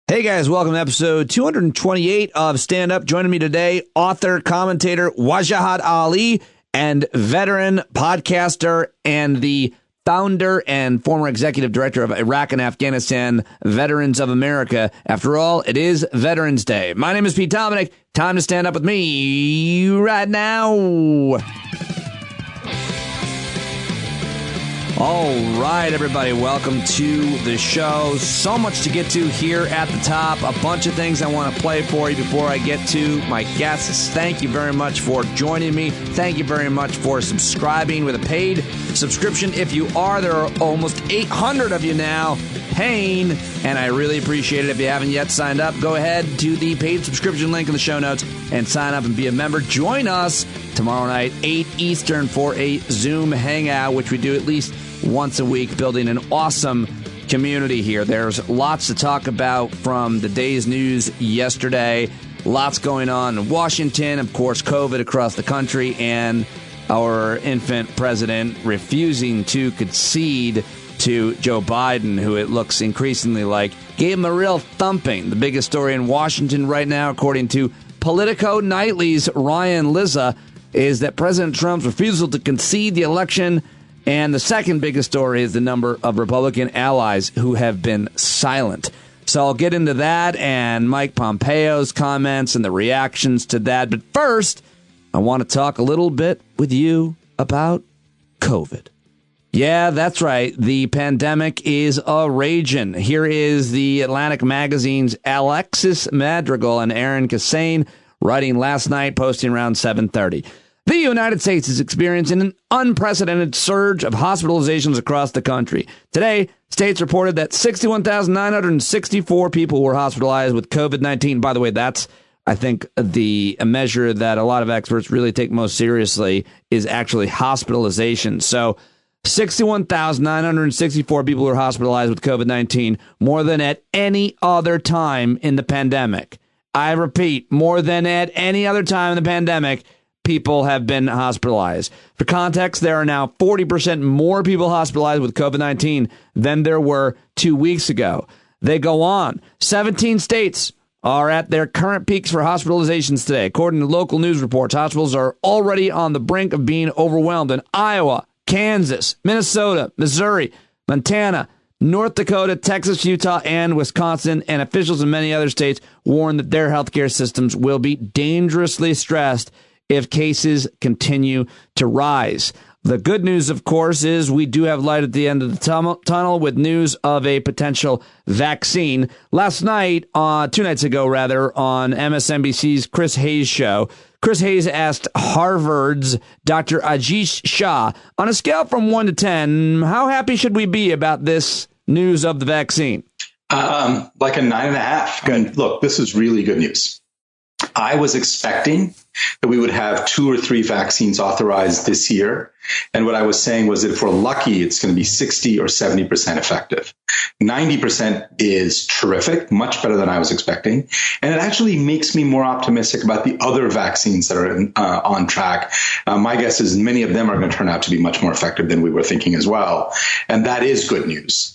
Hey guys, welcome to episode 228 of Stand Up. Joining me today, author, commentator Wajahat Ali, and veteran podcaster and the founder and former executive director of Iraq and Afghanistan Veterans of America. After all, it is Veterans Day. My name is Pete Dominic. Time to stand up with me right now. All right, everybody, welcome to the show. So much to get to here at the top. A bunch of things I want to play for you before I get to my guests. Thank you very much for joining me. Thank you very much for subscribing with a paid subscription. If you are, there are almost 800 of you now paying, and I really appreciate it. If you haven't yet signed up, go ahead to the paid subscription link in the show notes and sign up and be a member. Join us tomorrow night, 8 Eastern, for a Zoom hangout, which we do at least once a week, building an awesome community here. There's lots to talk about from the day's news yesterday. Lots going on in Washington, of course, COVID across the country, and our infant president refusing to concede to Joe Biden, who it looks increasingly like gave him a real thumping. The biggest story in Washington right now, according to Politico Nightly's Ryan Lizza, is that President Trump's refusal to concede the election. And the second biggest story is the number of Republican allies who have been silent. So I'll get into that and Mike Pompeo's comments and the reactions to that. But first, I want to talk a little bit with you about COVID. Yeah, that's right. The pandemic is a-ragin'. Here is the Atlantic Magazine's Alexis Madrigal and Aaron Kassane writing last night, posting around 7:30. The United States is experiencing an unprecedented surge of hospitalizations across the country. Today, states reported that 61,964 people were hospitalized with COVID-19. By the way, that's, I think, a measure that a lot of experts really take most seriously is actually hospitalization. So 61,964 people were hospitalized with COVID-19, more than at any other time in the pandemic. I repeat, more than at any other time in the pandemic, people have been hospitalized. For context, there are now 40% more people hospitalized with COVID-19 than there were 2 weeks ago. They go on. 17 states are at their current peaks for hospitalizations today. According to local news reports, hospitals are already on the brink of being overwhelmed in Iowa, Kansas, Minnesota, Missouri, Montana, North Dakota, Texas, Utah, and Wisconsin, and officials in many other states warn that their healthcare systems will be dangerously stressed if cases continue to rise. The good news, of course, is we do have light at the end of the tunnel with news of a potential vaccine. Last night, 2 nights ago, rather, on MSNBC's Chris Hayes show, Chris Hayes asked Harvard's Dr. Ajish Shah, on a scale from 1 to 10, how happy should we be about this news of the vaccine? Like a 9.5. Good. Look, this is really good news. I was expecting that we would have 2 or 3 vaccines authorized this year. And what I was saying was that if we're lucky, it's going to be 60 or 70% effective. 90% is terrific, much better than I was expecting. And it actually makes me more optimistic about the other vaccines that are on track. My guess is many of them are going to turn out to be much more effective than we were thinking as well. And that is good news.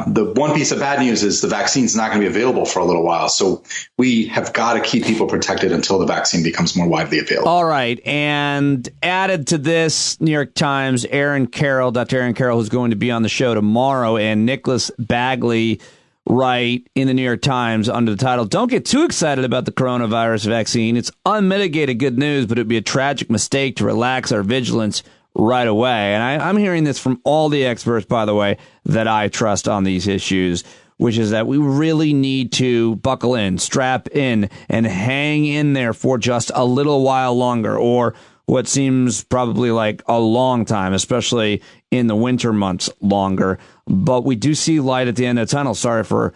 The one piece of bad news is the vaccine's not going to be available for a little while. So we have got to keep people protected until the vaccine becomes more widely available. All right. And added to this, New York Times, Dr. Aaron Carroll, who's going to be on the show tomorrow, and Nicholas Bagley write in the New York Times under the title, "Don't get too excited about the coronavirus vaccine. It's unmitigated good news, but it'd be a tragic mistake to relax our vigilance right away." And I'm hearing this from all the experts, by the way, that I trust on these issues, which is that we really need to buckle in, strap in, and hang in there for just a little while longer, or what seems probably like a long time, especially in the winter months longer. But we do see light at the end of the tunnel. Sorry for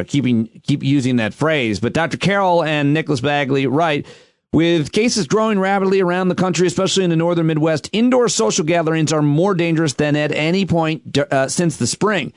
keep using that phrase. But Dr. Carroll and Nicholas Bagley write, with cases growing rapidly around the country, especially in the northern Midwest, indoor social gatherings are more dangerous than at any point since the spring.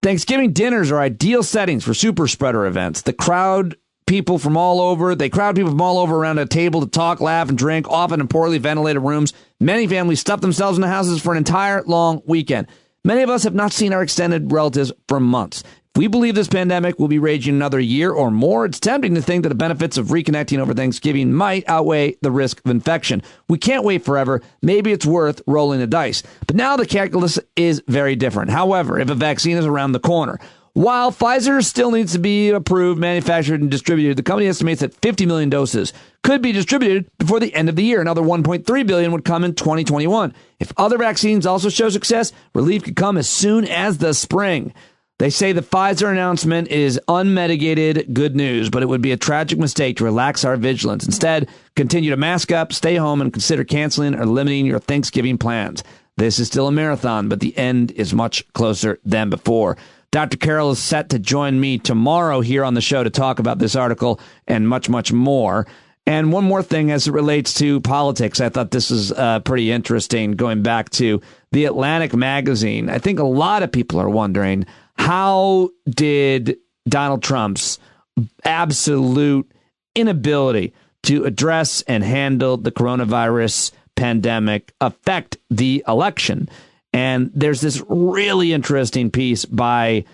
Thanksgiving dinners are ideal settings for super spreader events. They crowd people from all over around a table to talk, laugh, and drink, often in poorly ventilated rooms. Many families stuff themselves in the houses for an entire long weekend. Many of us have not seen our extended relatives for months. we believe this pandemic will be raging another year or more, it's tempting to think that the benefits of reconnecting over Thanksgiving might outweigh the risk of infection. We can't wait forever. Maybe it's worth rolling the dice. But now the calculus is very different. However, if a vaccine is around the corner, while Pfizer still needs to be approved, manufactured, and distributed, the company estimates that 50 million doses could be distributed before the end of the year. Another 1.3 billion would come in 2021. If other vaccines also show success, relief could come as soon as the spring. They say the Pfizer announcement is unmitigated good news, but it would be a tragic mistake to relax our vigilance. Instead, continue to mask up, stay home, and consider canceling or limiting your Thanksgiving plans. This is still a marathon, but the end is much closer than before. Dr. Carroll is set to join me tomorrow here on the show to talk about this article and much, much more. And one more thing as it relates to politics, I thought this is pretty interesting, going back to The Atlantic magazine. I think a lot of people are wondering, how did Donald Trump's absolute inability to address and handle the coronavirus pandemic affect the election? And there's this really interesting piece by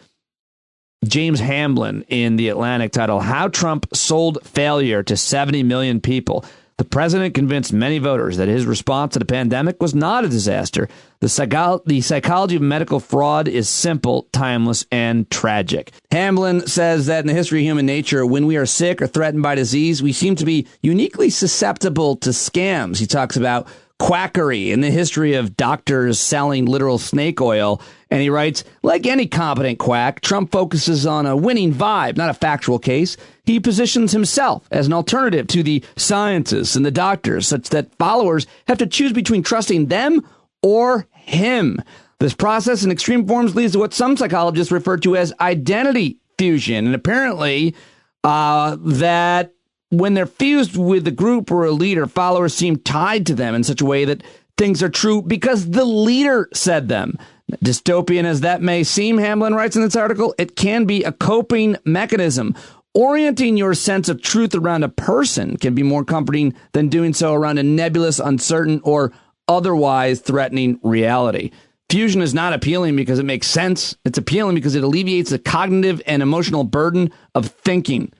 James Hamblin in The Atlantic titled, How Trump Sold Failure to 70 Million People. The president convinced many voters that his response to the pandemic was not a disaster. The psychology of medical fraud is simple, timeless, and tragic. Hamblin says that in the history of human nature, when we are sick or threatened by disease, we seem to be uniquely susceptible to scams. He talks about quackery in the history of doctors selling literal snake oil. And he writes, like any competent quack, Trump focuses on a winning vibe, not a factual case. He positions himself as an alternative to the scientists and the doctors, such that followers have to choose between trusting them or him. This process in extreme forms leads to what some psychologists refer to as identity fusion. And apparently that when they're fused with a group or a leader, followers seem tied to them in such a way that things are true because the leader said them. Dystopian as that may seem, Hamblin writes in this article, it can be a coping mechanism. Orienting your sense of truth around a person can be more comforting than doing so around a nebulous, uncertain, or otherwise threatening reality. Fusion is not appealing because it makes sense. It's appealing because it alleviates the cognitive and emotional burden of thinking.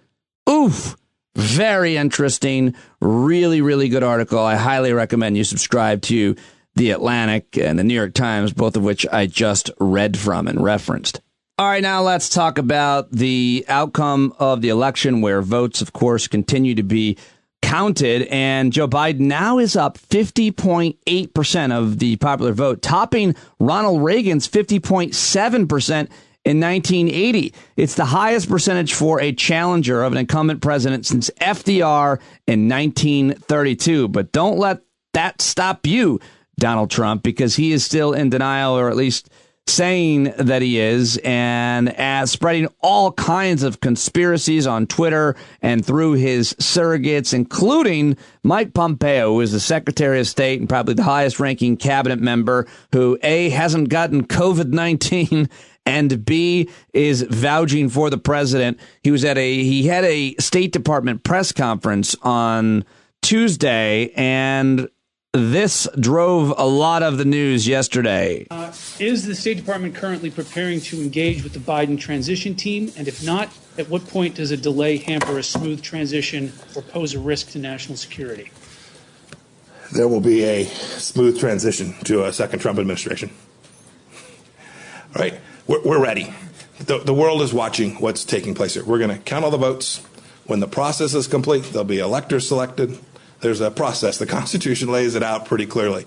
Oof. Very interesting. Really, really good article. I highly recommend you subscribe to The Atlantic and the New York Times, both of which I just read from and referenced. All right, now let's talk about the outcome of the election, where votes, of course, continue to be counted. And Joe Biden now is up 50.8% of the popular vote, topping Ronald Reagan's 50.7% in 1980. It's the highest percentage for a challenger of an incumbent president since FDR in 1932. But don't let that stop you, Donald Trump, because he is still in denial, or at least saying that he is, and as spreading all kinds of conspiracies on Twitter and through his surrogates, including Mike Pompeo, who is the Secretary of State and probably the highest ranking cabinet member, who A, hasn't gotten COVID-19 and B, is vouching for the president. He had a State Department press conference on Tuesday, and this drove a lot of the news yesterday. Is the State Department currently preparing to engage with the Biden transition team? And if not, at what point does a delay hamper a smooth transition or pose a risk to national security? There will be a smooth transition to a second Trump administration. All right, we're ready. The world is watching what's taking place here. We're going to count all the votes. When the process is complete, there'll be electors selected. There's a process. The Constitution lays it out pretty clearly.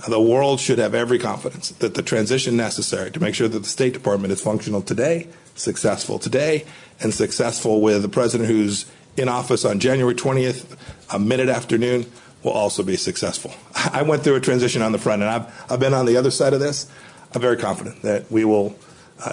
The world should have every confidence that the transition necessary to make sure that the State Department is functional today, successful today, and successful with the president who's in office on January 20th, a minute afternoon, will also be successful. I went through a transition on the front, and I've been on the other side of this. I'm very confident that we will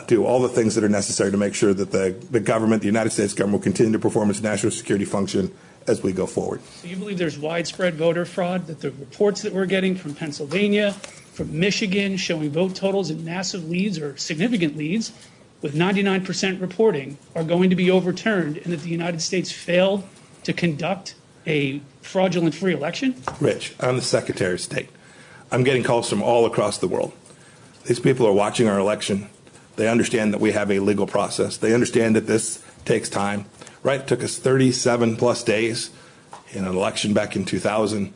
do all the things that are necessary to make sure that the government, the United States government, will continue to perform its national security function as we go forward. So you believe there's widespread voter fraud, that the reports that we're getting from Pennsylvania, from Michigan, showing vote totals in massive leads or significant leads with 99% reporting are going to be overturned, and that the United States failed to conduct a fraudulent free election? Rich, I'm the Secretary of State. I'm getting calls from all across the world. These people are watching our election. They understand that we have a legal process. They understand that this takes time, right? It took us 37 plus days in an election back in 2000. We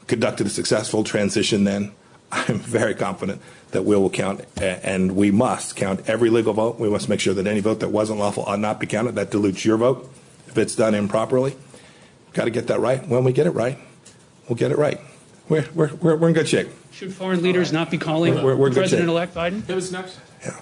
conducted a successful transition then. I'm very confident that we will count, and we must count every legal vote. We must make sure that any vote that wasn't lawful ought not be counted. That dilutes your vote if it's done improperly. We've got to get that right. When we get it right, we'll get it right. We're in good shape. Should foreign leaders not be calling President-elect Biden? Who's next? Yeah.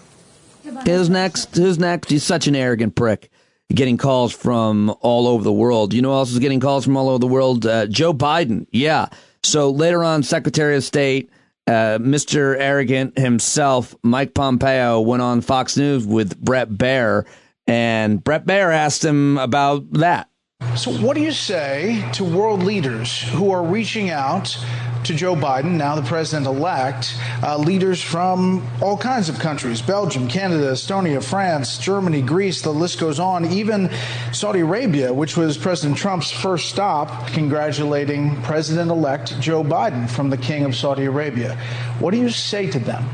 Who's next? Who's next? He's such an arrogant prick. Getting calls from all over the world. You know who else is getting calls from all over the world? Joe Biden. Yeah. So later on, Secretary of State, Mr. Arrogant himself, Mike Pompeo, went on Fox News with Bret Baier, and Bret Baier asked him about that. So what do you say to world leaders who are reaching out to Joe Biden, now the president-elect, leaders from all kinds of countries, Belgium, Canada, Estonia, France, Germany, Greece, the list goes on, even Saudi Arabia, which was President Trump's first stop, congratulating President-elect Joe Biden from the King of Saudi Arabia. What do you say to them?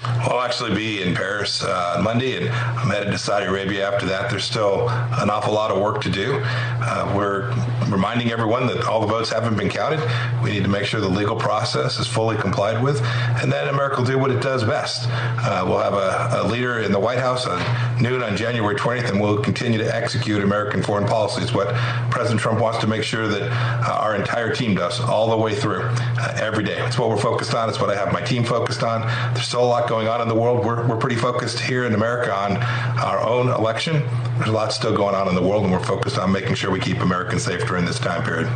I'll actually be in Paris on Monday, and I'm headed to Saudi Arabia after that. There's still an awful lot of work to do. We're reminding everyone that all the votes haven't been counted. We need to make sure the legal process is fully complied with, and then America will do what it does best. We'll have a leader in the White House at noon on January 20th, and we'll continue to execute American foreign policy. It's what President Trump wants to make sure that our entire team does all the way through, every day. It's what we're focused on. It's what I have my team focused on. There's still a lot going on in the world. We're pretty focused here in America on our own election. There's a lot still going on in the world, and we're focused on making sure we keep Americans safe during this time period.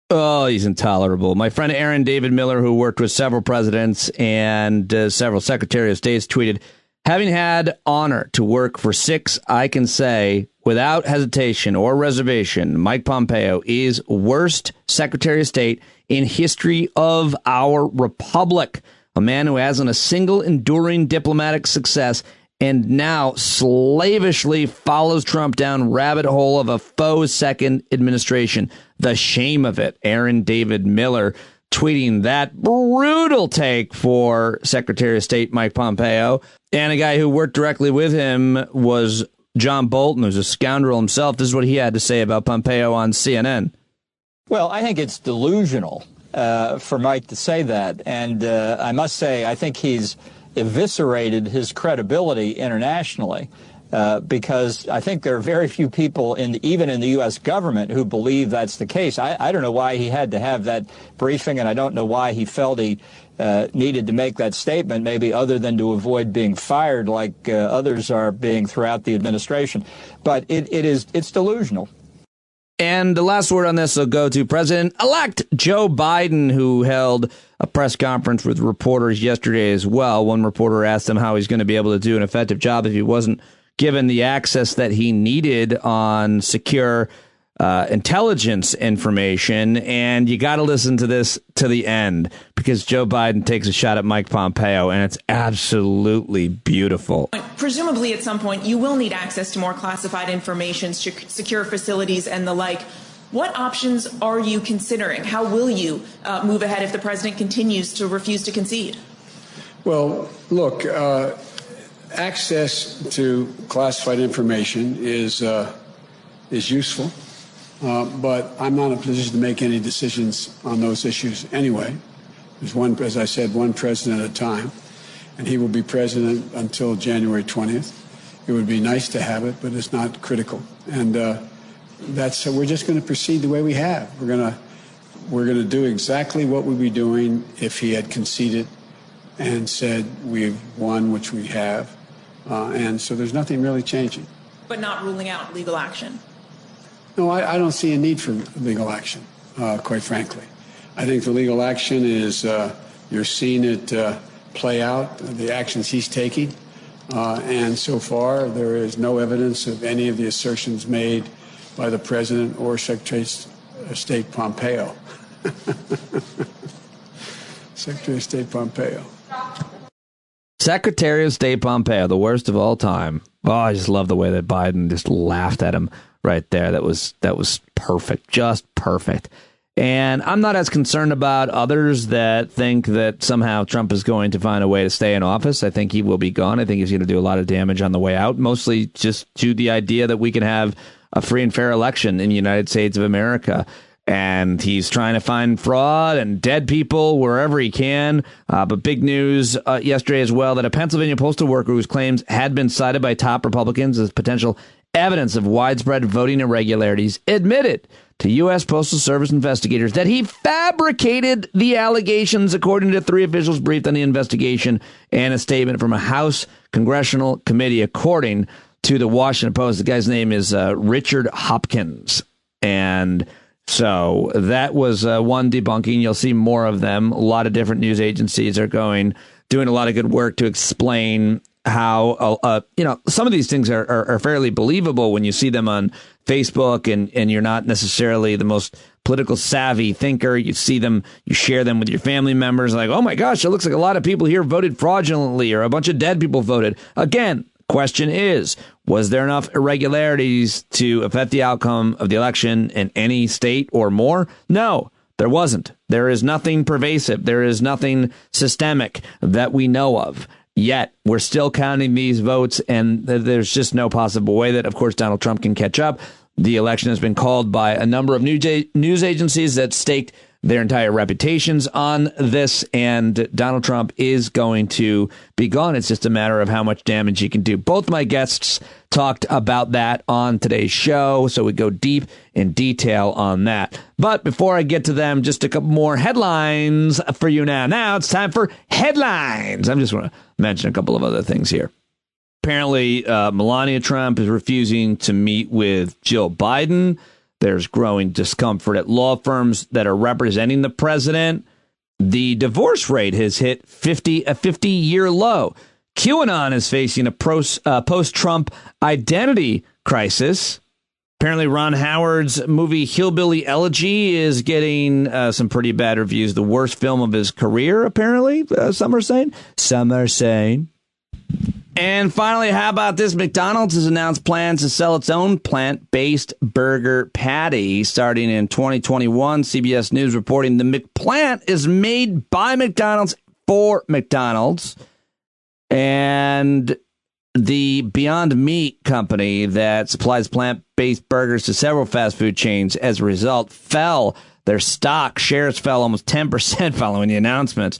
Oh, he's intolerable. My friend Aaron David Miller, who worked with several presidents and several Secretary of States, tweeted, having had honor to work for 6, I can say without hesitation or reservation, Mike Pompeo is worst Secretary of State in history of our republic. A man who hasn't a single enduring diplomatic success and now slavishly follows Trump down rabbit hole of a faux second administration. The shame of it. Aaron David Miller tweeting that brutal take for Secretary of State Mike Pompeo. And a guy who worked directly with him was John Bolton, who's a scoundrel himself. This is what he had to say about Pompeo on CNN. Well, I think it's delusional for Mike to say that. And I must say, I think he's eviscerated his credibility internationally because I think there are very few people, even in the U.S. government, who believe that's the case. I don't know why he had to have that briefing, and I don't know why he felt he needed to make that statement, maybe other than to avoid being fired like others are being throughout the administration. But it's delusional. And the last word on this will go to President-elect Joe Biden, who held a press conference with reporters yesterday as well. One reporter asked him how he's going to be able to do an effective job if he wasn't given the access that he needed on secure intelligence information. And you got to listen to this to the end, because Joe Biden takes a shot at Mike Pompeo, and it's absolutely beautiful. Presumably at some point you will need access to more classified information, secure facilities and the like. What options are you considering? How will you move ahead if the president continues to refuse to concede? Well, look, access to classified information is useful. But I'm not in a position to make any decisions on those issues anyway. There's one, as I said, one president at a time, and he will be president until January 20th. It would be nice to have it, but it's not critical. And we're just going to proceed the way we have. We're going to do exactly what we'd be doing if he had conceded and said we've won, which we have. And so there's nothing really changing. But not ruling out legal action? No, I don't see a need for legal action, quite frankly. I think the legal action is you're seeing it play out, the actions he's taking. And so far, there is no evidence of any of the assertions made by the president or Secretary of State Pompeo. Secretary of State Pompeo. Secretary of State Pompeo, the worst of all time. Oh, I just love the way that Biden just laughed at him right there. That was perfect, just perfect. And I'm not as concerned about others that think that somehow Trump is going to find a way to stay in office. I think he will be gone. I think he's going to do a lot of damage on the way out, mostly just to the idea that we can have a free and fair election in the United States of America. And he's trying to find fraud and dead people wherever he can. But big news yesterday as well that a Pennsylvania postal worker whose claims had been cited by top Republicans as potential evidence of widespread voting irregularities admitted to U.S. Postal Service investigators that he fabricated the allegations, according to 3 officials briefed on the investigation and a statement from a House Congressional Committee, according to the Washington Post. The guy's name is Richard Hopkins. And so that was one debunking. You'll see more of them. A lot of different news agencies are doing a lot of good work to explain how, some of these things are fairly believable when you see them on Facebook and you're not necessarily the most political savvy thinker. You see them, you share them with your family members like, oh, my gosh, it looks like a lot of people here voted fraudulently or a bunch of dead people voted. Again, question is, was there enough irregularities to affect the outcome of the election in any state or more? No, there wasn't. There is nothing pervasive. There is nothing systemic that we know of. Yet we're still counting these votes, and there's just no possible way that, of course, Donald Trump can catch up. The election has been called by a number of news agencies that staked their entire reputations on this, and Donald Trump is going to be gone. It's just a matter of how much damage he can do. Both my guests talked about that on today's show, so we go deep in detail on that. But before I get to them, just a couple more headlines for you now. Now it's time for headlines. I'm just going to mention a couple of other things here. Apparently, Melania Trump is refusing to meet with Jill Biden. There's growing discomfort at law firms that are representing the president. The divorce rate has hit a 50-year low. QAnon is facing a post-Trump identity crisis. Apparently, Ron Howard's movie Hillbilly Elegy is getting some pretty bad reviews. The worst film of his career, apparently, some are saying. Some are saying. And finally, how about this? McDonald's has announced plans to sell its own plant-based burger patty starting in 2021. CBS News reporting the McPlant is made by McDonald's for McDonald's. And the Beyond Meat company that supplies plant-based burgers to several fast food chains, as a result, their stock shares fell almost 10% following the announcements.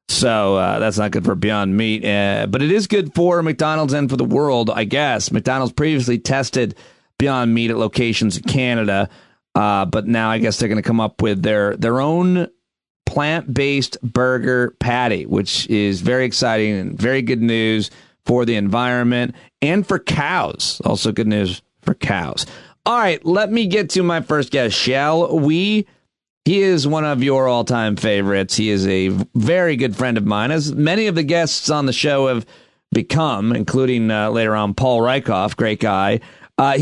So that's not good for Beyond Meat, but it is good for McDonald's and for the world, I guess. McDonald's previously tested Beyond Meat at locations in Canada, but now I guess they're going to come up with their own plant-based burger patty, which is very exciting and very good news for the environment and for cows. Also good news for cows. All right, let me get to my first guest, shall we? He is one of your all-time favorites. He is a very good friend of mine, as many of the guests on the show have become, including later on Paul Rieckhoff, great guy. My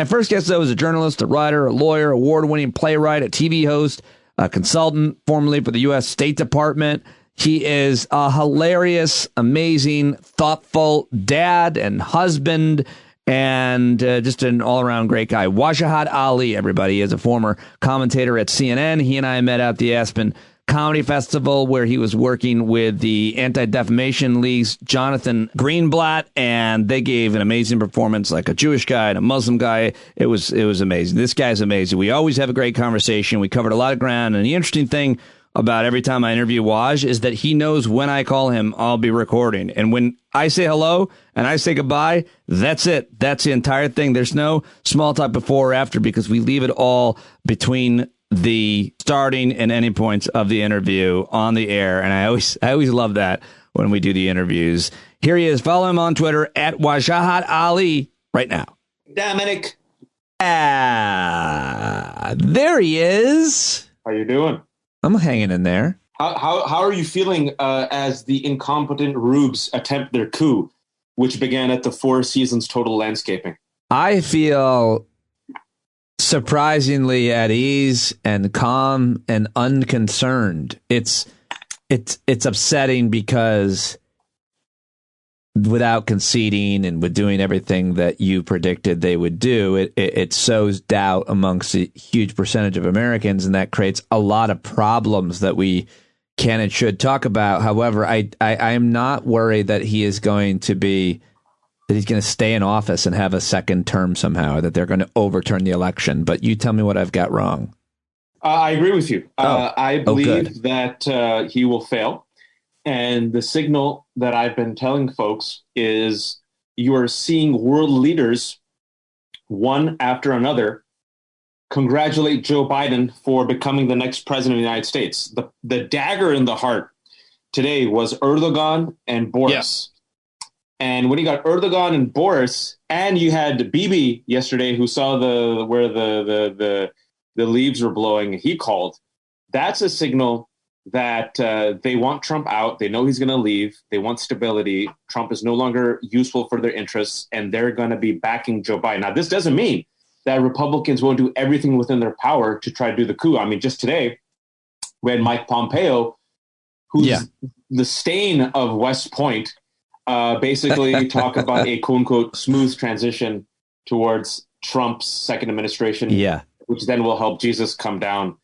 first guest, though, is a journalist, a writer, a lawyer, award-winning playwright, a TV host, a consultant, formerly for the U.S. State Department. He is a hilarious, amazing, thoughtful dad and husband, and just an all-around great guy. Wajahat Ali, everybody, he is a former commentator at CNN. He and I met at the Aspen Comedy Festival, where he was working with the Anti-Defamation League's Jonathan Greenblatt, and they gave an amazing performance, like a Jewish guy and a Muslim guy. It was amazing. This guy's amazing. We always have a great conversation. We covered a lot of ground, and the interesting thing about every time I interview Waj is that he knows when I call him, I'll be recording. And when I say hello and I say goodbye, that's it. That's the entire thing. There's no small talk before or after, because we leave it all between the starting and ending points of the interview on the air. And I always love that when we do the interviews. Here he is. Follow him on Twitter at Wajahat Ali right now. Dominic. There he is. How you doing? I'm hanging in there. How are you feeling as the incompetent rubes attempt their coup, which began at the Four Seasons Total Landscaping? I feel surprisingly at ease and calm and unconcerned. It's upsetting because without conceding and with doing everything that you predicted they would do, it sows doubt amongst a huge percentage of Americans, and that creates a lot of problems that we can and should talk about. However, I am not worried that he's going to stay in office and have a second term somehow, or that they're going to overturn the election. But you tell me what I've got wrong. I agree with you. I believe good. that he will fail. And the signal that I've been telling folks is you are seeing world leaders, one after another, congratulate Joe Biden for becoming the next president of the United States. The dagger in the heart today was Erdogan and Boris. Yeah. And when you got Erdogan and Boris, and you had Bibi yesterday, who saw where the leaves were blowing, he called. That's a signal that they want Trump out. They know he's going to leave. They want stability. Trump is no longer useful for their interests, and they're going to be backing Joe Biden. Now, this doesn't mean that Republicans won't do everything within their power to try to do the coup. I mean, just today, we had Mike Pompeo, who's the stain of West Point, basically talk about a quote-unquote smooth transition towards Trump's second administration, which then will help Jesus come down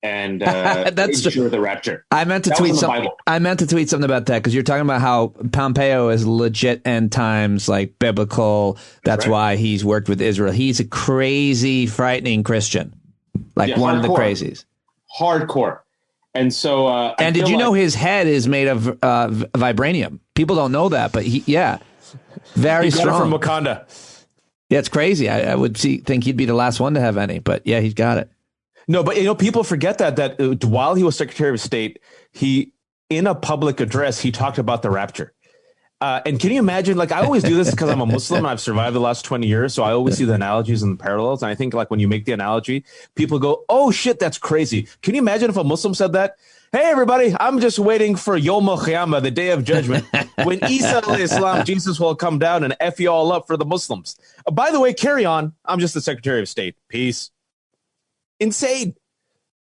and that's ensure the rapture. I meant to tweet something. I meant to tweet something about that, because you're talking about how Pompeo is legit end times, like biblical. That's why he's worked with Israel. He's a crazy, frightening Christian, like one of the crazies. Hardcore. And so, and did you know his head is made of vibranium? People don't know that, but very strong. From Wakanda. Yeah, it's crazy. I would think he'd be the last one to have any, but yeah, he's got it. No, but people forget that while he was Secretary of State, in a public address, he talked about the rapture. And can you imagine, like, I always do this because I'm a Muslim and I've survived the last 20 years. So I always see the analogies and the parallels. And I think, like, when you make the analogy, people go, oh, shit, that's crazy. Can you imagine if a Muslim said that? Hey, everybody, I'm just waiting for Yom Al-Qiyamah, the day of judgment, when Isa alayhi salam, Jesus will come down and F you all up for the Muslims. By the way, carry on. I'm just the Secretary of State. Peace. Insane.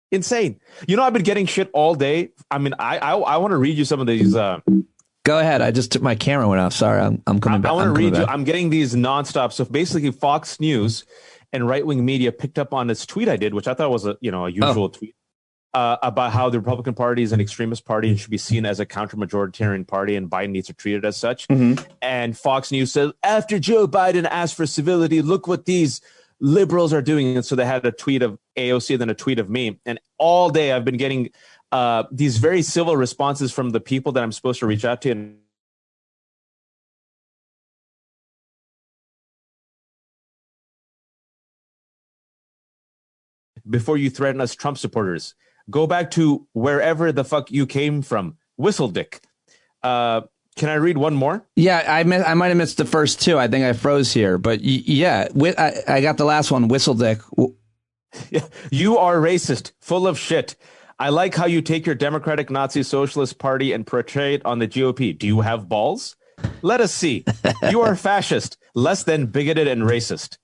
You know, I've been getting shit all day. I mean, I want to read you some of these. Go ahead. I just took my camera went off. Sorry, I'm coming back. I want to read you. I'm getting these nonstop. So basically, Fox News and right-wing media picked up on this tweet I did, which I thought was a usual tweet about how the Republican Party is an extremist party and should be seen as a counter-majoritarian party, and Biden needs to treat it as such. Mm-hmm. And Fox News says, after Joe Biden asked for civility, look what these liberals are doing. And so they had a tweet of AOC, then a tweet of me. And all day I've been getting these very civil responses from the people that I'm supposed to reach out to. And before you threaten us Trump supporters, go back to wherever the fuck you came from. Whistle dick. Can I read one more? Yeah, I might have missed the first two. I think I froze here. But I got the last one, whistle dick. You are racist, full of shit. I like how you take your Democratic Nazi Socialist Party and portray it on the GOP. Do you have balls? Let us see. You are fascist, less than bigoted and racist.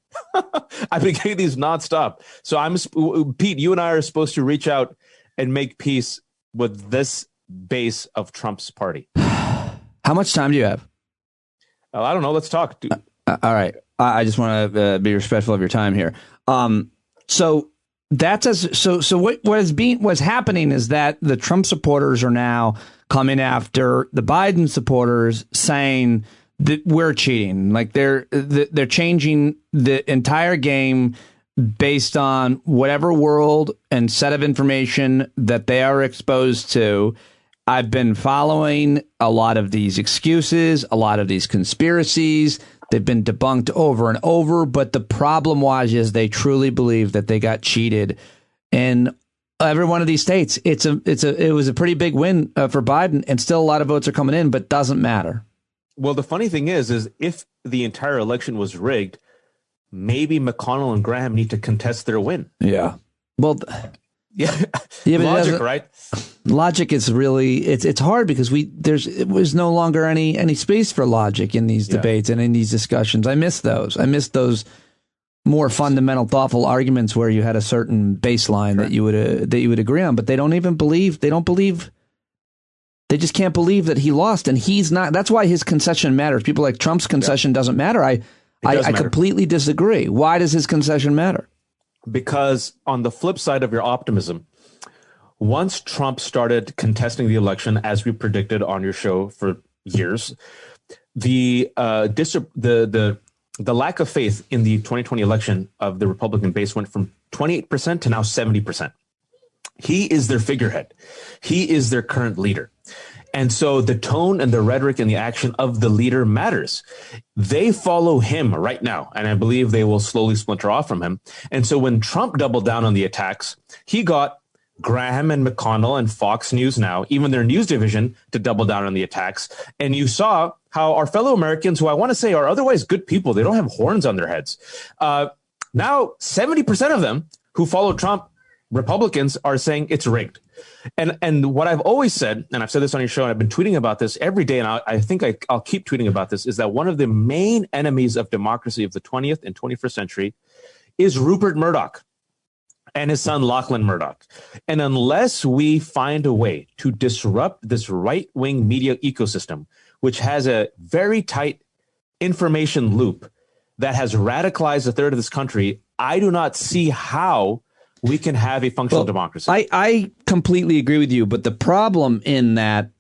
I've been getting these nonstop. So Pete, you and I are supposed to reach out and make peace with this base of Trump's party. How much time do you have? I don't know. Let's talk. All right. I just want to be respectful of your time here. So what's happening is that the Trump supporters are now coming after the Biden supporters, saying that we're cheating. Like they're changing the entire game based on whatever world and set of information that they are exposed to. I've been following a lot of these excuses, a lot of these conspiracies. They've been debunked over and over. But the problem is they truly believe that they got cheated in every one of these states. It was a pretty big win for Biden, and still a lot of votes are coming in, but doesn't matter. Well, the funny thing is if the entire election was rigged, maybe McConnell and Graham need to contest their win. Yeah. Well, yeah, logic, right? Logic is really it's hard because it was no longer any space for logic in these debates and in these discussions. I miss those. I miss those more fundamental, thoughtful arguments where you had a certain baseline that you would agree on, but they don't believe They just can't believe that he lost, and he's not. That's why his concession matters. People like Trump's concession doesn't matter. I completely disagree. Why does his concession matter? Because on the flip side of your optimism, once Trump started contesting the election, as we predicted on your show for years, the lack of faith in the 2020 election of the Republican base went from 28% to now 70%. He is their figurehead. He is their current leader. And so the tone and the rhetoric and the action of the leader matters. They follow him right now, and I believe they will slowly splinter off from him. And so when Trump doubled down on the attacks, he got Graham and McConnell and Fox News now, even their news division, to double down on the attacks. And you saw how our fellow Americans, who I want to say are otherwise good people, they don't have horns on their heads. Now 70% of them who follow Trump, Republicans, are saying it's rigged. And what I've always said, and I've said this on your show, and I've been tweeting about this every day, and I think I'll keep tweeting about this, is that one of the main enemies of democracy of the 20th and 21st century is Rupert Murdoch and his son Lachlan Murdoch. And unless we find a way to disrupt this right-wing media ecosystem, which has a very tight information loop that has radicalized a third of this country, I do not see how we can have a functional democracy. I completely agree with you, but the problem in that,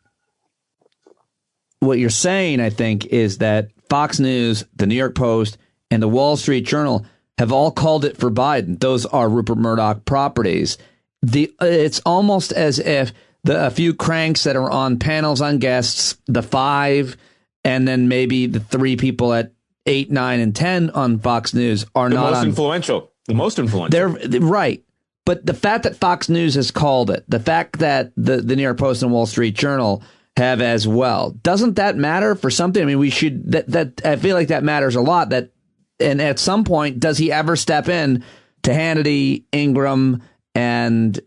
what you're saying, I think, is that Fox News, the New York Post, and the Wall Street Journal have all called it for Biden. Those are Rupert Murdoch properties. It's almost as if a few cranks that are on panels on guests, the 5, and then maybe the 3 people at 8, 9, and 10 on Fox News are not influential. The most influential. They're right. But the fact that Fox News has called it, the fact that the New York Post and Wall Street Journal have as well, doesn't that matter for something? I mean, we should that I feel like that matters a lot. That, and at some point, does he ever step in to Hannity, Ingram, and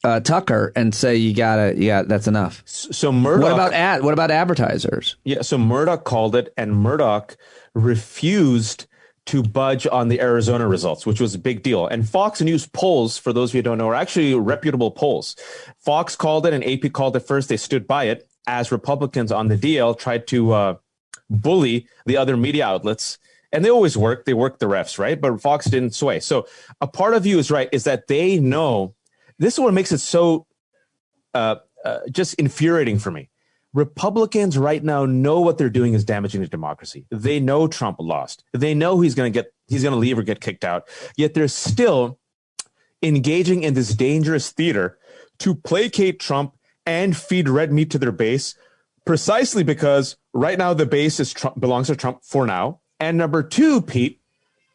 Tucker and say that's enough? So Murdoch. What about advertisers? Yeah. So Murdoch called it, and Murdoch refused to budge on the Arizona results, which was a big deal. And Fox News polls, for those of you who don't know, are actually reputable polls. Fox called it and AP called it first. They stood by it as Republicans on the DL tried to bully the other media outlets. And they always work. They work the refs, right? But Fox didn't sway. So a part of you is right, is that they know. This is what makes it so just infuriating for me. Republicans right now know what they're doing is damaging the democracy. They know Trump lost. They know he's going to leave or get kicked out. Yet they're still engaging in this dangerous theater to placate Trump and feed red meat to their base, precisely because right now the base belongs to Trump for now. And number 2, Pete,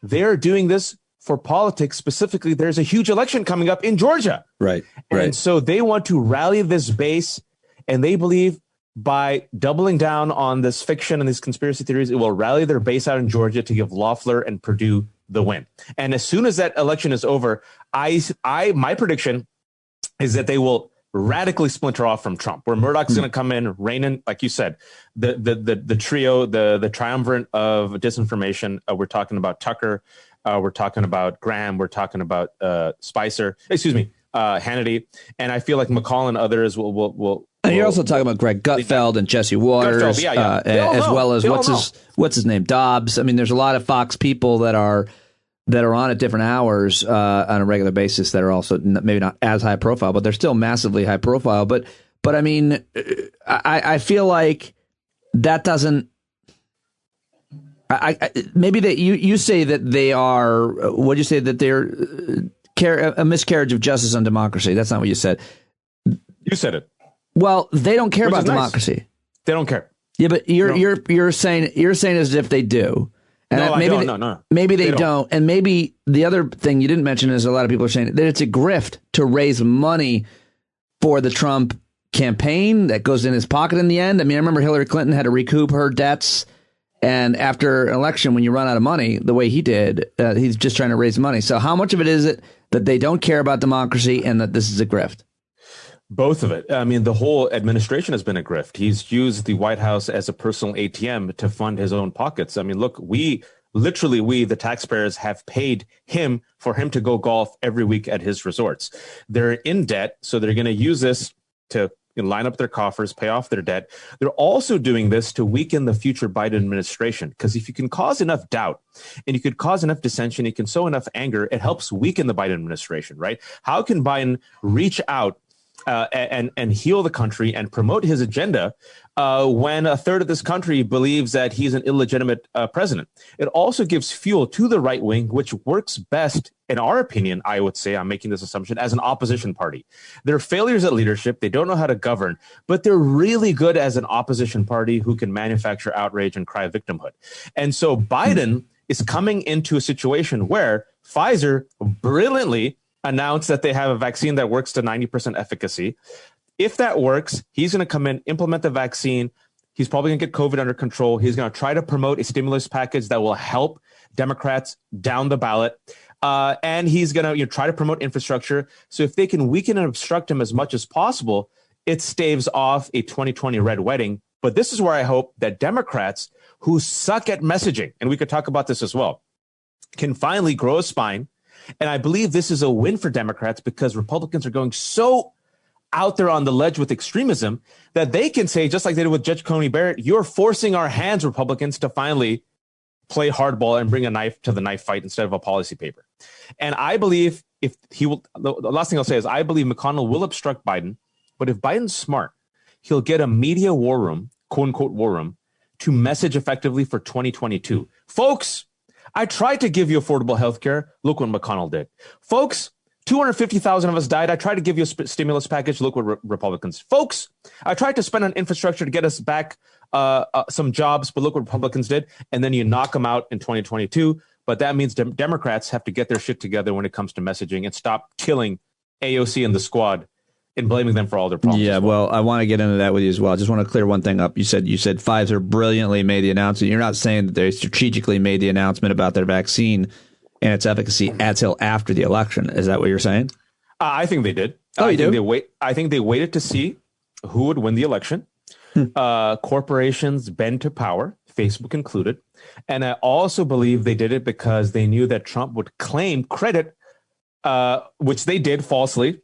they're doing this for politics. Specifically, there's a huge election coming up in Georgia. Right. And so they want to rally this base, and they believe by doubling down on this fiction and these conspiracy theories, it will rally their base out in Georgia to give Loeffler and Perdue the win. And as soon as that election is over, my prediction is that they will radically splinter off from Trump, where Murdoch's going to come in, rein in, like you said, the trio, the triumvirate of disinformation. We're talking about Tucker, we're talking about Graham, we're talking about Hannity, and I feel like McCall and others will. And you're also talking about Greg Gutfeld and Jesse Waters, as well as what's his name, Dobbs. I mean, there's a lot of Fox people that are on at different hours on a regular basis that are also maybe not as high profile, but they're still massively high profile. But I mean, I feel like that doesn't. Maybe that you say that they are. What do you say that they're a miscarriage of justice on democracy? That's not what you said. You said it. Well, they don't care about democracy. Nice. They don't care. Yeah, but you're saying as if they do. And no, maybe I don't. No. Maybe they don't. And maybe the other thing you didn't mention is a lot of people are saying that it's a grift to raise money for the Trump campaign that goes in his pocket in the end. I mean, I remember Hillary Clinton had to recoup her debts. And after an election, when you run out of money, the way he did, he's just trying to raise money. So how much of it is it that they don't care about democracy and that this is a grift? Both of it. I mean, the whole administration has been a grift. He's used the White House as a personal ATM to fund his own pockets. I mean, look, we, the taxpayers, have paid him for him to go golf every week at his resorts. They're in debt, so they're going to use this to line up their coffers, pay off their debt. They're also doing this to weaken the future Biden administration, because if you can cause enough doubt and you could cause enough dissension, you can sow enough anger, it helps weaken the Biden administration, right? How can Biden reach out and heal the country and promote his agenda when a third of this country believes that he's an illegitimate president? It also gives fuel to the right wing, which works best, in our opinion, I would say, I'm making this assumption, as an opposition party. They're failures at leadership. They don't know how to govern, but they're really good as an opposition party who can manufacture outrage and cry victimhood. And so Biden is coming into a situation where Pfizer brilliantly announced that they have a vaccine that works to 90% efficacy. If that works, he's going to come in, implement the vaccine. He's probably going to get COVID under control. He's going to try to promote a stimulus package that will help Democrats down the ballot. And he's going to try to promote infrastructure. So if they can weaken and obstruct him as much as possible, it staves off a 2020 red wedding. But this is where I hope that Democrats who suck at messaging, and we could talk about this as well, can finally grow a spine. And I believe this is a win for Democrats, because Republicans are going so out there on the ledge with extremism that they can say, just like they did with Judge Coney Barrett, you're forcing our hands, Republicans, to finally play hardball and bring a knife to the knife fight instead of a policy paper. And I believe if he will, the last thing I'll say is I believe McConnell will obstruct Biden, but if Biden's smart, he'll get a media war room, quote unquote war room, to message effectively for 2022. Folks, I tried to give you affordable health care. Look what McConnell did. Folks, 250,000 of us died. I tried to give you a stimulus package. Look what Republicans. Folks, I tried to spend on infrastructure to get us back some jobs, but look what Republicans did. And then you knock them out in 2022. But that means Democrats have to get their shit together when it comes to messaging and stop killing AOC and the squad and blaming them for all their problems. Yeah, well, I want to get into that with you as well. I just want to clear one thing up. You said Pfizer brilliantly made the announcement. You're not saying that they strategically made the announcement about their vaccine and its efficacy until after the election. Is that what you're saying? I think they did. Oh, you do? I think they waited to see who would win the election. Corporations bend to power, Facebook included. And I also believe they did it because they knew that Trump would claim credit, which they did falsely,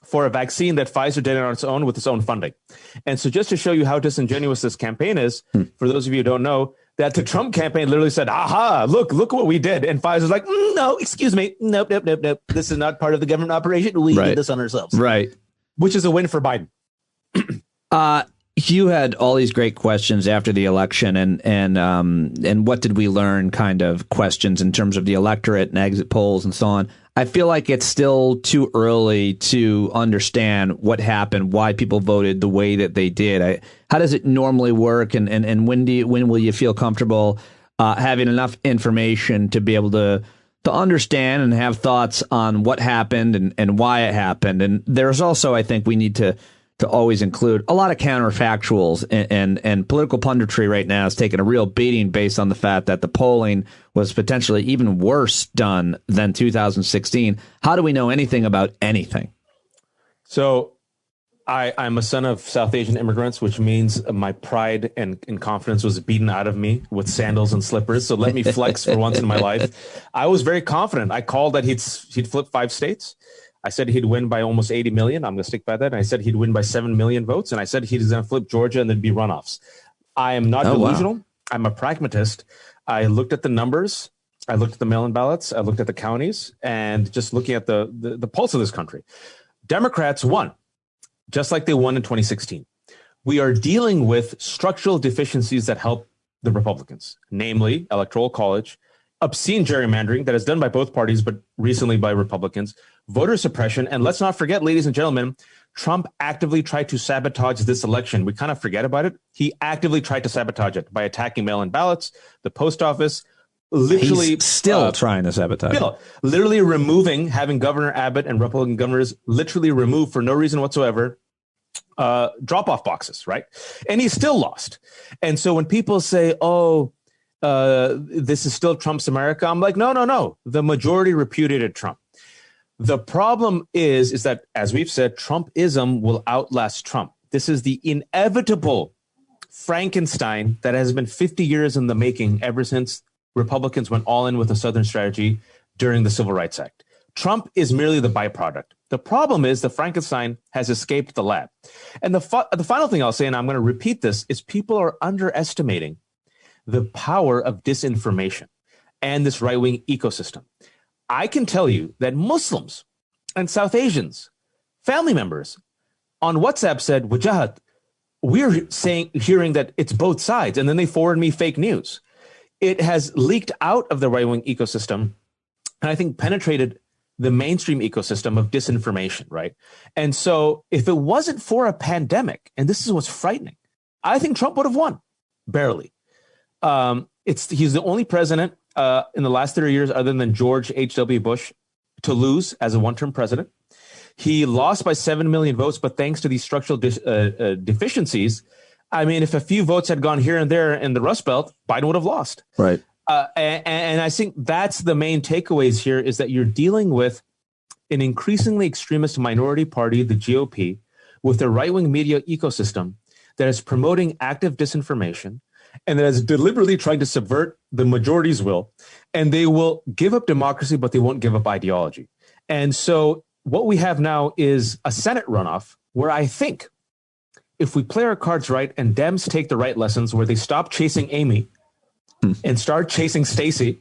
for a vaccine that Pfizer did on its own with its own funding. And so just to show you how disingenuous this campaign is, for those of you who don't know, that the Trump campaign literally said, aha, look what we did. And Pfizer's like, no, excuse me. Nope. This is not part of the government operation. We did this on ourselves. Right. Which is a win for Biden. You had all these great questions after the election, and what did we learn kind of questions in terms of the electorate and exit polls and so on. I feel like it's still too early to understand what happened, why people voted the way that they did. How does it normally work, and when will you feel comfortable having enough information to be able to understand and have thoughts on what happened and why it happened? And there's also, I think, we need to always include a lot of counterfactuals, and political punditry right now is taking a real beating based on the fact that the polling was potentially even worse done than 2016. How do we know anything about anything? So I'm a son of South Asian immigrants, which means my pride and confidence was beaten out of me with sandals and slippers. So let me flex for once in my life. I was very confident. I called that he'd flip 5 states. I said he'd win by almost 80 million. I'm going to stick by that. And I said he'd win by 7 million votes. And I said he's going to flip Georgia and there'd be runoffs. I am not delusional. Wow. I'm a pragmatist. I looked at the numbers. I looked at the mail-in ballots. I looked at the counties, and just looking at the pulse of this country. Democrats won, just like they won in 2016. We are dealing with structural deficiencies that help the Republicans, namely Electoral College, obscene gerrymandering that is done by both parties, but recently by Republicans, voter suppression. And let's not forget, ladies and gentlemen, Trump actively tried to sabotage this election. We kind of forget about it. He actively tried to sabotage it by attacking mail-in ballots, the post office, literally. He's still trying to sabotage it. Literally having Governor Abbott and Republican governors literally remove for no reason whatsoever drop-off boxes, right? And he still lost. And so when people say, this is still Trump's America, I'm like, no. The majority repudiated Trump. The problem is that, as we've said, Trumpism will outlast Trump. This is the inevitable Frankenstein that has been 50 years in the making ever since Republicans went all in with the Southern strategy during the Civil Rights Act. Trump is merely the byproduct. The problem is the Frankenstein has escaped the lab. And the final thing I'll say, and I'm going to repeat this, is people are underestimating the power of disinformation and this right-wing ecosystem. I can tell you that Muslims and South Asians, family members on WhatsApp said, Wajahat, we're hearing that it's both sides. And then they forward me fake news. It has leaked out of the right-wing ecosystem and I think penetrated the mainstream ecosystem of disinformation, right? And so if it wasn't for a pandemic, and this is what's frightening, I think Trump would have won, barely. He's the only president in the last 30 years, other than George H.W. Bush, to lose as a one-term president. He lost by 7 million votes, but thanks to these structural deficiencies, I mean, if a few votes had gone here and there in the Rust Belt, Biden would have lost. Right. And I think that's the main takeaways here, is that you're dealing with an increasingly extremist minority party, the GOP, with a right-wing media ecosystem that is promoting active disinformation and that is deliberately trying to subvert the majority's will. And they will give up democracy, but they won't give up ideology. And so what we have now is a Senate runoff where I think if we play our cards right and Dems take the right lessons, where they stop chasing Amy and start chasing Stacey,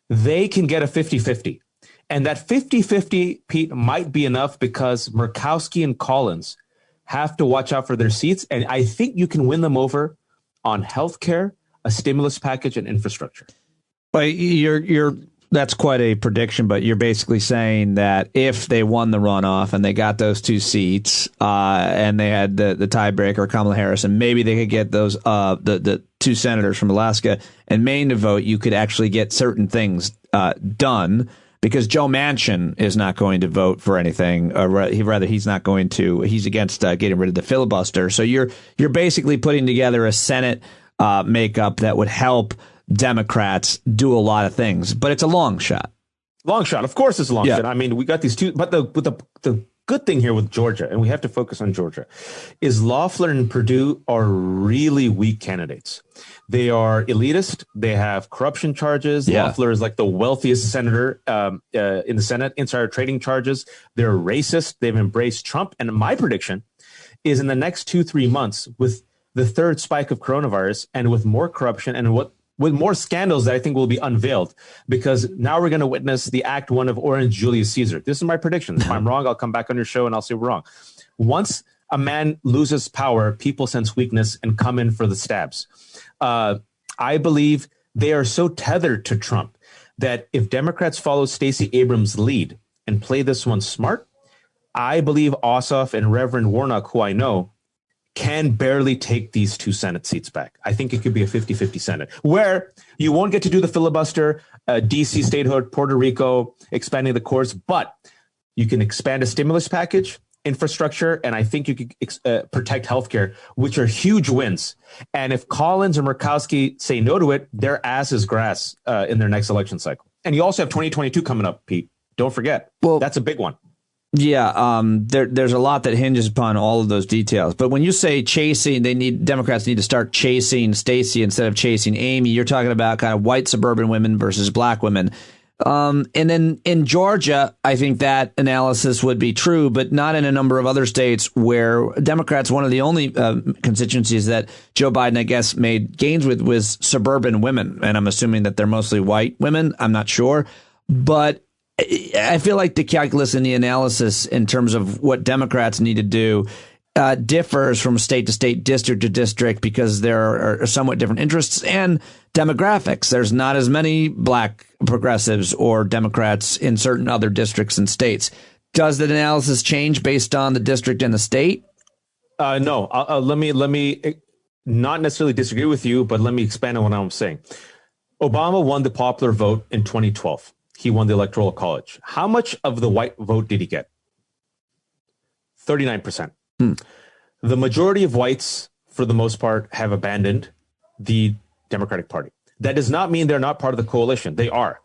they can get a 50-50. And that 50-50, Pete, might be enough because Murkowski and Collins have to watch out for their seats. And I think you can win them over on healthcare, a stimulus package, and infrastructure. But that's quite a prediction, but you're basically saying that if they won the runoff and they got those two seats and they had the tiebreaker, Kamala Harris, and maybe they could get those the two senators from Alaska and Maine to vote, you could actually get certain things done, because Joe Manchin is not going to vote for anything. He's not going to. He's against getting rid of the filibuster. So you're basically putting together a Senate makeup that would help Democrats do a lot of things, but it's a long shot. Long shot. Of course it's a long shot. I mean, we got these two, but the good thing here with Georgia, and we have to focus on Georgia, is Loeffler and Perdue are really weak candidates. They are elitist. They have corruption charges. Yeah. Loeffler is like the wealthiest senator in the Senate, insider trading charges. They're racist. They've embraced Trump. And my prediction is in the next 2-3 months, with the third spike of coronavirus and with more corruption and with more scandals that I think will be unveiled, because now we're going to witness the Act One of Orange Julius Caesar. This is my prediction. If I'm wrong, I'll come back on your show and I'll say we're wrong. Once a man loses power, people sense weakness and come in for the stabs. I believe they are so tethered to Trump that if Democrats follow Stacey Abrams' lead and play this one smart, I believe Ossoff and Reverend Warnock, who I know, can barely take these two Senate seats back. I think it could be a 50-50 Senate where you won't get to do the filibuster, DC statehood, Puerto Rico, expanding the courts, but you can expand a stimulus package, infrastructure, and I think you could protect healthcare, which are huge wins. And if Collins or Murkowski say no to it, their ass is grass in their next election cycle. And you also have 2022 coming up, Pete. Don't forget. Well, that's a big one. Yeah, there's a lot that hinges upon all of those details. But when you say chasing, Democrats need to start chasing Stacey instead of chasing Amy. You're talking about kind of white suburban women versus black women. And then in Georgia, I think that analysis would be true, but not in a number of other states where Democrats, one of the only constituencies that Joe Biden, I guess, made gains with was suburban women. And I'm assuming that they're mostly white women. I'm not sure. But I feel like the calculus and the analysis in terms of what Democrats need to do differs from state to state, district to district, because there are somewhat different interests and demographics. There's not as many black progressives or Democrats in certain other districts and states. Does the analysis change based on the district and the state? No. Let me not necessarily disagree with you, but let me expand on what I'm saying. Obama won the popular vote in 2012. He won the Electoral College. How much of the white vote did he get? 39%. The majority of whites, for the most part, have abandoned the Democratic Party. That does not mean they're not part of the coalition. They are.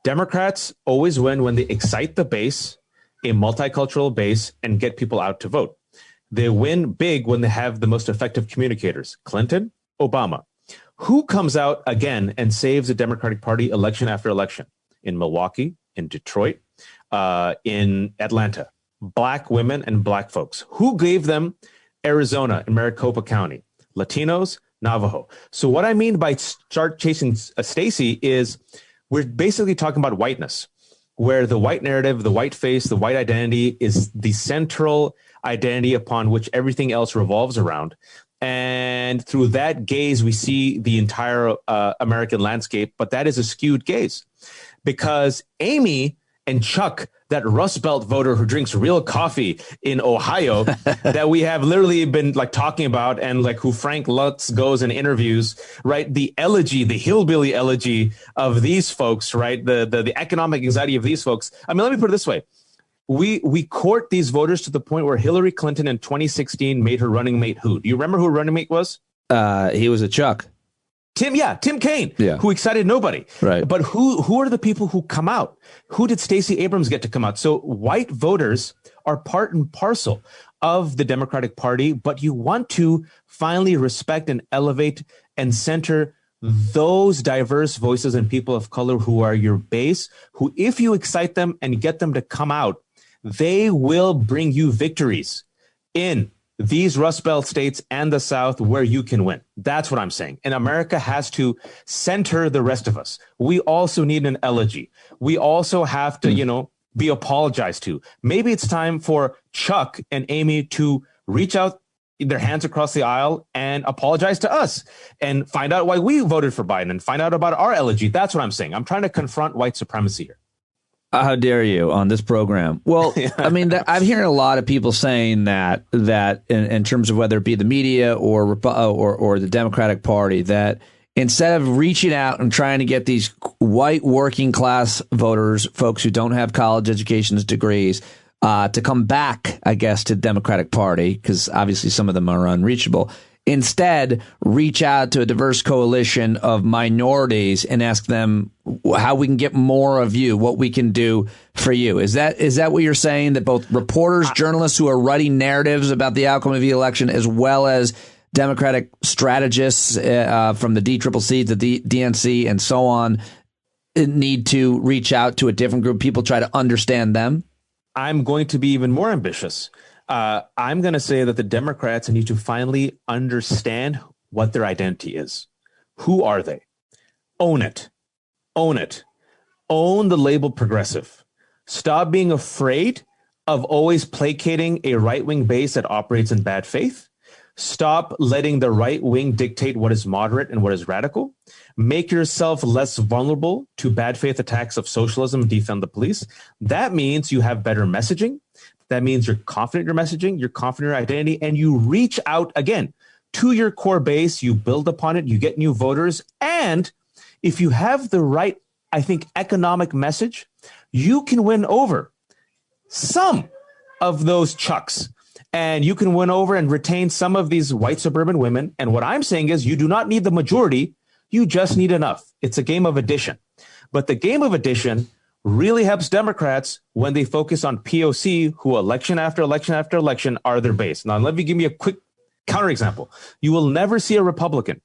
Democrats always win when they excite the base, a multicultural base, and get people out to vote. They win big when they have the most effective communicators. Clinton, Obama. Who comes out again and saves the Democratic Party election after election? In Milwaukee, in Detroit, in Atlanta, black women and black folks. Who gave them Arizona and Maricopa County? Latinos, Navajo. So what I mean by start chasing Stacey is we're basically talking about whiteness, where the white narrative, the white face, the white identity is the central identity upon which everything else revolves around. And through that gaze, we see the entire American landscape. But that is a skewed gaze because Amy and Chuck, that Rust Belt voter who drinks real coffee in Ohio that we have literally been like talking about and like who Frank Lutz goes and interviews, right? The elegy, the hillbilly elegy of these folks, right? The economic anxiety of these folks. I mean, let me put it this way. We court these voters to the point where Hillary Clinton in 2016 made her running mate who? Do you remember who her running mate was? He was a Chuck. Tim Kaine, who excited nobody. Right. But who are the people who come out? Who did Stacey Abrams get to come out? So white voters are part and parcel of the Democratic Party, but you want to finally respect and elevate and center those diverse voices and people of color who are your base, who, if you excite them and get them to come out, they will bring you victories in these Rust Belt states and the South where you can win. That's what I'm saying. And America has to center the rest of us. We also need an elegy. We also have to, be apologized to. Maybe it's time for Chuck and Amy to reach out their hands across the aisle and apologize to us and find out why we voted for Biden and find out about our elegy. That's what I'm saying. I'm trying to confront white supremacy here. How dare you on this program? Well, I mean, I'm hearing a lot of people saying that in terms of whether it be the media or the Democratic Party, that instead of reaching out and trying to get these white working class voters, folks who don't have college educations degrees, to come back, I guess, to the Democratic Party, because obviously some of them are unreachable. Instead, reach out to a diverse coalition of minorities and ask them how we can get more of you, what we can do for you. Is that what you're saying, that both reporters, journalists who are writing narratives about the outcome of the election, as well as Democratic strategists from the DCCC to the DNC and so on, need to reach out to a different group of people, try to understand them? I'm going to be even more ambitious. I'm going to say that the Democrats need to finally understand what their identity is. Who are they? Own it. Own it. Own the label progressive. Stop being afraid of always placating a right-wing base that operates in bad faith. Stop letting the right wing dictate what is moderate and what is radical. Make yourself less vulnerable to bad faith attacks of socialism and defund the police. That means you have better messaging. That means you're confident in your messaging, you're confident in your identity, and you reach out again to your core base. You build upon it. You get new voters. And if you have the right, I think, economic message, you can win over some of those Chucks. And you can win over and retain some of these white suburban women. And what I'm saying is you do not need the majority. You just need enough. It's a game of addition. But the game of addition really helps Democrats when they focus on POC, who election after election after election are their base. Now, let me give you a quick counterexample. You will never see a Republican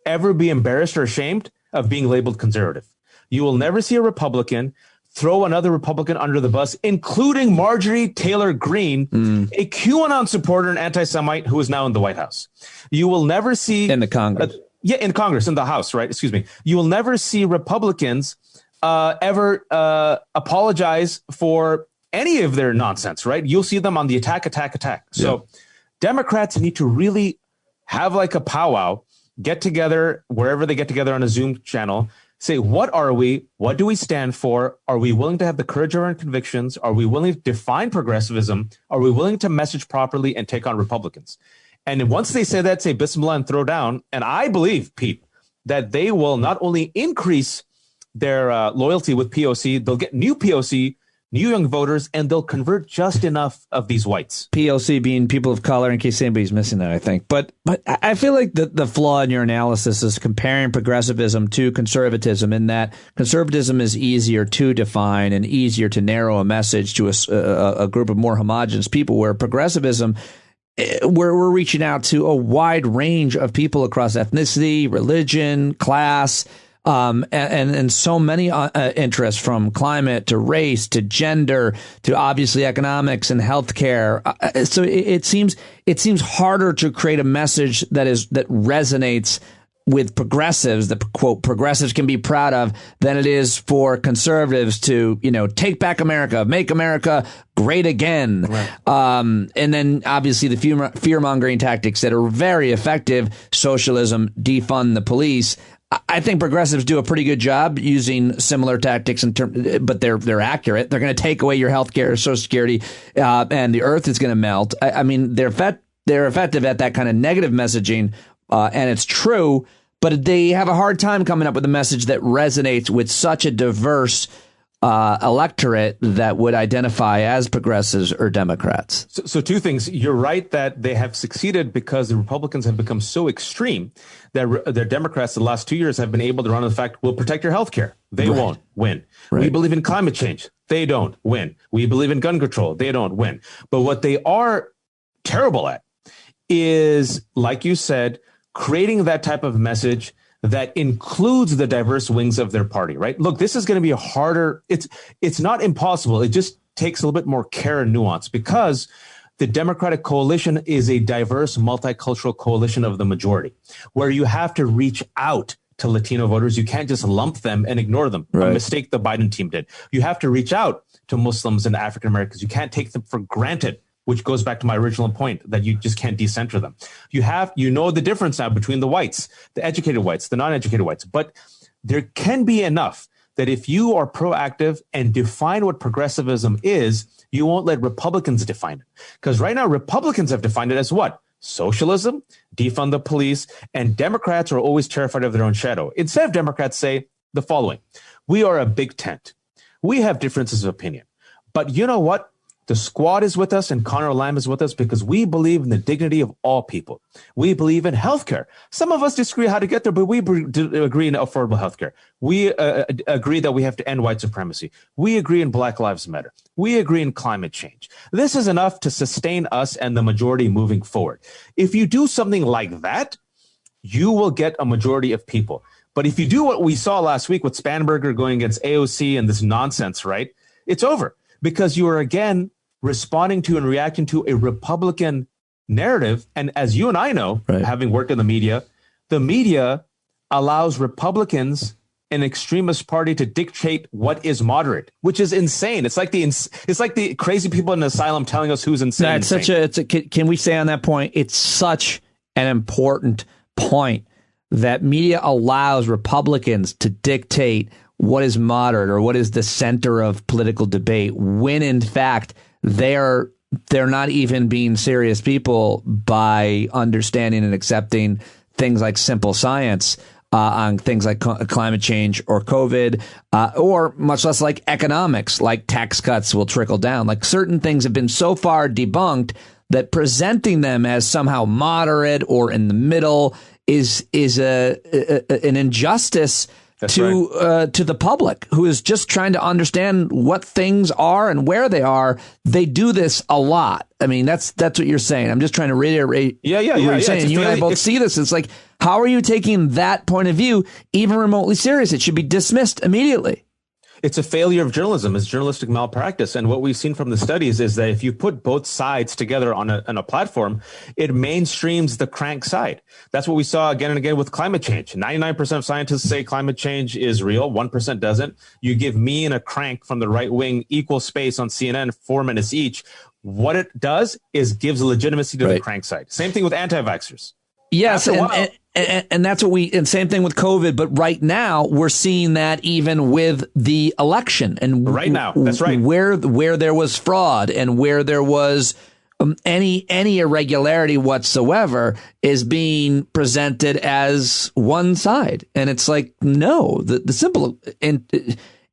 ever be embarrassed or ashamed of being labeled conservative. You will never see a Republican throw another Republican under the bus, including Marjorie Taylor Greene, a QAnon supporter and anti-Semite who is now in the White House. You will never see... In the Congress. In Congress, in the House, right? Excuse me. You will never see Republicans ever apologize for any of their nonsense, right? You'll see them on the attack. So Democrats need to really have like a powwow, get together wherever they get together on a Zoom channel, say, what are we? What do we stand for? Are we willing to have the courage of our convictions? Are we willing to define progressivism? Are we willing to message properly and take on Republicans? And once they say that, say Bismillah and throw down. And I believe, Pete, that they will not only increase their loyalty with POC, they'll get new POC, new young voters, and they'll convert just enough of these whites. POC being people of color, in case anybody's missing that, I think. But I feel like the flaw in your analysis is comparing progressivism to conservatism, in that conservatism is easier to define and easier to narrow a message to a group of more homogenous people, where progressivism, we're reaching out to a wide range of people across ethnicity, religion, class, and so many interests, from climate to race to gender to obviously economics and healthcare. So it seems harder to create a message that resonates with progressives, that quote progressives can be proud of, than it is for conservatives to, take back America, make America great again. Right. And then obviously the fear mongering tactics that are very effective: socialism, defund the police. I think progressives do a pretty good job using similar tactics but they're accurate. They're going to take away your health care, Social Security, and the earth is going to melt. I mean, they're effective at that kind of negative messaging. And it's true, but they have a hard time coming up with a message that resonates with such a diverse electorate that would identify as progressives or Democrats. So two things. You're right that they have succeeded because the Republicans have become so extreme that their Democrats the last 2 years have been able to run on the fact, we'll protect your health care. They won't win. Right. We believe in climate change. They don't win. We believe in gun control. They don't win. But what they are terrible at is, like you said, creating that type of message that includes the diverse wings of their party, right? Look, this is going to be a harder, it's not impossible. It just takes a little bit more care and nuance, because the Democratic coalition is a diverse, multicultural coalition of the majority, where you have to reach out to Latino voters. You can't just lump them and ignore them. Right. A mistake the Biden team did. You have to reach out to Muslims and African Americans. You can't take them for granted, which goes back to my original point that you just can't decenter them. You know the difference now between the whites, the educated whites, the non-educated whites. But there can be enough that if you are proactive and define what progressivism is, you won't let Republicans define it. Because right now, Republicans have defined it as what? Socialism, defund the police, and Democrats are always terrified of their own shadow. Instead of Democrats say the following: we are a big tent. We have differences of opinion. But you know what? The squad is with us and Connor Lamb is with us because we believe in the dignity of all people. We believe in healthcare. Some of us disagree how to get there, but we agree in affordable healthcare. We agree that we have to end white supremacy. We agree in Black Lives Matter. We agree in climate change. This is enough to sustain us and the majority moving forward. If you do something like that, you will get a majority of people. But if you do what we saw last week with Spanberger going against AOC and this nonsense, right, it's over. Because you are, again, responding to and reacting to a Republican narrative. And as you and I know, having worked in the media allows Republicans, an extremist party, to dictate what is moderate, which is insane. It's like the crazy people in an asylum telling us who's insane. Can we say on that point, it's such an important point that media allows Republicans to dictate what is moderate or what is the center of political debate, when in fact they're not even being serious people by understanding and accepting things like simple science on things like climate change or COVID, or much less like economics, like tax cuts will trickle down. Like certain things have been so far debunked that presenting them as somehow moderate or in the middle is an injustice to the public, who is just trying to understand what things are and where they are. They do this a lot. I mean, that's what you're saying. I'm just trying to reiterate what you're saying. You and I both see this. It's like, how are you taking that point of view even remotely serious? It should be dismissed immediately. It's a failure of journalism. It's journalistic malpractice. And what we've seen from the studies is that if you put both sides together on a platform, it mainstreams the crank side. That's what we saw again and again with climate change. 99% of scientists say climate change is real. 1% doesn't. You give me and a crank from the right wing equal space on CNN, 4 minutes each. What it does is gives legitimacy to the crank side. Same thing with anti-vaxxers. Yes, and that's what and same thing with COVID. But right now, we're seeing that even with the election. And right now, that's right. Where there was fraud and where there was any irregularity whatsoever is being presented as one side. And it's like, no, the simple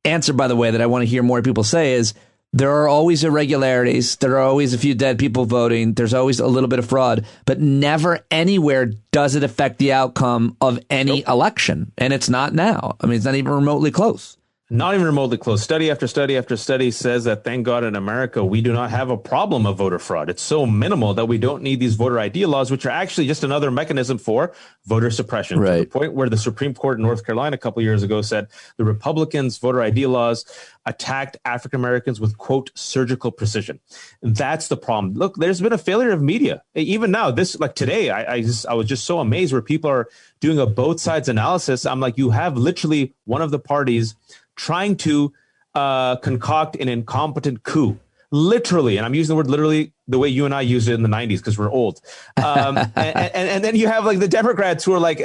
answer, by the way, that I want to hear more people say is, there are always irregularities. There are always a few dead people voting. There's always a little bit of fraud, but never anywhere does it affect the outcome of any election. And it's not now. I mean, it's not even remotely close. Not even remotely close. Study after study after study says that, thank God, in America, we do not have a problem of voter fraud. It's so minimal that we don't need these voter ID laws, which are actually just another mechanism for voter suppression. Right. To the point where the Supreme Court in North Carolina a couple of years ago said the Republicans' voter ID laws attacked African Americans with, quote, surgical precision. And that's the problem. Look, there's been a failure of media. Even now, like today, I was just so amazed where people are doing a both sides analysis. I'm like, you have literally one of the parties trying to concoct an incompetent coup, literally. And I'm using the word literally the way you and I used it in the 90s because we're old. And then you have like the Democrats who are like,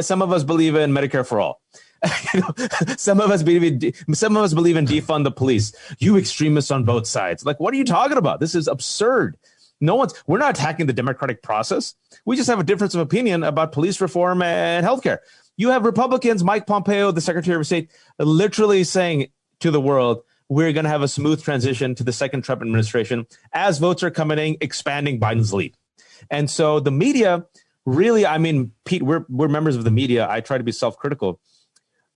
some of us believe in Medicare for all. Some of us believe in defund the police. You extremists on both sides. Like, what are you talking about? This is absurd. We're not attacking the democratic process. We just have a difference of opinion about police reform and healthcare. You have Republicans, Mike Pompeo, the Secretary of State, literally saying to the world, we're going to have a smooth transition to the second Trump administration as votes are coming in, expanding Biden's lead. And so the media really, I mean, Pete, we're members of the media. I try to be self-critical.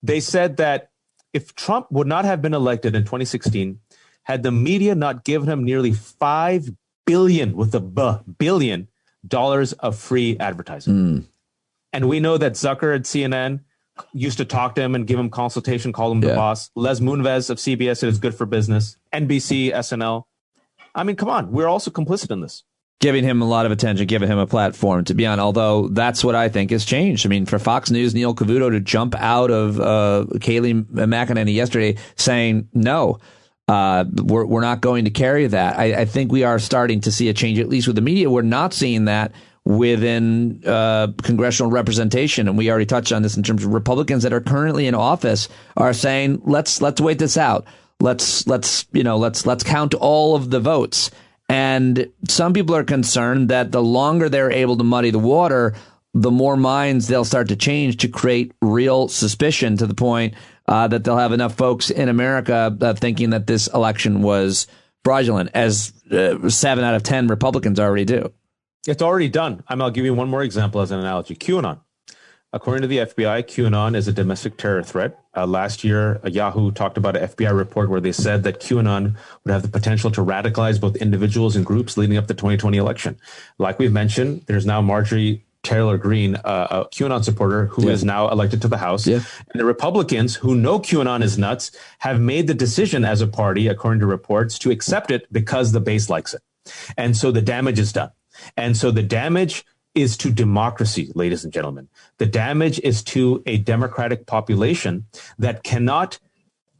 They said that if Trump would not have been elected in 2016, had the media not given him nearly $5 billion with a billion dollars of free advertising. And we know that Zucker at CNN used to talk to him and give him consultation, call him the boss. Les Moonves of CBS said it's good for business. NBC, SNL. I mean, come on. We're also complicit in this. Giving him a lot of attention, giving him a platform to be on, although that's what I think has changed. I mean, for Fox News, Neil Cavuto to jump out of Kayleigh McEnany yesterday saying, no, we're not going to carry that. I think we are starting to see a change, at least with the media. We're not seeing that within congressional representation. And we already touched on this in terms of Republicans that are currently in office are saying, let's wait this out. Let's count all of the votes. And some people are concerned that the longer they're able to muddy the water, the more minds they'll start to change to create real suspicion to the point that they'll have enough folks in America thinking that this election was fraudulent, as 7 out of 10 Republicans already do. It's already done. I'll give you one more example as an analogy. QAnon. According to the FBI, QAnon is a domestic terror threat. Last year, Yahoo talked about an FBI report where they said that QAnon would have the potential to radicalize both individuals and groups leading up to the 2020 election. Like we've mentioned, there's now Marjorie Taylor Greene, a QAnon supporter who is now elected to the House. And the Republicans, who know QAnon is nuts, have made the decision as a party, according to reports, to accept it because the base likes it. And so the damage is done. And so the damage is to democracy, ladies and gentlemen. The damage is to a democratic population that cannot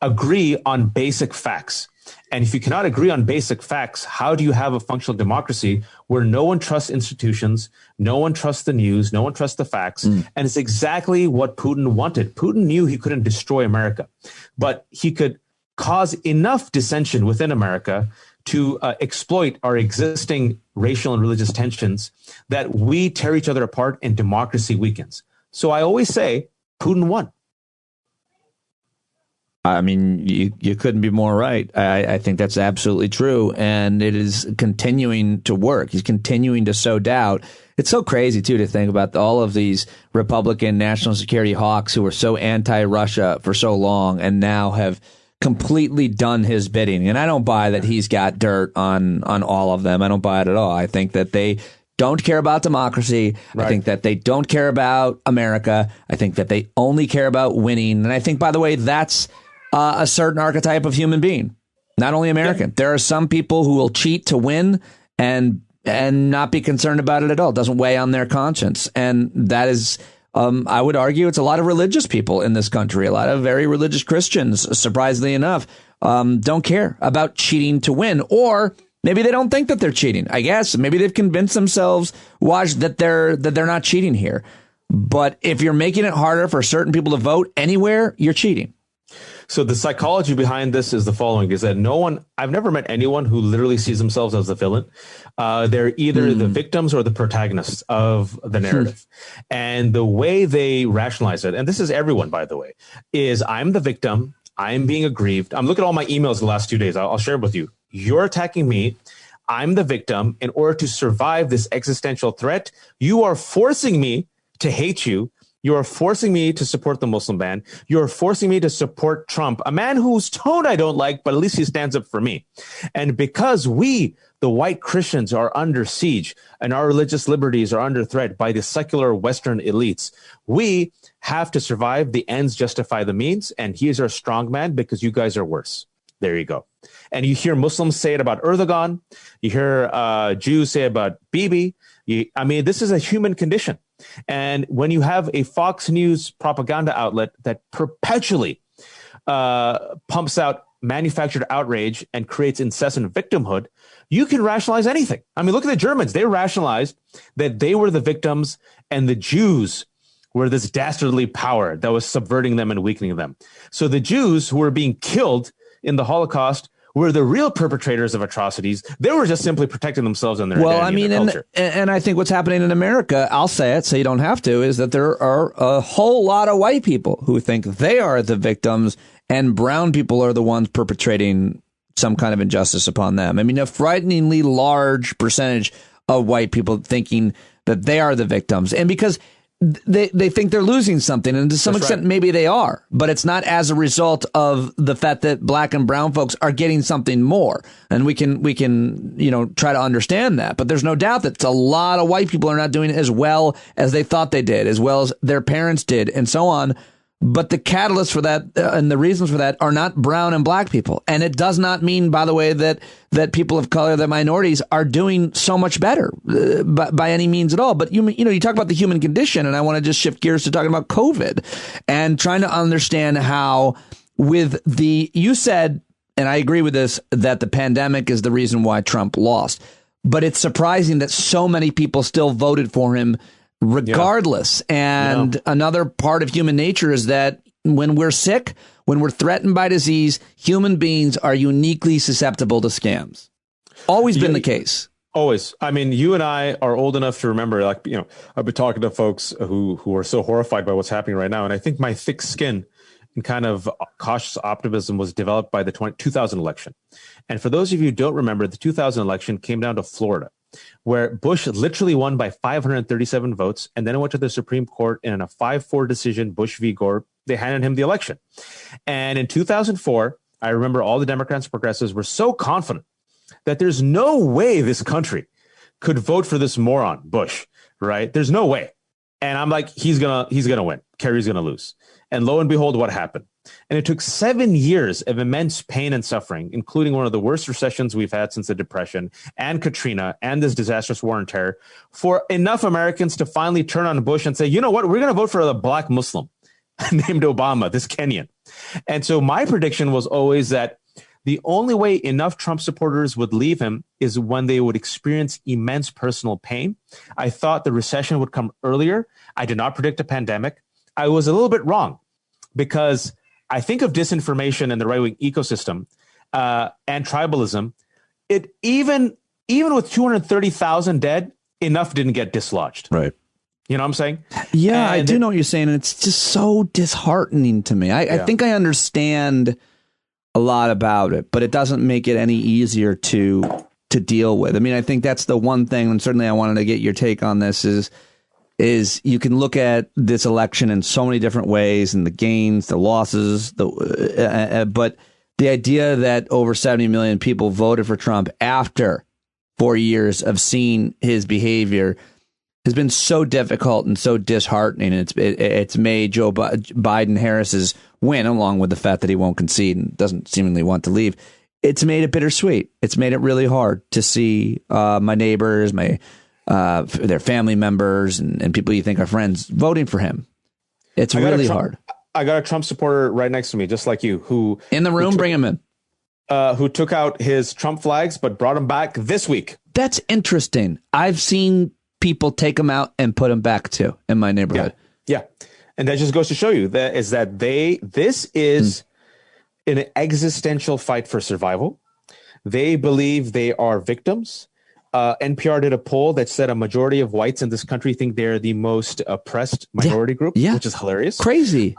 agree on basic facts. And if you cannot agree on basic facts, how do you have a functional democracy where no one trusts institutions, no one trusts the news, no one trusts the facts? And it's exactly what Putin wanted. Putin knew he couldn't destroy America, but he could cause enough dissension within America to exploit our existing racial and religious tensions that we tear each other apart and democracy weakens. So I always say Putin won. I mean, you couldn't be more right. I think that's absolutely true. And it is continuing to work. He's continuing to sow doubt. It's so crazy, too, to think about all of these Republican national security hawks who were so anti-Russia for so long and now have completely done his bidding. And I don't buy that he's got dirt on all of them. I don't buy it at all. I think that they don't care about democracy. Right. I think that they don't care about America. I think that they only care about winning. And I think, by the way, that's a certain archetype of human being, not only American. There are some people who will cheat to win and not be concerned about it at all. It doesn't weigh on their conscience. And that is, I would argue, it's a lot of religious people in this country. A lot of very religious Christians, surprisingly enough, don't care about cheating to win. Or maybe they don't think that they're cheating. I guess maybe they've convinced themselves, that they're not cheating here. But if you're making it harder for certain people to vote anywhere, you're cheating. So the psychology behind this is the following, is that I've never met anyone who literally sees themselves as the villain. They're either the victims or the protagonists of the narrative. And the way they rationalize it, and this is everyone, by the way, is I'm the victim. I'm being aggrieved. I'm looking at all my emails the last 2 days. I'll share it with you. You're attacking me. I'm the victim. In order to survive this existential threat, you are forcing me to hate you. You are forcing me to support the Muslim ban. You are forcing me to support Trump, a man whose tone I don't like, but at least he stands up for me. And because we, the white Christians, are under siege and our religious liberties are under threat by the secular Western elites, we have to survive. The ends justify the means. And he is our strong man because you guys are worse. There you go. And you hear Muslims say it about Erdogan. You hear Jews say about Bibi. This is a human condition. And when you have a Fox News propaganda outlet that perpetually pumps out manufactured outrage and creates incessant victimhood, you can rationalize anything. I mean, look at the Germans. They rationalized that they were the victims and the Jews were this dastardly power that was subverting them and weakening them. So the Jews who were being killed in the Holocaust were the real perpetrators of atrocities. They were just simply protecting themselves and their identity and their culture. And I think what's happening in America, I'll say it so you don't have to, is that there are a whole lot of white people who think they are the victims and brown people are the ones perpetrating some kind of injustice upon them. I mean, a frighteningly large percentage of white people thinking that they are the victims. And because they think they're losing something, and to some extent, maybe they are, but it's not as a result of the fact that black and brown folks are getting something more. And we can, try to understand that. But there's no doubt that a lot of white people are not doing it as well as they thought they did, as well as their parents did, and so on. But the catalysts for that and the reasons for that are not brown and black people. And it does not mean, by the way, that people of color, that minorities are doing so much better by any means at all. But, you talk about the human condition, and I want to just shift gears to talking about COVID and trying to understand how you said, and I agree with this, that the pandemic is the reason why Trump lost. But it's surprising that so many people still voted for him regardless. Yeah. And another part of human nature is that when we're sick, when we're threatened by disease, human beings are uniquely susceptible to scams. Always been the case. Always. I mean, you and I are old enough to remember, I've been talking to folks who are so horrified by what's happening right now. And I think my thick skin and kind of cautious optimism was developed by the 2000 election. And for those of you who don't remember, the 2000 election came down to Florida, where Bush literally won by 537 votes, and then it went to the Supreme Court, and in a 5-4 decision, Bush v. Gore, they handed him the election. And in 2004, I remember all the Democrats and progressives were so confident that there's no way this country could vote for this moron, Bush, right? There's no way. And I'm like, he's gonna win. Kerry's gonna lose. And lo and behold, what happened? And it took 7 years of immense pain and suffering, including one of the worst recessions we've had since the Depression and Katrina and this disastrous war on terror, for enough Americans to finally turn on Bush and say, you know what, we're going to vote for a black Muslim named Obama, this Kenyan. And so my prediction was always that the only way enough Trump supporters would leave him is when they would experience immense personal pain. I thought the recession would come earlier. I did not predict a pandemic. I was a little bit wrong because I think of disinformation in the right-wing ecosystem and tribalism. It even with 230,000 dead, enough didn't get dislodged. Right. You know what I'm saying? Yeah, I do know what you're saying. And it's just so disheartening to me. I think I understand a lot about it, but it doesn't make it any easier to deal with. I mean, I think that's the one thing, and certainly I wanted to get your take on this, is you can look at this election in so many different ways, and the gains, the losses, but the idea that over 70 million people voted for Trump after 4 years of seeing his behavior has been so difficult and so disheartening. And it's made Joe Biden Harris's win, along with the fact that he won't concede and doesn't seemingly want to leave, it's made it bittersweet. It's made it really hard to see my neighbors, their family members and people you think are friends voting for him. It's really hard. I got a Trump supporter right next to me, just like you, who in the room, bring him in, who took out his Trump flags, but brought them back this week. That's interesting. I've seen people take them out and put them back too in my neighborhood. Yeah. And that just goes to show you this is an existential fight for survival. They believe they are victims. NPR did a poll that said a majority of whites in this country think they're the most oppressed minority group, which is hilarious. Crazy.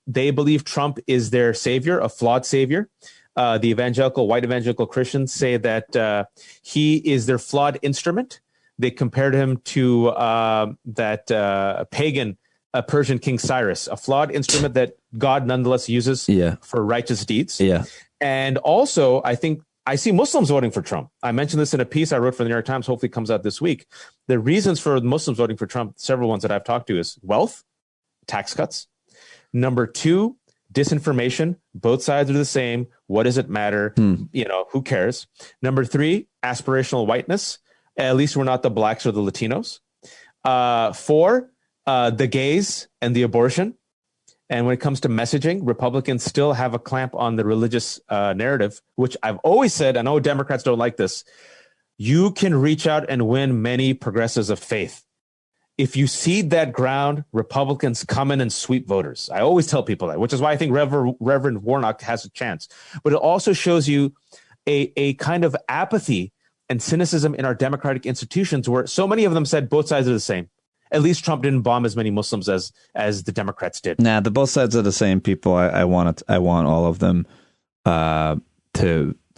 They believe Trump is their savior, a flawed savior. The white evangelical Christians say that he is their flawed instrument. They compared him to that pagan Persian King Cyrus, a flawed instrument that God nonetheless uses for righteous deeds. Yeah. And also, I think I see Muslims voting for Trump. I mentioned this in a piece I wrote for the New York Times, hopefully comes out this week. The reasons for Muslims voting for Trump, several ones that I've talked to, is wealth, tax cuts. Number 2, disinformation. Both sides are the same. What does it matter? Who cares? Number 3, aspirational whiteness. At least we're not the blacks or the Latinos. 4, the gays and the abortion. And when it comes to messaging, Republicans still have a clamp on the religious narrative, which I've always said, I know Democrats don't like this, you can reach out and win many progressives of faith. If you cede that ground, Republicans come in and sweep voters. I always tell people that, which is why I think Reverend Warnock has a chance. But it also shows you a kind of apathy and cynicism in our democratic institutions, where so many of them said both sides are the same. At least Trump didn't bomb as many Muslims as the Democrats did. Nah, the both sides are the same people. I want all of them to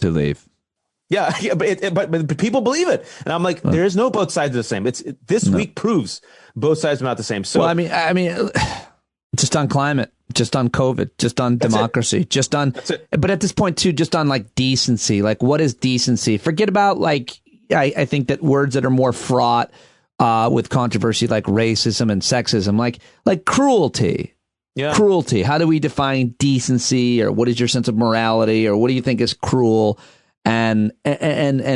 leave. Yeah, but people believe it, and I'm like, there is no both sides are the same. This week proves both sides are not the same. So, well, I mean, just on climate, just on COVID, just on democracy, just on. But at this point too, just on like decency. Like, what is decency? Forget about like. I think that words that are more fraught with controversy, like racism and sexism, like cruelty. Yeah. Cruelty. How do we define decency, or what is your sense of morality, or what do you think is cruel? And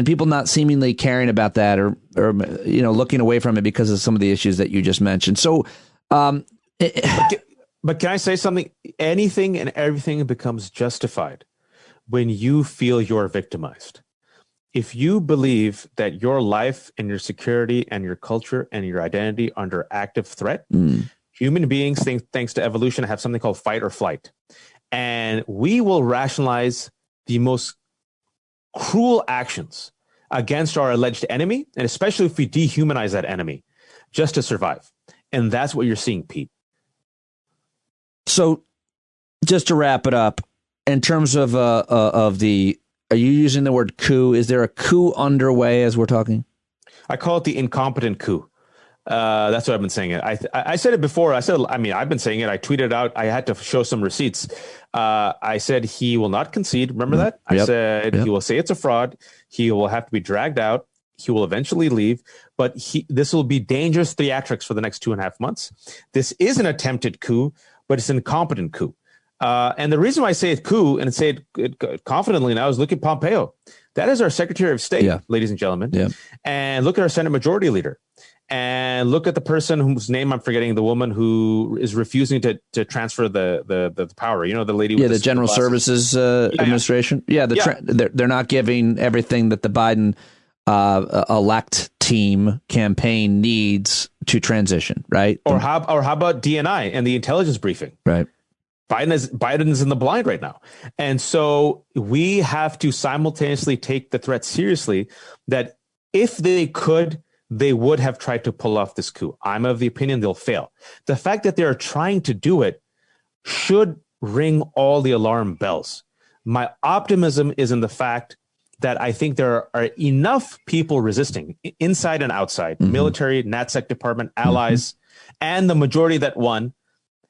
people not seemingly caring about that, or looking away from it because of some of the issues that you just mentioned. So, but can I say something? Anything and everything becomes justified when you feel you're victimized. If you believe that your life and your security and your culture and your identity are under active threat, human beings, thanks to evolution, have something called fight or flight. And we will rationalize the most cruel actions against our alleged enemy, and especially if we dehumanize that enemy, just to survive. And that's what you're seeing, Pete. So just to wrap it up, in terms of the, are you using the word coup? Is there a coup underway as we're talking? I call it the incompetent coup. That's what I've been saying. I said it before. I've been saying it. I tweeted out. I had to show some receipts. I said he will not concede. Remember that? I said he will say it's a fraud. He will have to be dragged out. He will eventually leave. But this will be dangerous theatrics for the next 2.5 months. This is an attempted coup, but it's an incompetent coup. And the reason why I say it coup and say it confidently now is look at Pompeo. That is our Secretary of State, ladies and gentlemen. Yeah. And look at our Senate Majority Leader. And look at the person whose name I'm forgetting, the woman who is refusing to transfer the power. You know, the lady with the General Services Administration. Yeah, they're not giving everything that the Biden elect team campaign needs to transition, right? Or how about DNI and the intelligence briefing? Right. Biden's in the blind right now. And so we have to simultaneously take the threat seriously that if they could, they would have tried to pull off this coup. I'm of the opinion they'll fail. The fact that they're trying to do it should ring all the alarm bells. My optimism is in the fact that I think there are enough people resisting inside and outside, military, NatSec department, allies, and the majority that won,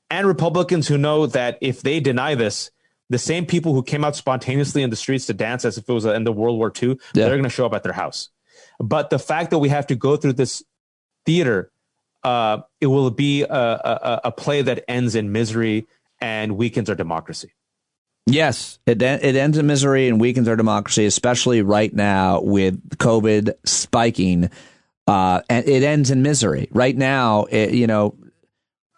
and Republicans who know that if they deny this, the same people who came out spontaneously in the streets to dance as if it was the end of World War II, they're going to show up at their house. But the fact that we have to go through this theater, it will be a play that ends in misery and weakens our democracy. Yes, it ends in misery and weakens our democracy, especially right now with COVID spiking. And it ends in misery. Right now,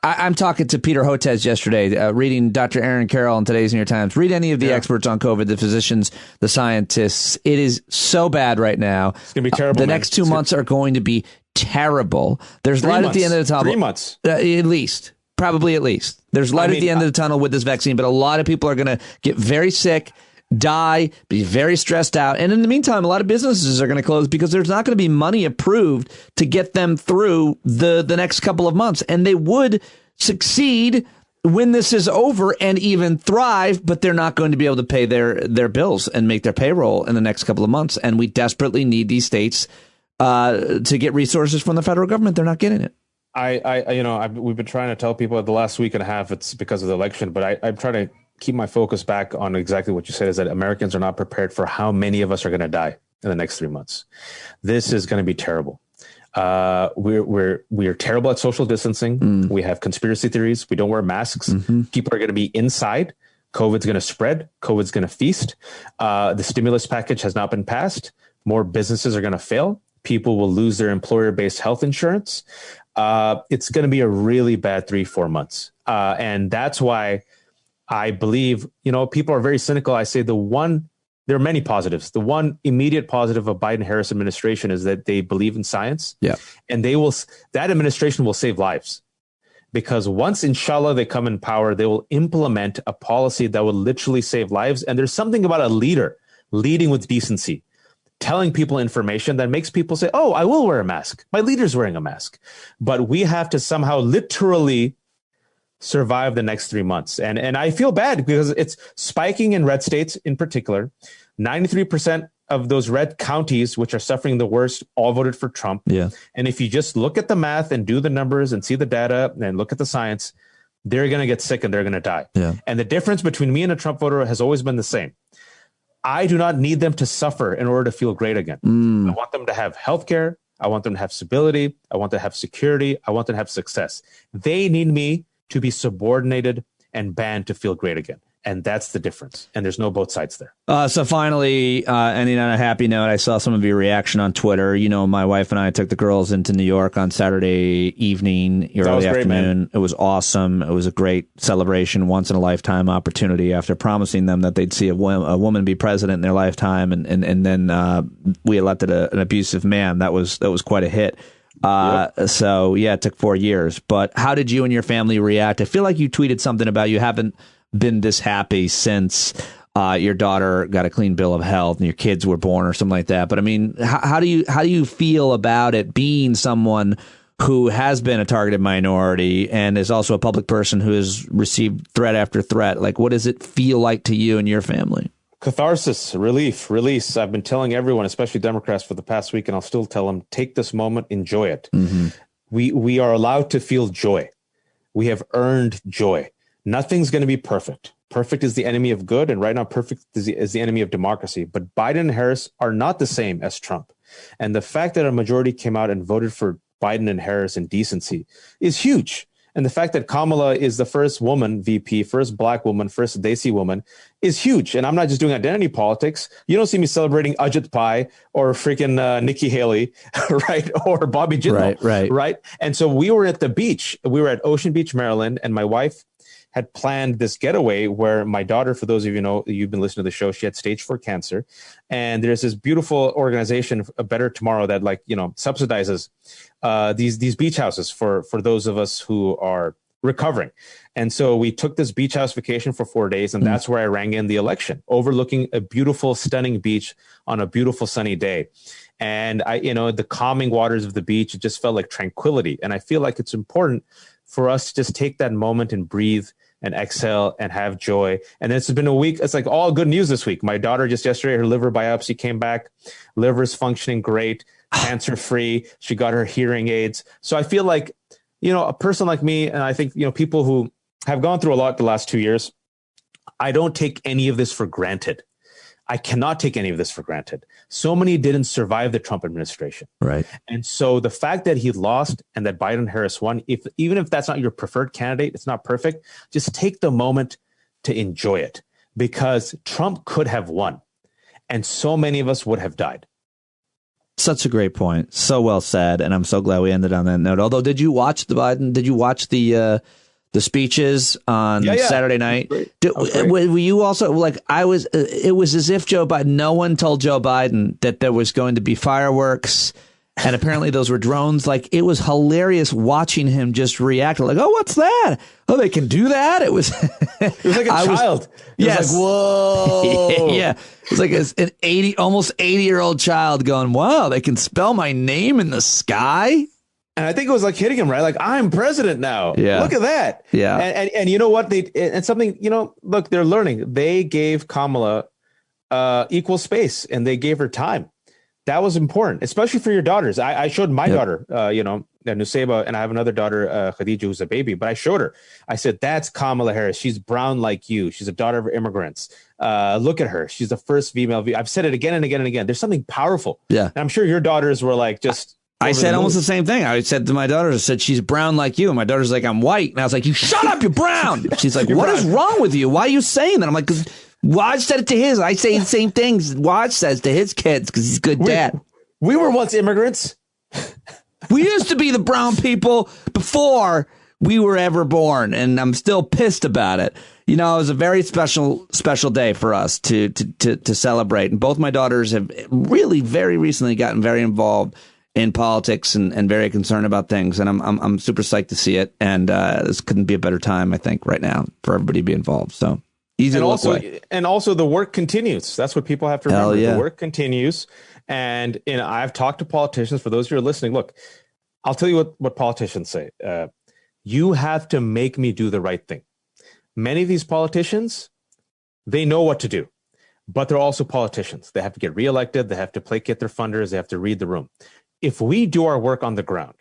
I'm talking to Peter Hotez yesterday, reading Dr. Aaron Carroll in today's New York Times. Read any of the experts on COVID, the physicians, the scientists. It is so bad right now. It's going to be terrible. The next 2 months are going to be terrible. There's light at the end of the tunnel. 3 months. At least. Probably at least. There's light at the end of the tunnel with this vaccine, but a lot of people are going to get very sick, die, be very stressed out. And in the meantime, a lot of businesses are going to close because there's not going to be money approved to get them through the next couple of months. And they would succeed when this is over and even thrive, but they're not going to be able to pay their bills and make their payroll in the next couple of months. And we desperately need these states to get resources from the federal government. They're not getting it. we've been trying to tell people the last week and a half it's because of the election, but I'm trying to keep my focus back on exactly what you said, is that Americans are not prepared for how many of us are going to die in the next 3 months. This is going to be terrible. We're terrible at social distancing. We have conspiracy theories. We don't wear masks. People are going to be inside. COVID's going to spread. COVID's going to feast. The stimulus package has not been passed. More businesses are going to fail. People will lose their employer-based health insurance. It's going to be a really bad 3-4 months. And that's why I believe, people are very cynical. I say there are many positives. The one immediate positive of Biden-Harris administration is that they believe in science. Yeah. And that administration will save lives. Because once, inshallah, they come in power, they will implement a policy that will literally save lives. And there's something about a leader leading with decency, telling people information that makes people say, oh, I will wear a mask. My leader's wearing a mask. But we have to somehow literally survive the next 3 months. And I feel bad because it's spiking in red states in particular. 93% of those red counties, which are suffering the worst, all voted for Trump. Yeah. And if you just look at the math and do the numbers and see the data and look at the science, they're going to get sick and they're going to die. Yeah. And the difference between me and a Trump voter has always been the same. I do not need them to suffer in order to feel great again. I want them to have healthcare. I want them to have stability. I want them to have security. I want them to have success. They need me to be subordinated and banned to feel great again. And that's the difference. And there's no both sides there. So finally, ending on a happy note, I saw some of your reaction on Twitter. My wife and I took the girls into New York on Saturday evening, early afternoon. It was awesome. It was a great celebration, once in a lifetime opportunity after promising them that they'd see a woman be president in their lifetime. And then we elected an abusive man. That was quite a hit. So, yeah, it took 4 years. But how did you and your family react? I feel like you tweeted something about you haven't been this happy since your daughter got a clean bill of health and your kids were born or something like that. But I mean, how do you feel about it being someone who has been a targeted minority and is also a public person who has received threat after threat? Like, what does it feel like to you and your family? Catharsis, relief, release. I've been telling everyone, especially Democrats, for the past week, and I'll still tell them, take this moment, enjoy it. We are allowed to feel joy. We have earned joy. Nothing's going to be perfect. Perfect is the enemy of good, and right now perfect is the enemy of democracy. But Biden and Harris are not the same as Trump. And the fact that a majority came out and voted for Biden and Harris in decency is huge. And the fact that Kamala is the first woman VP, first black woman, first Desi woman is huge. And I'm not just doing identity politics. You don't see me celebrating Ajit Pai or freaking Nikki Haley, right? Or Bobby Jindal, right? And so we were at the beach. We were at Ocean Beach, Maryland, and my wife had planned this getaway where my daughter, for those of you know, you've been listening to the show, she had stage 4 cancer. And there's this beautiful organization, A Better Tomorrow, that subsidizes these beach houses for those of us who are recovering. And so we took this beach house vacation for 4 days, and that's where I rang in the election, overlooking a beautiful, stunning beach on a beautiful sunny day. And the calming waters of the beach, it just felt like tranquility. And I feel like it's important for us to just take that moment and breathe and exhale and have joy. And it's been a week. It's like all good news this week. My daughter just yesterday, her liver biopsy came back. Liver's functioning great, cancer free. She got her hearing aids. So I feel like, a person like me, and I think, people who have gone through a lot the last 2 years, I don't take any of this for granted. I cannot take any of this for granted. So many didn't survive the Trump administration. Right. And so the fact that he lost and that Biden Harris won, even if that's not your preferred candidate, it's not perfect, just take the moment to enjoy it, because Trump could have won and so many of us would have died. Such a great point. So well said. And I'm so glad we ended on that note. Although, did you watch the speeches on Saturday night? Were you also it was as if Joe Biden, no one told Joe Biden that there was going to be fireworks. And apparently those were drones. Like, it was hilarious watching him just react. Like, oh, what's that? Oh, they can do that? It was like a child. Yes. Like, whoa. Yeah. It was like an almost 80-year-old child going, wow, they can spell my name in the sky. And I think it was like hitting him, right? Like, I'm president now. Yeah. Look at that. Yeah. And you know what? Look, they're learning. They gave Kamala equal space, and they gave her time. That was important, especially for your daughters. I showed my daughter, Nusayba, and I have another daughter, Khadija, who's a baby. But I showed her. I said, "That's Kamala Harris. She's brown like you. She's a daughter of immigrants. Look at her. She's the first female." I've said it again and again and again. There's something powerful. Yeah. And I'm sure your daughters were like just. I said almost the same thing. I said to my daughter, I said, she's brown like you. And my daughter's like, I'm white. And I was like, you shut up, you're brown. She's like, what is wrong with you? Why are you saying that? I'm like, because Waj said it to his. I say the same things Waj says to his kids because he's a good dad. We were once immigrants. We used to be the brown people before we were ever born. And I'm still pissed about it. You know, it was a very special day for us to celebrate. And both my daughters have really very recently gotten very involved in politics and very concerned about things. And I'm super psyched to see it. And this couldn't be a better time, I think, right now for everybody to be involved. So easy to look away. And also the work continues. That's what people have to remember. The work continues. And I've talked to politicians. For those who are listening, look, I'll tell you what politicians say. You have to make me do the right thing. Many of these politicians, they know what to do, but they're also politicians. They have to get reelected. They have to placate their funders. They have to read the room. If we do our work on the ground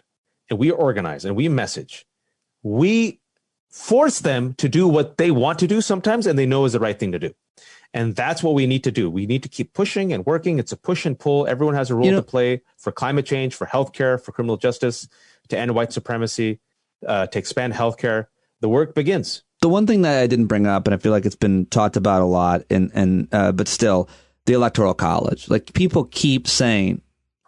and we organize and we message, we force them to do what they want to do sometimes and they know is the right thing to do. And that's what we need to do. We need to keep pushing and working. It's a push and pull. Everyone has a role to play for climate change, for healthcare, for criminal justice, to end white supremacy, to expand healthcare. The work begins. The one thing that I didn't bring up, and I feel like it's been talked about a lot, but still, the Electoral College. Like, people keep saying,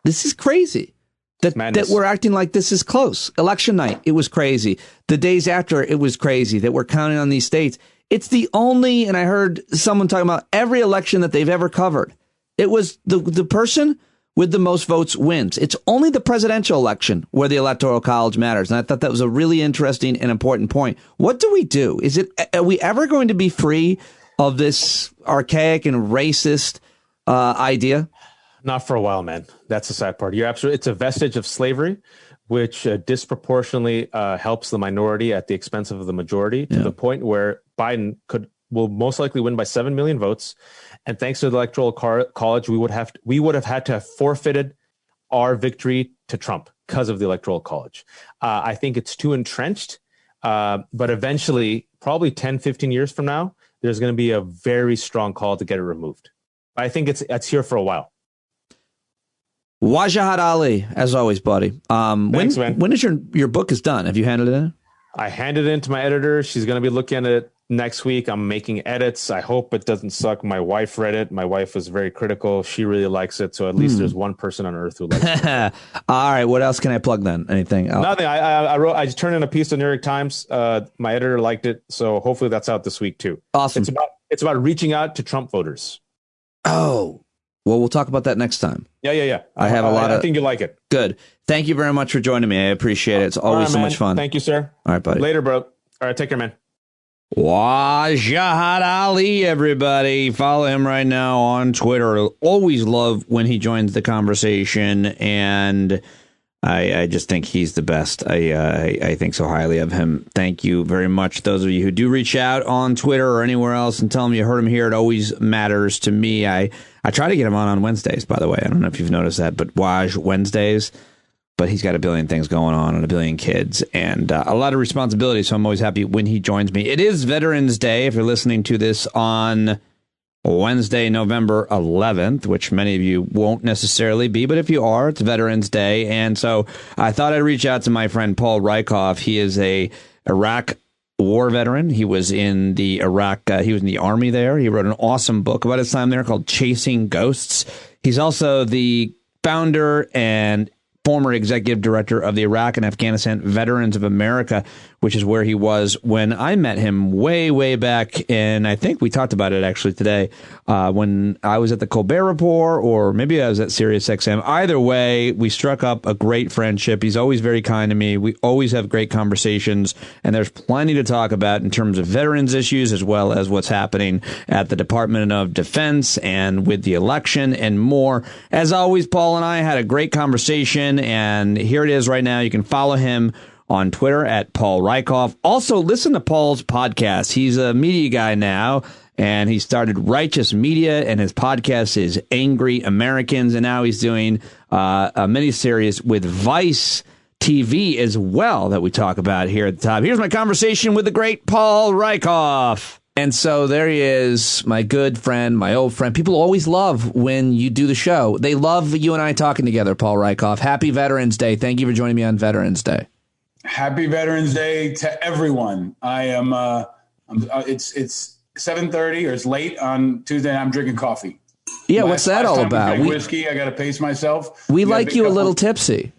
this is crazy that we're acting like this is close. Election night, it was crazy. The days after, it was crazy that we're counting on these states. It's the only, and I heard someone talking about every election that they've ever covered. It was the person with the most votes wins. It's only the presidential election where the Electoral College matters. And I thought that was a really interesting and important point. What do we do? Are we ever going to be free of this archaic and racist idea? Not for a while, man. That's the sad part. You're absolutely. It's a vestige of slavery, which disproportionately helps the minority at the expense of the majority, to the point where Biden will most likely win by 7 million votes. And thanks to the Electoral College, we would have had to have forfeited our victory to Trump because of the Electoral College. I think it's too entrenched, but eventually, probably 10, 15 years from now, there's going to be a very strong call to get it removed. I think it's here for a while. Wajahat Ali, as always, buddy. Thanks, man. When is your book is done? Have you handed it in? I handed it in to my editor. She's going to be looking at it next week. I'm making edits. I hope it doesn't suck. My wife read it. My wife was very critical. She really likes it. So at least there's one person on earth who likes it. All right. What else can I plug then? Anything else? Nothing. I just turned in a piece to New York Times. My editor liked it. So hopefully that's out this week too. Awesome. It's about reaching out to Trump voters. Oh, well, we'll talk about that next time. Yeah. I think you like it. Good. Thank you very much for joining me. I appreciate it. It's always so much fun. Thank you, sir. All right, buddy. Later, bro. All right, take care, man. Wajahat Ali, everybody. Follow him right now on Twitter. I always love when he joins the conversation, and I just think he's the best. I think so highly of him. Thank you very much. Those of you who do reach out on Twitter or anywhere else and tell him you heard him here, it always matters to me. I try to get him on Wednesdays, by the way. I don't know if you've noticed that, but Waj Wednesdays. But he's got a billion things going on and a billion kids and a lot of responsibility. So I'm always happy when he joins me. It is Veterans Day. If you're listening to this on Wednesday, November 11th, which many of you won't necessarily be, but if you are, it's Veterans Day. And so I thought I'd reach out to my friend Paul Rieckhoff. He is a Iraq war veteran. He was in the he was in the army there. He wrote an awesome book about his time there called Chasing Ghosts. He's also the founder and former executive director of the Iraq and Afghanistan Veterans of America, which is where he was when I met him way, way back. And I think we talked about it actually today when I was at the Colbert Report, or maybe I was at Sirius XM. Either way, we struck up a great friendship. He's always very kind to me. We always have great conversations, and there's plenty to talk about in terms of veterans issues, as well as what's happening at the Department of Defense and with the election and more. As always, Paul and I had a great conversation, and here it is right now. You can follow him on Twitter at Paul Rieckhoff. Also, listen to Paul's podcast. He's a media guy now, and he started Righteous Media, and his podcast is Angry Americans, and now he's doing a miniseries with Vice TV as well that we talk about here at the top. Here's my conversation with the great Paul Rieckhoff. And so there he is, my good friend, my old friend. People always love when you do the show. They love you and I talking together, Paul Rieckhoff. Happy Veterans Day. Thank you for joining me on Veterans Day. Happy Veterans Day to everyone. I am. It's 7:30 or it's late on Tuesday. And I'm drinking coffee. Yeah, what's that all about? Whiskey. I got to pace myself. We like you a little tipsy.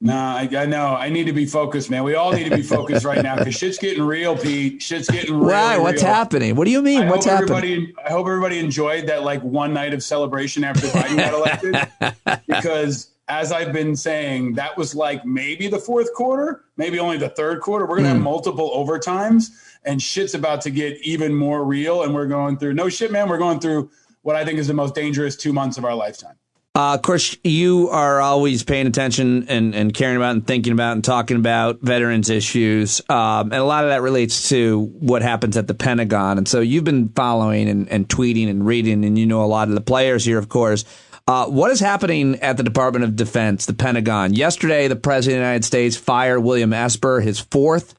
Nah, I know. I need to be focused, man. We all need to be focused right now because shit's getting real, Pete. Shit's getting real. Why? What's happening? What do you mean? What's happening? I hope everybody enjoyed that like one night of celebration after Biden got elected. Because as I've been saying, that was like maybe the fourth quarter, maybe only the third quarter. We're going to have multiple overtimes and shit's about to get even more real. And we're going through, no shit, man. We're going through what I think is the most dangerous 2 months of our lifetime. Of course, you are always paying attention and caring about and thinking about and talking about veterans issues. And a lot of that relates to what happens at the Pentagon. And so you've been following and tweeting and reading, and you know a lot of the players here, of course. What is happening at the Department of Defense, the Pentagon? Yesterday, the President of the United States fired William Esper, his fourth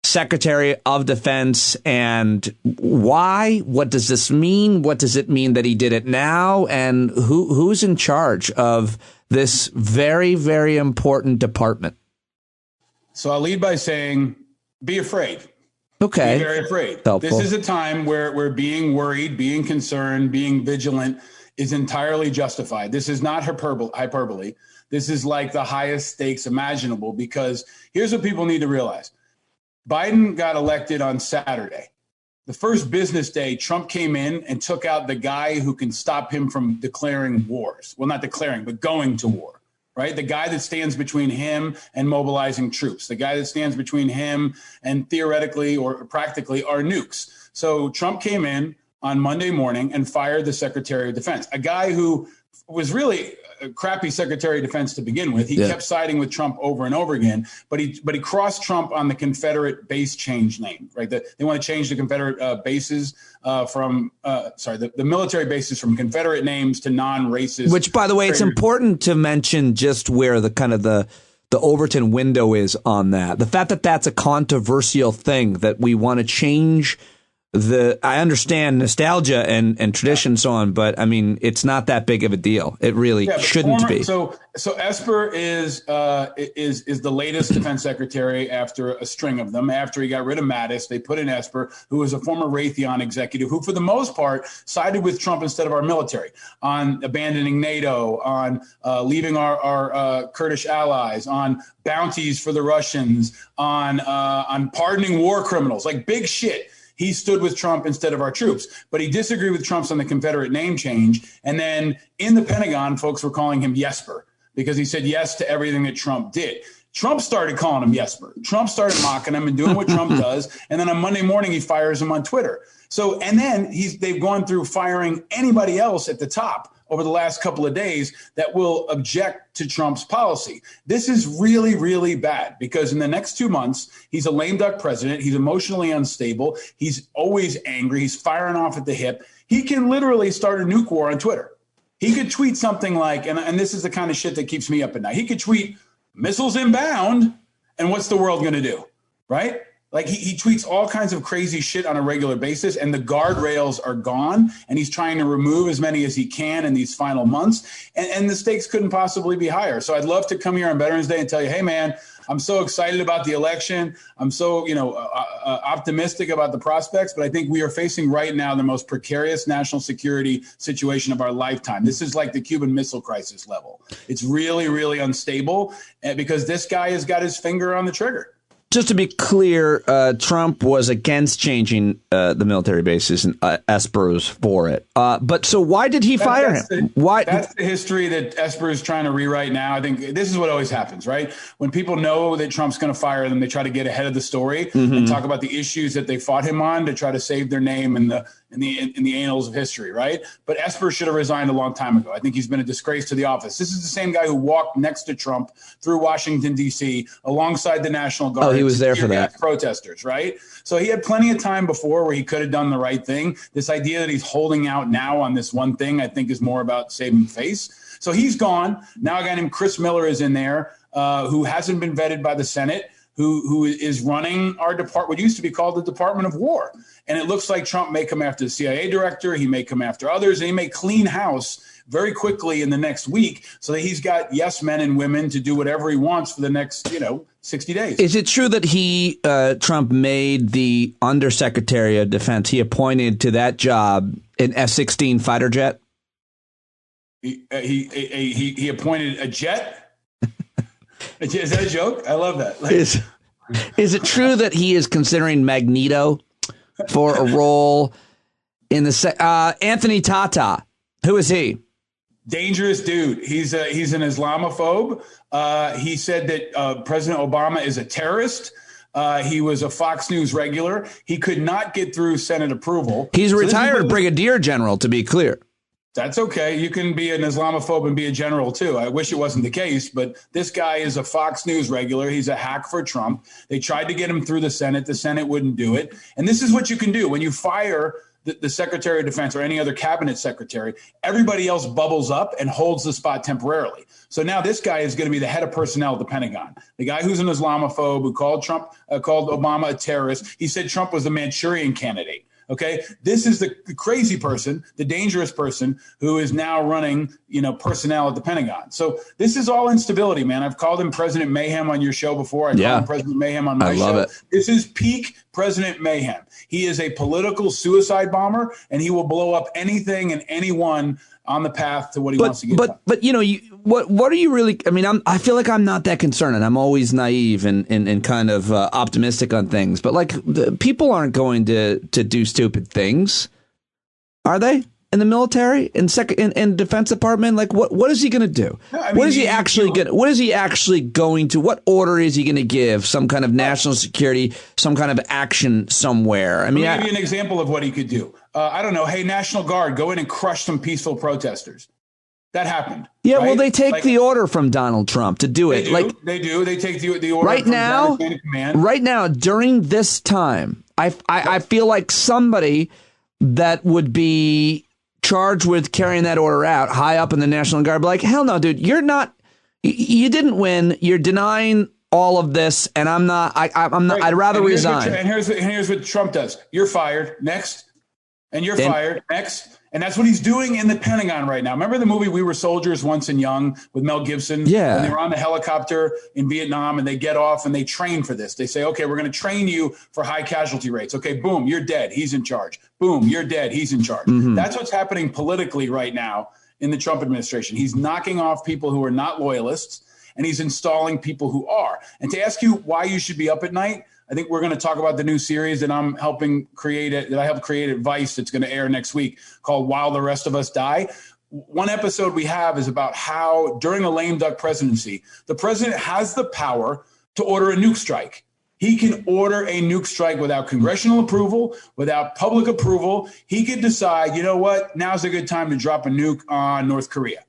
Secretary of Defense. And why? What does this mean? What does it mean that he did it now? And who's in charge of this very, very important department? So I'll lead by saying, be afraid. Okay. Be very afraid. Helpful. This is a time where being worried, being concerned, being vigilant is entirely justified. This is not hyperbole. This is like the highest stakes imaginable, because here's what people need to realize. Biden got elected on Saturday. The first business day, Trump came in and took out the guy who can stop him from declaring wars. Well, not declaring, but going to war, right? The guy that stands between him and mobilizing troops, the guy that stands between him and theoretically or practically our nukes. So Trump came in on Monday morning and fired the Secretary of Defense, a guy who was really a crappy Secretary of Defense to begin with. He kept siding with Trump over and over again, but he crossed Trump on the Confederate base change name, right? They want to change the Confederate bases the military bases from Confederate names to non-racist. Which, by the way, it's important to mention just where the kind of the Overton window is on that. The fact that that's a controversial thing, that we want to change I understand nostalgia and tradition and so on, but I mean, it's not that big of a deal. It really shouldn't be. So Esper is the latest defense secretary after a string of them. After he got rid of Mattis, they put in Esper, who was a former Raytheon executive, who for the most part sided with Trump instead of our military on abandoning NATO, on leaving our Kurdish allies, on bounties for the Russians, on pardoning war criminals, like big shit. He stood with Trump instead of our troops, but he disagreed with Trump's on the Confederate name change. And then in the Pentagon, folks were calling him Yesper because he said yes to everything that Trump did. Trump started calling him Yesper. Trump started mocking him and doing what Trump does. And then on Monday morning, he fires him on Twitter. So, and then they've gone through firing anybody else at the top over the last couple of days that will object to Trump's policy. This is really, really bad because in the next 2 months, he's a lame duck president. He's emotionally unstable. He's always angry. He's firing off at the hip. He can literally start a nuke war on Twitter. He could tweet something like, and this is the kind of shit that keeps me up at night. He could tweet missiles inbound. And what's the world going to do? Right? Like he tweets all kinds of crazy shit on a regular basis, and the guardrails are gone, and he's trying to remove as many as he can in these final months, and the stakes couldn't possibly be higher. So I'd love to come here on Veterans Day and tell you, hey, man, I'm so excited about the election. I'm so, optimistic about the prospects, but I think we are facing right now the most precarious national security situation of our lifetime. This is like the Cuban Missile Crisis level. It's really, really unstable because this guy has got his finger on the trigger. Just to be clear, Trump was against changing the military bases, and Esper was for it. But so why did he fire him? Why? That's the history that Esper is trying to rewrite now. I think this is what always happens, right? When people know that Trump's going to fire them, they try to get ahead of the story and talk about the issues that they fought him on to try to save their name in the annals of history, right? But Esper should have resigned a long time ago. I think he's been a disgrace to the office. This is the same guy who walked next to Trump through Washington, D.C., alongside the National Guard. He was there for that. Protesters, right? So he had plenty of time before where he could have done the right thing. This idea that he's holding out now on this one thing, I think is more about saving face. So he's gone. Now a guy named Chris Miller is in there. who hasn't been vetted by the Senate, who is running our department, what used to be called the Department of War. And it looks like Trump may come after the CIA director. He may come after others, and he may clean house very quickly in the next week so that he's got yes men and women to do whatever he wants for the next, 60 days. Is it true that Trump made the Undersecretary of Defense, he appointed to that job an F-16 fighter jet? He appointed a jet? Is that a joke? I love that. Is it true that he is considering Magneto for a role in the Anthony Tata? Who is he? Dangerous dude. He's an Islamophobe. He said that President Obama is a terrorist. He was a Fox News regular. He could not get through Senate approval. He's a retired brigadier general, to be clear. That's okay. You can be an Islamophobe and be a general, too. I wish it wasn't the case, but this guy is a Fox News regular. He's a hack for Trump. They tried to get him through the Senate. The Senate wouldn't do it. And this is what you can do. When you fire the Secretary of Defense or any other cabinet secretary, everybody else bubbles up and holds the spot temporarily. So now this guy is going to be the head of personnel at the Pentagon. The guy who's an Islamophobe, who called Obama a terrorist. He said Trump was the Manchurian candidate. Okay, this is the crazy person, the dangerous person who is now running, personnel at the Pentagon. So this is all instability, man. I've called him President Mayhem on your show before. I called him President Mayhem on my show. I love it. This is peak President Mayhem. He is a political suicide bomber, and he will blow up anything and anyone on the path to what he wants to get done. But what are you really? I mean, I feel like I'm not that concerned, and I'm always naive and kind of optimistic on things. But people aren't going to do stupid things, are they? In the military, in Defense Department, what is he going to do? What is he actually going to? What order is he going to give? Some kind of national security, some kind of action somewhere. Let me give you an example of what he could do. I don't know. Hey, National Guard, go in and crush some peaceful protesters. That happened. Yeah, right? Well, they take the order from Donald Trump to do it. They do. They take the order right from now. Command. Right now, during this time, I feel like somebody that would be charged with carrying that order out high up in the National Guard, like, hell no, dude, you didn't win. You're denying all of this, and I'm not. Right. I'd rather resign. And here's what Trump does. You're fired. Next. And you're fired. Next. And that's what he's doing in the Pentagon right now. Remember the movie We Were Soldiers Once and Young with Mel Gibson? Yeah. And they were on the helicopter in Vietnam and they get off and they train for this. They say, okay, we're going to train you for high casualty rates. Okay, boom, you're dead. He's in charge. Boom, you're dead. He's in charge. Mm-hmm. That's what's happening politically right now in the Trump administration. He's knocking off people who are not loyalists and he's installing people who are. And to ask you why you should be up at night, I think we're going to talk about the new series that I'm helping create that I helped create at Vice that's going to air next week called While the Rest of Us Die. One episode we have is about how during a lame duck presidency, the president has the power to order a nuke strike. He can order a nuke strike without congressional approval, without public approval. He could decide, you know what, now's a good time to drop a nuke on North Korea.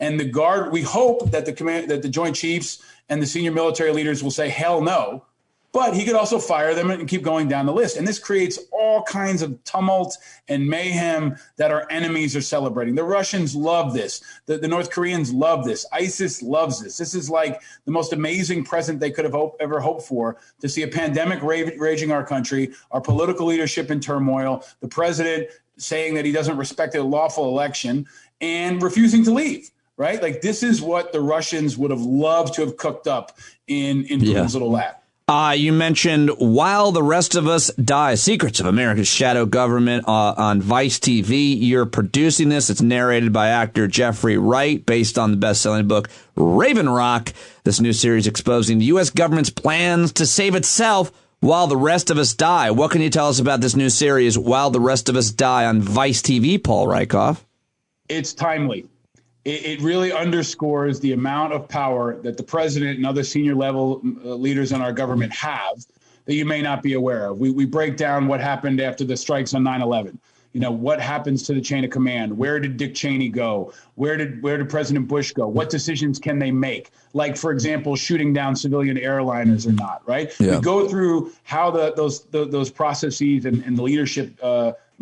And the Guard, we hope that the Joint Chiefs and the senior military leaders will say, hell no. But he could also fire them and keep going down the list. And this creates all kinds of tumult and mayhem that our enemies are celebrating. The Russians love this. The North Koreans love this. ISIS loves this. This is like the most amazing present they could have ever hoped for, to see a pandemic raging our country, our political leadership in turmoil, the president saying that he doesn't respect a lawful election and refusing to leave. Right? Like, this is what the Russians would have loved to have cooked up in Putin's little lab. You mentioned While the Rest of Us Die, Secrets of America's Shadow Government on Vice TV. You're producing this. It's narrated by actor Jeffrey Wright, based on the best-selling book Raven Rock. This new series exposing the U.S. government's plans to save itself while the rest of us die. What can you tell us about this new series, While the Rest of Us Die, on Vice TV, Paul Rieckhoff? It's timely. It really underscores the amount of power that the president and other senior level leaders in our government have that you may not be aware of. We break down what happened after the strikes on 9/11. You know, what happens to the chain of command? Where did Dick Cheney go? Where did President Bush go? What decisions can they make? Like, for example, shooting down civilian airliners or not, right? Yeah. We go through how those processes and the leadership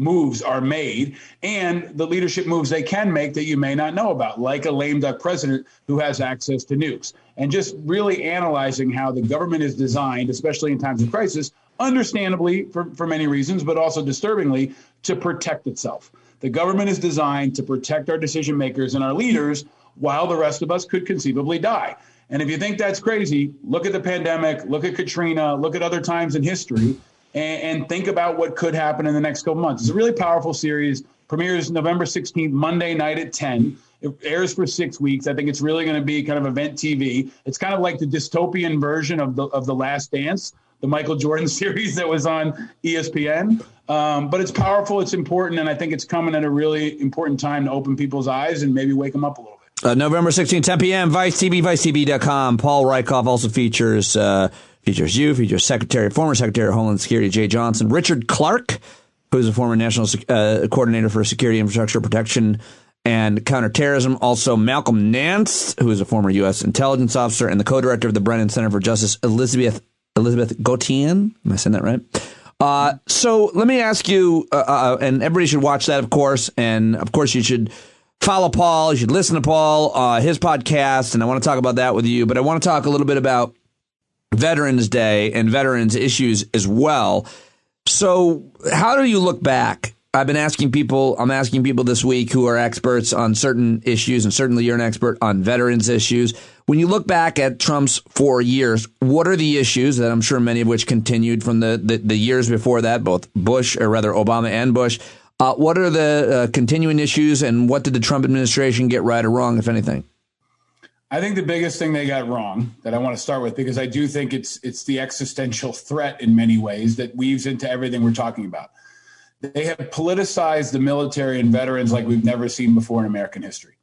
moves are made and the leadership moves they can make that you may not know about, like a lame duck president who has access to nukes. And just really analyzing how the government is designed, especially in times of crisis, understandably for many reasons, but also disturbingly, to protect itself. The government is designed to protect our decision makers and our leaders while the rest of us could conceivably die. And if you think that's crazy, look at the pandemic, look at Katrina, look at other times in history, and think about what could happen in the next couple months. It's a really powerful series. Premieres November 16th, Monday night at 10. It airs for 6 weeks. I think it's really going to be kind of event TV. It's kind of like the dystopian version of The Last Dance, the Michael Jordan series that was on ESPN. But it's powerful, it's important, and I think it's coming at a really important time to open people's eyes and maybe wake them up a little bit. November 16th, 10 p.m., Vice TV, vicetv.com. Paul Rieckhoff also features former Secretary of Homeland Security Jay Johnson, Richard Clark, who's a former National Coordinator for Security Infrastructure Protection and Counterterrorism. Also, Malcolm Nance, who is a former U.S. intelligence officer and the co-director of the Brennan Center for Justice, Elizabeth Gautier. Am I saying that right? So let me ask you, and everybody should watch that, of course, and of course you should follow Paul. You should listen to Paul, his podcast, and I want to talk about that with you. But I want to talk a little bit about Veterans Day and veterans issues as well. So how do you look back? I'm asking people this week who are experts on certain issues, and certainly you're an expert on veterans issues. When you look back at Trump's 4 years, what are the issues that I'm sure many of which continued from the years before that, both Obama and Bush? What are the continuing issues, and what did the Trump administration get right or wrong, if anything? I think the biggest thing they got wrong that I want to start with, because I do think it's the existential threat in many ways that weaves into everything we're talking about. They have politicized the military and veterans like we've never seen before in American history.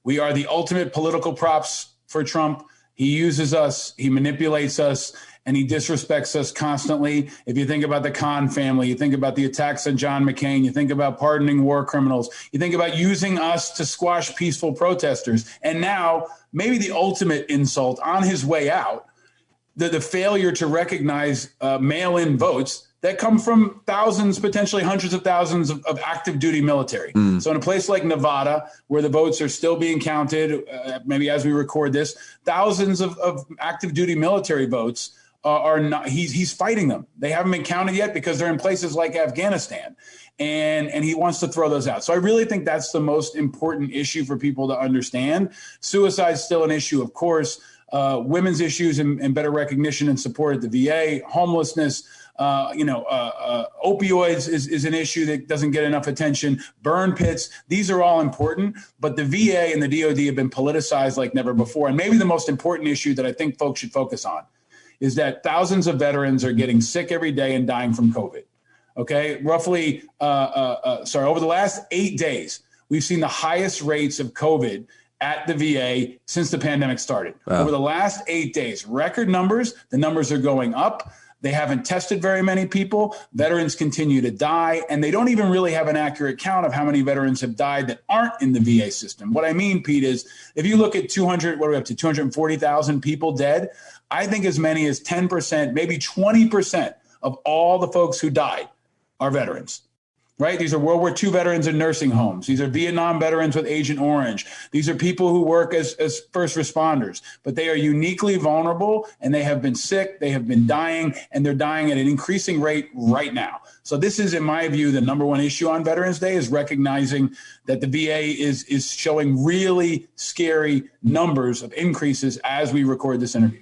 We are the ultimate political props for Trump. He uses us, he manipulates us, and he disrespects us constantly. If you think about the Khan family, you think about the attacks on John McCain, you think about pardoning war criminals, you think about using us to squash peaceful protesters. And now, maybe the ultimate insult on his way out, the failure to recognize mail-in votes that come from thousands, potentially hundreds of thousands of active duty military. So in a place like Nevada, where the votes are still being counted, maybe as we record this, thousands of active duty military votes are not, he's fighting them. They haven't been counted yet because they're in places like Afghanistan. And he wants to throw those out. So I really think that's the most important issue for people to understand. Suicide's still an issue, of course. Women's issues and better recognition and support at the VA, homelessness, opioids is an issue that doesn't get enough attention. Burn pits, these are all important, but the VA and the DOD have been politicized like never before. And maybe the most important issue that I think folks should focus on is that thousands of veterans are getting sick every day and dying from COVID. Okay, roughly, over the last 8 days, we've seen the highest rates of COVID at the VA since the pandemic started. Wow. Over the last 8 days, record numbers, the numbers are going up. They haven't tested very many people. Veterans continue to die, and they don't even really have an accurate count of how many veterans have died that aren't in the VA system. What I mean, Pete, is if you look at 240,000 people dead, I think as many as 10%, maybe 20% of all the folks who died are veterans. Right? These are World War II veterans in nursing homes. These are Vietnam veterans with Agent Orange. These are people who work as first responders, but they are uniquely vulnerable, and they have been sick, they have been dying, and they're dying at an increasing rate right now. So this is, in my view, the number one issue on Veterans Day, is recognizing that the VA is showing really scary numbers of increases as we record this interview.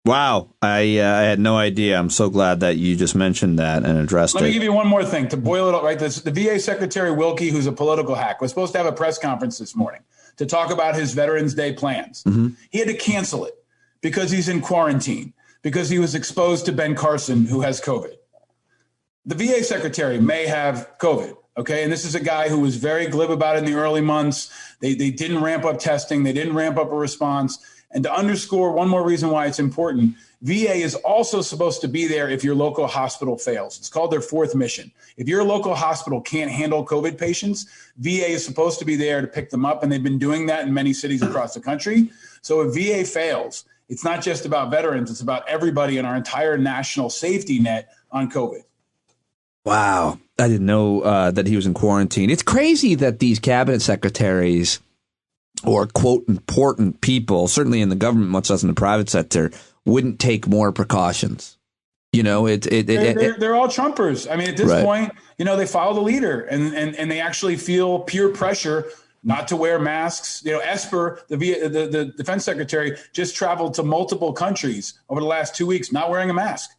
Wow. I had no idea. I'm so glad that you just mentioned that and addressed it. Let me give you one more thing to boil it up, right? The VA Secretary Wilkie, who's a political hack, was supposed to have a press conference this morning to talk about his Veterans Day plans. Mm-hmm. He had to cancel it because he's in quarantine, because he was exposed to Ben Carson, who has COVID. The VA Secretary may have COVID. Okay. And this is a guy who was very glib about it in the early months. They didn't ramp up testing. They didn't ramp up a response. And to underscore one more reason why it's important, VA is also supposed to be there if your local hospital fails. It's called their fourth mission. If your local hospital can't handle COVID patients, VA is supposed to be there to pick them up. And they've been doing that in many cities across the country. So if VA fails, it's not just about veterans. It's about everybody in our entire national safety net on COVID. Wow. I didn't know that he was in quarantine. It's crazy that these cabinet secretaries or, quote, important people, certainly in the government, much less in the private sector, wouldn't take more precautions. You know, they're all Trumpers. I mean, at this point, you know, they follow the leader and they actually feel peer pressure not to wear masks. You know, Esper, the defense secretary, just traveled to multiple countries over the last 2 weeks, not wearing a mask.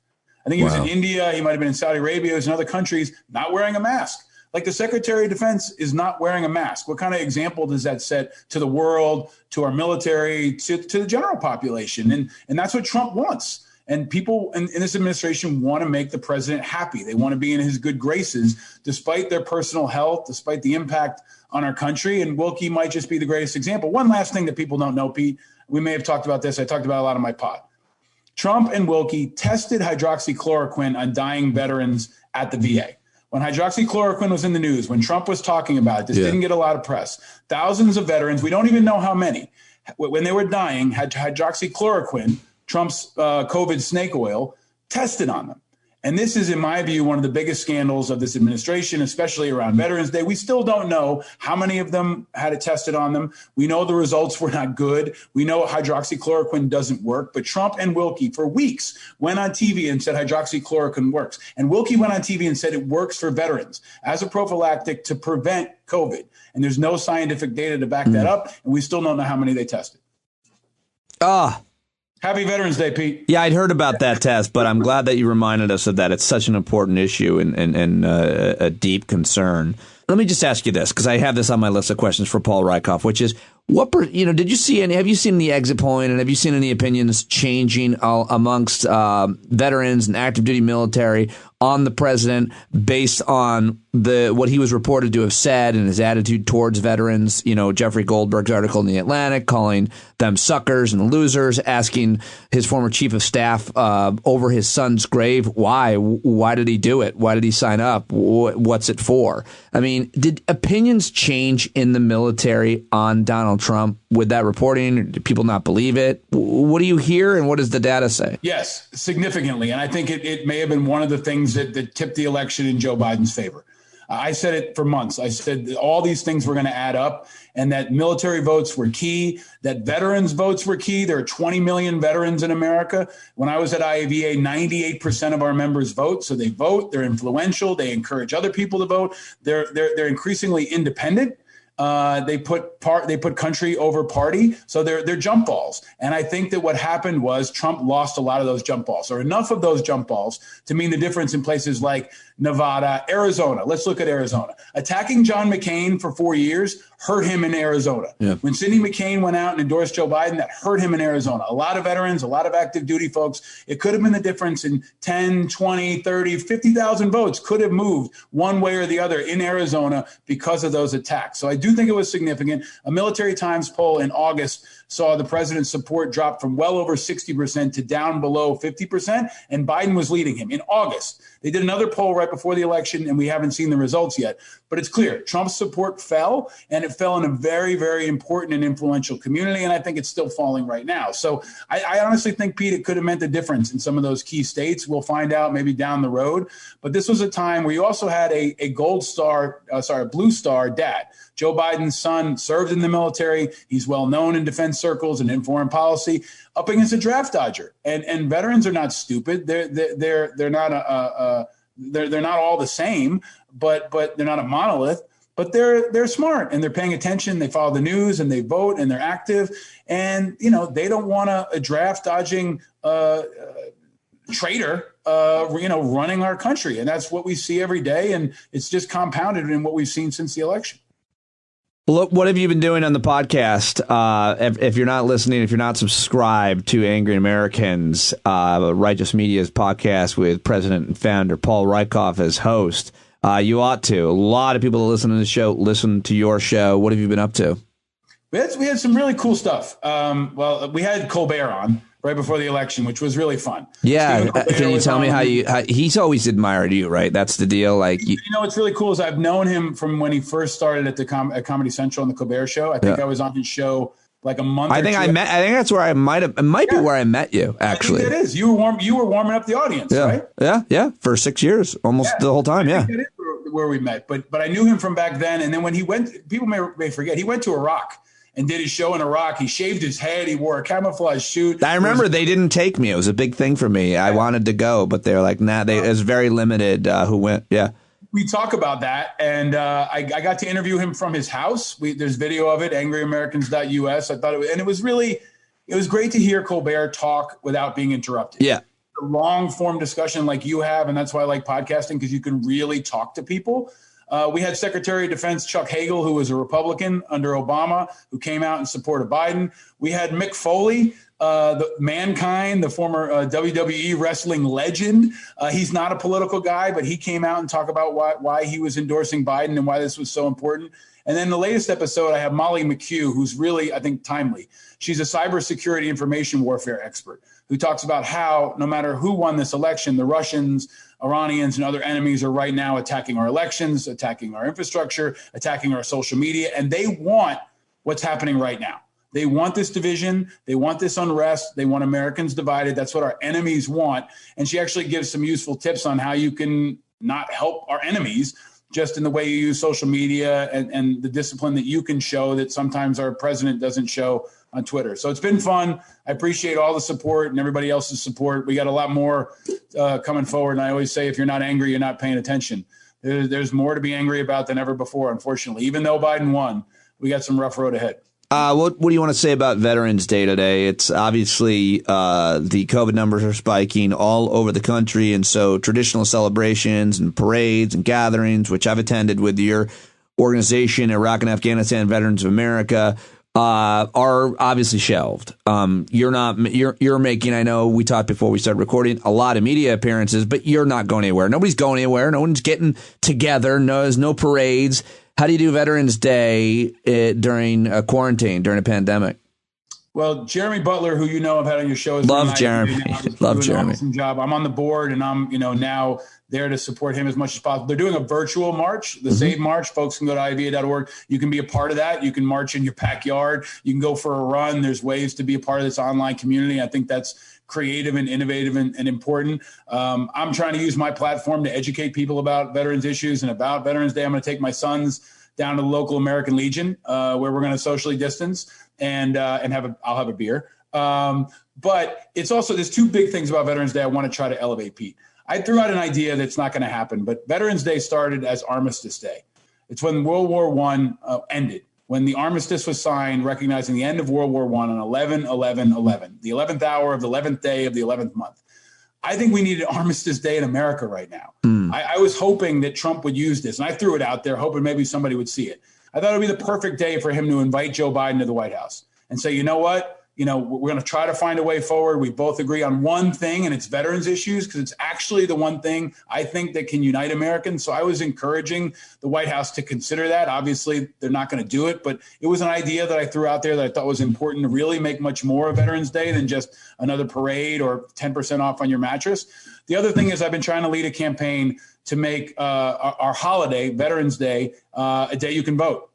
I think he was in India. He might have been in Saudi Arabia. He was in other countries, not wearing a mask. Like the Secretary of Defense is not wearing a mask. What kind of example does that set to the world, to our military, to the general population? And that's what Trump wants. And people in this administration want to make the president happy. They want to be in his good graces, despite their personal health, despite the impact on our country. And Wilkie might just be the greatest example. One last thing that people don't know, Pete, we may have talked about this. I talked about it a lot on my pod. Trump and Wilkie tested hydroxychloroquine on dying veterans at the VA. When hydroxychloroquine was in the news, when Trump was talking about it, this didn't get a lot of press. Thousands of veterans, we don't even know how many, when they were dying, had hydroxychloroquine, Trump's COVID snake oil, tested on them. And this is, in my view, one of the biggest scandals of this administration, especially around Veterans Day. We still don't know how many of them had it tested on them. We know the results were not good. We know hydroxychloroquine doesn't work. But Trump and Wilkie, for weeks, went on TV and said hydroxychloroquine works. And Wilkie went on TV and said it works for veterans as a prophylactic to prevent COVID. And there's no scientific data to back that up. And we still don't know how many they tested. Happy Veterans Day, Pete. Yeah, I'd heard about that test, but I'm glad that you reminded us of that. It's such an important issue and a deep concern. Let me just ask you this, because I have this on my list of questions for Paul Rieckhoff, which is, did you see have you seen the exit poll and have you seen any opinions changing amongst veterans and active duty military on the president based on what he was reported to have said and his attitude towards veterans? You know, Jeffrey Goldberg's article in The Atlantic calling them suckers and losers, asking his former chief of staff over his son's grave, why did he do it? Why did he sign up? What's it for? I mean, did opinions change in the military on Donald Trump with that reporting? Do people not believe it? What do you hear and what does the data say? Yes, significantly. And I think it may have been one of the things that tipped the election in Joe Biden's favor. I said it for months. I said that all these things were going to add up and that military votes were key, that veterans votes were key. There are 20 million veterans in America. When I was at IAVA, 98% of our members vote. So they vote, they're influential, they encourage other people to vote. They're increasingly independent. They put country over party. So they're jump balls. And I think that what happened was Trump lost a lot of those jump balls, or enough of those jump balls to mean the difference in places like Nevada, Arizona. Let's look at Arizona. Attacking John McCain for 4 years hurt him in Arizona. Yeah. When Sidney McCain went out and endorsed Joe Biden, that hurt him in Arizona. A lot of veterans, a lot of active duty folks, it could have been the difference in 10, 20, 30, 50,000 votes could have moved one way or the other in Arizona because of those attacks. So I do think it was significant. A Military Times poll in August saw the president's support drop from well over 60% to down below 50%, and Biden was leading him in August. They did another poll right before the election, and we haven't seen the results yet. But it's clear Trump's support fell, and it fell in a very, very important and influential community, and I think it's still falling right now. So I honestly think, Pete, it could have meant a difference in some of those key states. We'll find out maybe down the road. But this was a time where you also had a Blue Star dad. Joe Biden's son served in the military. He's well known in defense circles and in foreign policy, up against a draft dodger. And veterans are not stupid. They're not all the same, but they're not a monolith. But they're smart and they're paying attention. They follow the news and they vote and they're active. And they don't want a draft dodging traitor running our country. And that's what we see every day. And it's just compounded in what we've seen since the election. Look, what have you been doing on the podcast? If you're not listening, if you're not subscribed to Angry Americans, Righteous Media's podcast with President and founder Paul Rieckhoff as host, you ought to. A lot of people that listen to the show listen to your show. What have you been up to? We had some really cool stuff. We had Colbert on right before the election, which was really fun. Yeah. Can you tell me how he's always admired you, right? That's the deal. Like, what's really cool is I've known him from when he first started at Comedy Central on the Colbert Show. I think I was on his show like a month. I think that's where I might be where I met you, actually. I think that is. You were warming up the audience, right? Yeah. For 6 years, almost the whole time. Yeah. That is where we met. But I knew him from back then. And then when he went, people may forget, he went to Iraq and did his show in Iraq. He shaved his head. He wore a camouflage suit. I remember they didn't take me. It was a big thing for me. I wanted to go, but they were like, nah, it was very limited who went. Yeah. We talk about that. And I got to interview him from his house. There's video of it, angryamericans.us. I thought it was great to hear Colbert talk without being interrupted. Yeah. A long form discussion like you have. And that's why I like podcasting, because you can really talk to people. We had Secretary of Defense Chuck Hagel, who was a Republican under Obama, who came out in support of Biden. We had Mick Foley, the Mankind, the former WWE wrestling legend. He's not a political guy, but he came out and talked about why he was endorsing Biden and why this was so important. And then the latest episode, I have Molly McHugh, who's really, I think, timely. She's a cybersecurity information warfare expert who talks about how no matter who won this election, the Russians, Iranians, and other enemies are right now attacking our elections, attacking our infrastructure, attacking our social media, and they want what's happening right now. They want this division. They want this unrest. They want Americans divided. That's what our enemies want. And she actually gives some useful tips on how you can not help our enemies just in the way you use social media and the discipline that you can show that sometimes our president doesn't show on Twitter. So it's been fun. I appreciate all the support and everybody else's support. We got a lot more coming forward. And I always say, if you're not angry, you're not paying attention. There's more to be angry about than ever before, unfortunately. Even though Biden won, we got some rough road ahead. What do you want to say about Veterans Day today? It's obviously the COVID numbers are spiking all over the country. And so traditional celebrations and parades and gatherings, which I've attended with your organization, Iraq and Afghanistan Veterans of America, are obviously shelved. You're making, I know we talked before we started recording, a lot of media appearances, but you're not going anywhere. Nobody's going anywhere. No one's getting together. There's no parades. How do you do Veterans Day during a quarantine, during a pandemic? Well, Jeremy Butler, who you know I've had on your show, love Jeremy. Love Jeremy. Awesome job. I'm on the board, and I'm now there to support him as much as possible. They're doing a virtual march, the Save March. Folks can go to IAVA.org. You can be a part of that. You can march in your backyard. You can go for a run. There's ways to be a part of this online community. I think that's creative and innovative and important. I'm trying to use my platform to educate people about veterans issues and about Veterans Day. I'm going to take my sons down to the local American Legion, where we're going to socially distance and I'll have a beer. But it's also, there's two big things about Veterans Day I want to try to elevate, Pete. I threw out an idea that's not going to happen, but Veterans Day started as Armistice Day. It's when World War I ended, when the armistice was signed, recognizing the end of World War I on 11/11/11, the 11th hour of the 11th day of the 11th month. I think we need an Armistice Day in America right now. I was hoping that Trump would use this, and I threw it out there, hoping maybe somebody would see it. I thought it would be the perfect day for him to invite Joe Biden to the White House and say, you know what? We're going to try to find a way forward. We both agree on one thing, and it's veterans issues, because it's actually the one thing I think that can unite Americans. So I was encouraging the White House to consider that. Obviously, they're not going to do it, but it was an idea that I threw out there that I thought was important to really make much more of Veterans Day than just another parade or 10% off on your mattress. The other thing is I've been trying to lead a campaign to make our holiday, Veterans Day, a day you can vote.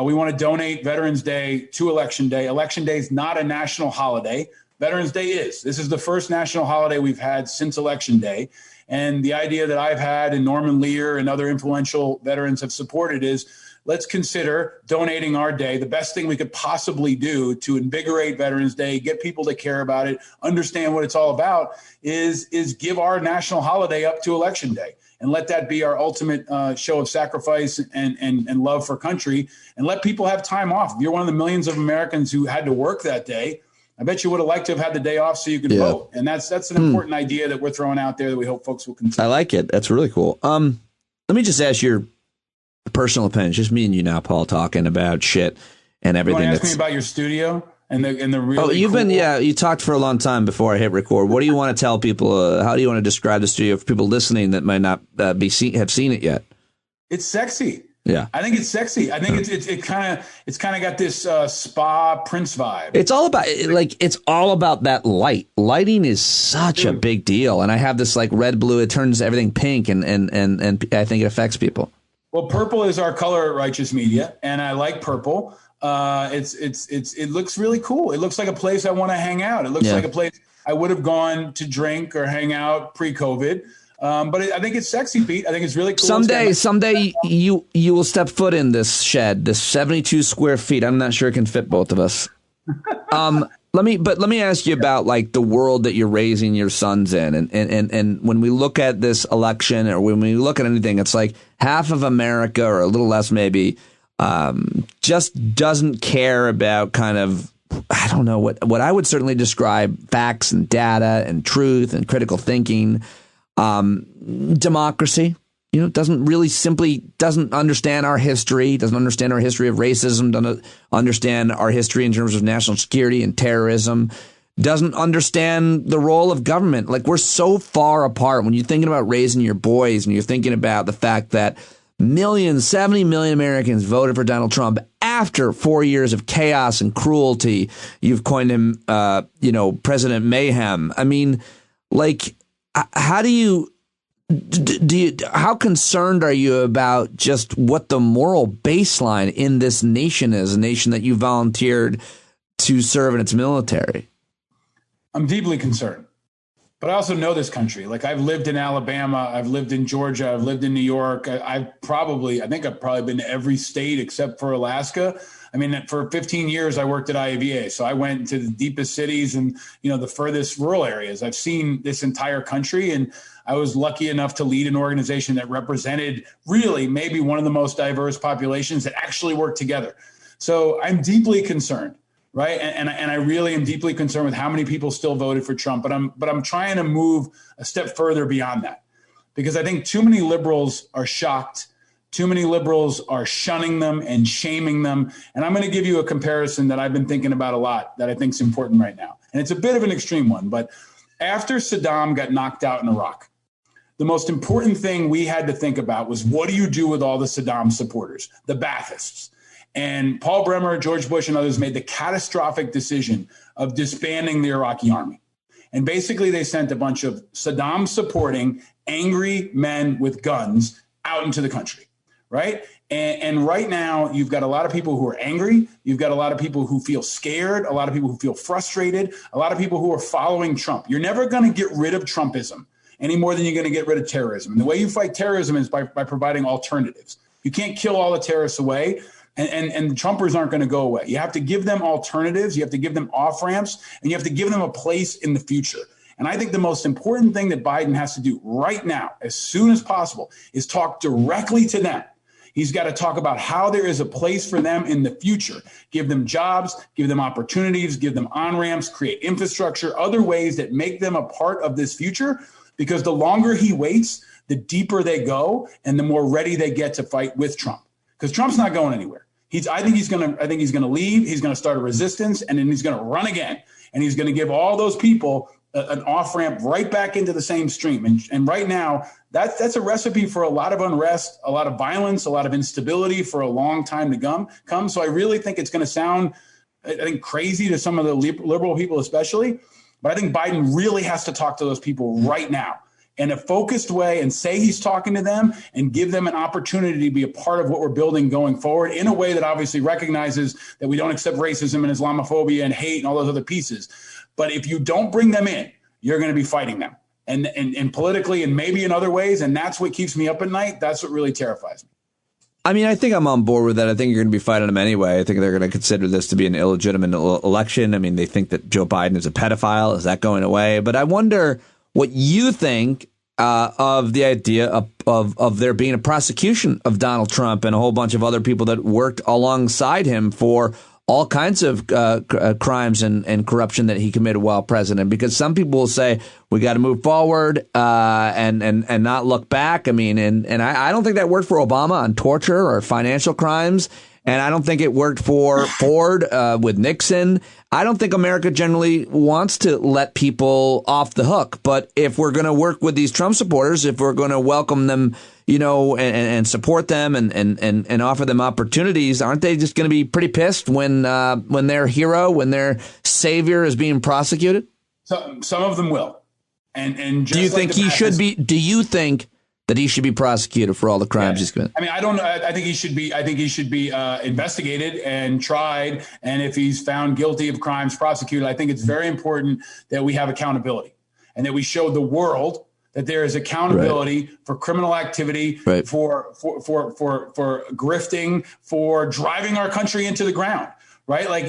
We want to donate Veterans Day to Election Day. Election Day is not a national holiday. Veterans Day is. This is the first national holiday we've had since Election Day. And the idea that I've had and Norman Lear and other influential veterans have supported is, let's consider donating our day. The best thing we could possibly do to invigorate Veterans Day, get people to care about it, understand what it's all about, is give our national holiday up to Election Day. And let that be our ultimate show of sacrifice and love for country, and let people have time off. If you're one of the millions of Americans who had to work that day, I bet you would have liked to have had the day off so you could vote. And that's an important idea that we're throwing out there that we hope folks will consider. I like it. That's really cool. Let me just ask your personal opinion. Just me and you now, Paul, talking about shit and everything. You want to ask me about your studio? And the really you talked for a long time before I hit record. What do you want to tell people? How do you want to describe the studio for people listening that might not have seen it yet? It's sexy. Yeah, I think it's sexy. I think it's kind of got this spa Prince vibe. It's all about that light. Lighting is such a big deal, and I have this like red blue. It turns everything pink, and I think it affects people. Well, purple is our color at Righteous Media, and I like purple. It looks really cool. It looks like a place I want to hang out. It looks like a place I would have gone to drink or hang out pre-COVID. But I think it's sexy, Pete. I think it's really cool. Someday you will step foot in this shed, this 72 square feet. I'm not sure it can fit both of us. Let me ask you about like the world that you're raising your sons in. And when we look at this election or when we look at anything, it's like half of America or a little less maybe just doesn't care about kind of, I don't know, what I would certainly describe facts and data and truth and critical thinking. Democracy, doesn't understand our history, doesn't understand our history of racism, doesn't understand our history in terms of national security and terrorism, doesn't understand the role of government. Like, we're so far apart when you're thinking about raising your boys and you're thinking about the fact that 70 million Americans voted for Donald Trump after 4 years of chaos and cruelty. You've coined him, President Mayhem. I mean, like, how how concerned are you about just what the moral baseline in this nation is, a nation that you volunteered to serve in its military? I'm deeply concerned, but I also know this country. Like, I've lived in Alabama, I've lived in Georgia, I've lived in New York. I think I've probably been to every state except for Alaska. I mean, for 15 years, I worked at IAVA. So I went into the deepest cities and, the furthest rural areas. I've seen this entire country, and I was lucky enough to lead an organization that represented really maybe one of the most diverse populations that actually work together. So I'm deeply concerned, right? And I really am deeply concerned with how many people still voted for Trump. But I'm trying to move a step further beyond that, because I think too many liberals are shocked. Too many liberals are shunning them and shaming them. And I'm going to give you a comparison that I've been thinking about a lot that I think is important right now. And it's a bit of an extreme one, but after Saddam got knocked out in Iraq, the most important thing we had to think about was, what do you do with all the Saddam supporters, the Baathists? And Paul Bremer, George Bush, and others made the catastrophic decision of disbanding the Iraqi army. And basically they sent a bunch of Saddam supporting angry men with guns out into the country. Right. And right now, you've got a lot of people who are angry. You've got a lot of people who feel scared, a lot of people who feel frustrated, a lot of people who are following Trump. You're never going to get rid of Trumpism any more than you're going to get rid of terrorism. And the way you fight terrorism is by providing alternatives. You can't kill all the terrorists away. And the Trumpers aren't going to go away. You have to give them alternatives. You have to give them off ramps, and you have to give them a place in the future. And I think the most important thing that Biden has to do right now, as soon as possible, is talk directly to them. He's got to talk about how there is a place for them in the future. Give them jobs, give them opportunities, give them on-ramps, create infrastructure, other ways that make them a part of this future. Because the longer he waits, the deeper they go and the more ready they get to fight with Trump. Because Trump's not going anywhere. I think he's going to leave. He's going to start a resistance, and then he's going to run again. And he's going to give all those people an off-ramp right back into the same stream. And right now, that's a recipe for a lot of unrest, a lot of violence, a lot of instability for a long time to come. So I really think it's going to sound, I think, crazy to some of the liberal people especially. But I think Biden really has to talk to those people right now in a focused way and say he's talking to them and give them an opportunity to be a part of what we're building going forward in a way that obviously recognizes that we don't accept racism and Islamophobia and hate and all those other pieces. But if you don't bring them in, you're going to be fighting them and politically and maybe in other ways. And that's what keeps me up at night. That's what really terrifies me. I mean, I think I'm on board with that. I think you're going to be fighting them anyway. I think they're going to consider this to be an illegitimate election. I mean, they think that Joe Biden is a pedophile. Is that going away? But I wonder what you think of the idea of there being a prosecution of Donald Trump and a whole bunch of other people that worked alongside him for all kinds of crimes and corruption that he committed while president. Because some people will say we got to move forward and not look back. I mean, and I don't think that worked for Obama on torture or financial crimes. And I don't think it worked for Ford with Nixon. I don't think America generally wants to let people off the hook. But if we're going to work with these Trump supporters, if we're going to welcome them, and support them and offer them opportunities, aren't they just going to be pretty pissed when their hero, when their savior is being prosecuted? Some of them will. And just do you think he should be? Do you think that he should be prosecuted for all the crimes he's committed? I mean, I don't know. I think he should be. I think he should be investigated and tried. And if he's found guilty of crimes, prosecuted. I think it's very important that we have accountability and that we show the world that there is accountability for criminal activity, for grifting, for driving our country into the ground. Right. Like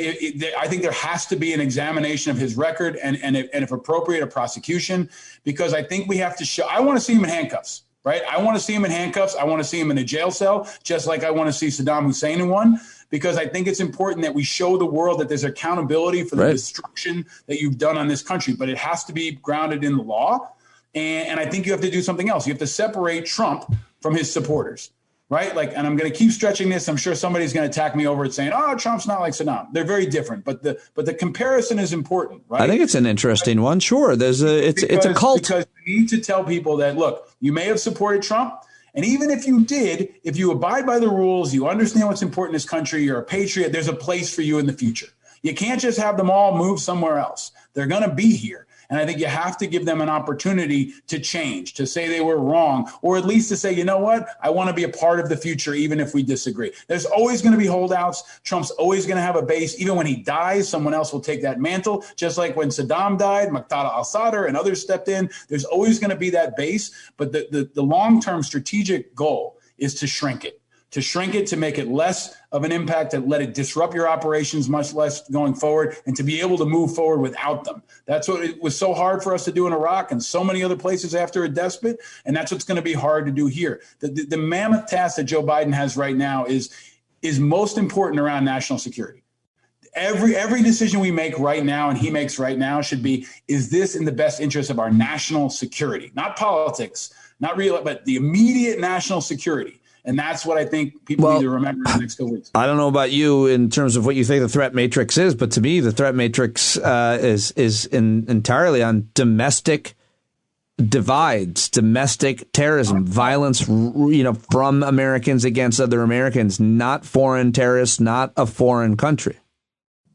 I think there has to be an examination of his record and if appropriate, a prosecution, because I think we have to show. I want to see him in handcuffs. Right. I want to see him in handcuffs. I want to see him in a jail cell, just like I want to see Saddam Hussein in one, because I think it's important that we show the world that there's accountability for the destruction that you've done on this country. But it has to be grounded in the law. And I think you have to do something else. You have to separate Trump from his supporters. Right. Like, and I'm going to keep stretching this. I'm sure somebody's going to attack me over it saying, oh, Trump's not like Saddam. They're very different. But the comparison is important. Right. I think it's an interesting one. Sure. It's a cult. Because we need to tell people that, look, you may have supported Trump. And even if you did, if you abide by the rules, you understand what's important in this country, you're a patriot, there's a place for you in the future. You can't just have them all move somewhere else. They're going to be here. And I think you have to give them an opportunity to change, to say they were wrong, or at least to say, you know what, I want to be a part of the future, even if we disagree. There's always going to be holdouts. Trump's always going to have a base. Even when he dies, someone else will take that mantle, just like when Saddam died, Muqtada al-Sadr and others stepped in. There's always going to be that base. But the long-term strategic goal is to shrink it. To make it less of an impact, to let it disrupt your operations much less going forward, and to be able to move forward without them. That's what it was so hard for us to do in Iraq and so many other places after a despot, and that's what's going to be hard to do here. The mammoth task that Joe Biden has right now is most important around national security. Every decision we make right now and he makes right now should be, is this in the best interest of our national security? Not politics, not real, but the immediate national security. And that's what I think people need to remember in the next couple weeks. I don't know about you in terms of what you think the threat matrix is, but to me, the threat matrix is entirely on domestic divides, domestic terrorism, violence, from Americans against other Americans, not foreign terrorists, not a foreign country.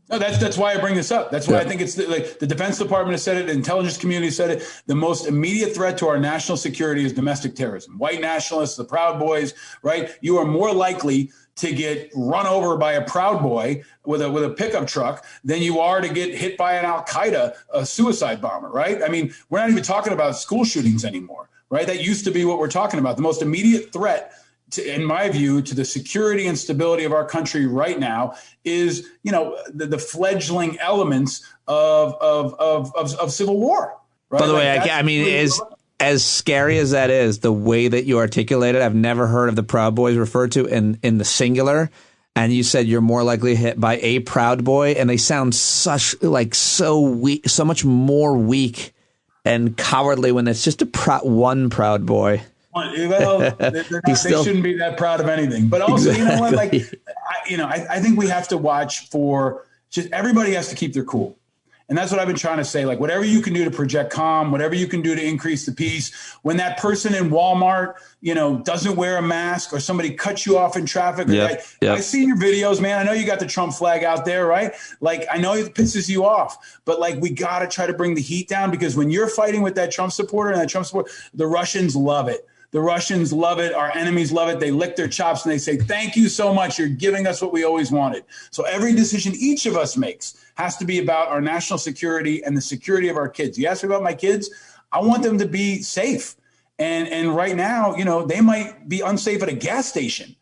No, that's why I bring this up. That's why I think it's the Defense Department has said it, the intelligence community said it. The most immediate threat to our national security is domestic terrorism. White nationalists, the Proud Boys, right? You are more likely to get run over by a Proud Boy with a pickup truck than you are to get hit by an Al-Qaeda, a suicide bomber, right? I mean, we're not even talking about school shootings anymore, right? That used to be what we're talking about. The most immediate threat, in my view, to the security and stability of our country right now is, the fledgling elements of civil war. Right? By the way, as scary as that is, the way that you articulated, I've never heard of the Proud Boys referred to in the singular. And you said you're more likely hit by a Proud Boy, and they sound so weak, so much more weak and cowardly when it's just one Proud Boy. Well, they shouldn't be that proud of anything. But also, you know what? Like, I think we have to watch for just everybody has to keep their cool. And that's what I've been trying to say. Like, whatever you can do to project calm, whatever you can do to increase the peace. When that person in Walmart, doesn't wear a mask, or somebody cuts you off in traffic. I see your videos, man. I know you got the Trump flag out there, right? Like, I know it pisses you off, but like, we got to try to bring the heat down, because when you're fighting with that Trump supporter and that Trump supporter, the Russians love it. The Russians love it. Our enemies love it. They lick their chops and they say, thank you so much. You're giving us what we always wanted. So every decision each of us makes has to be about our national security and the security of our kids. You ask me about my kids, I want them to be safe. And right now, they might be unsafe at a gas station.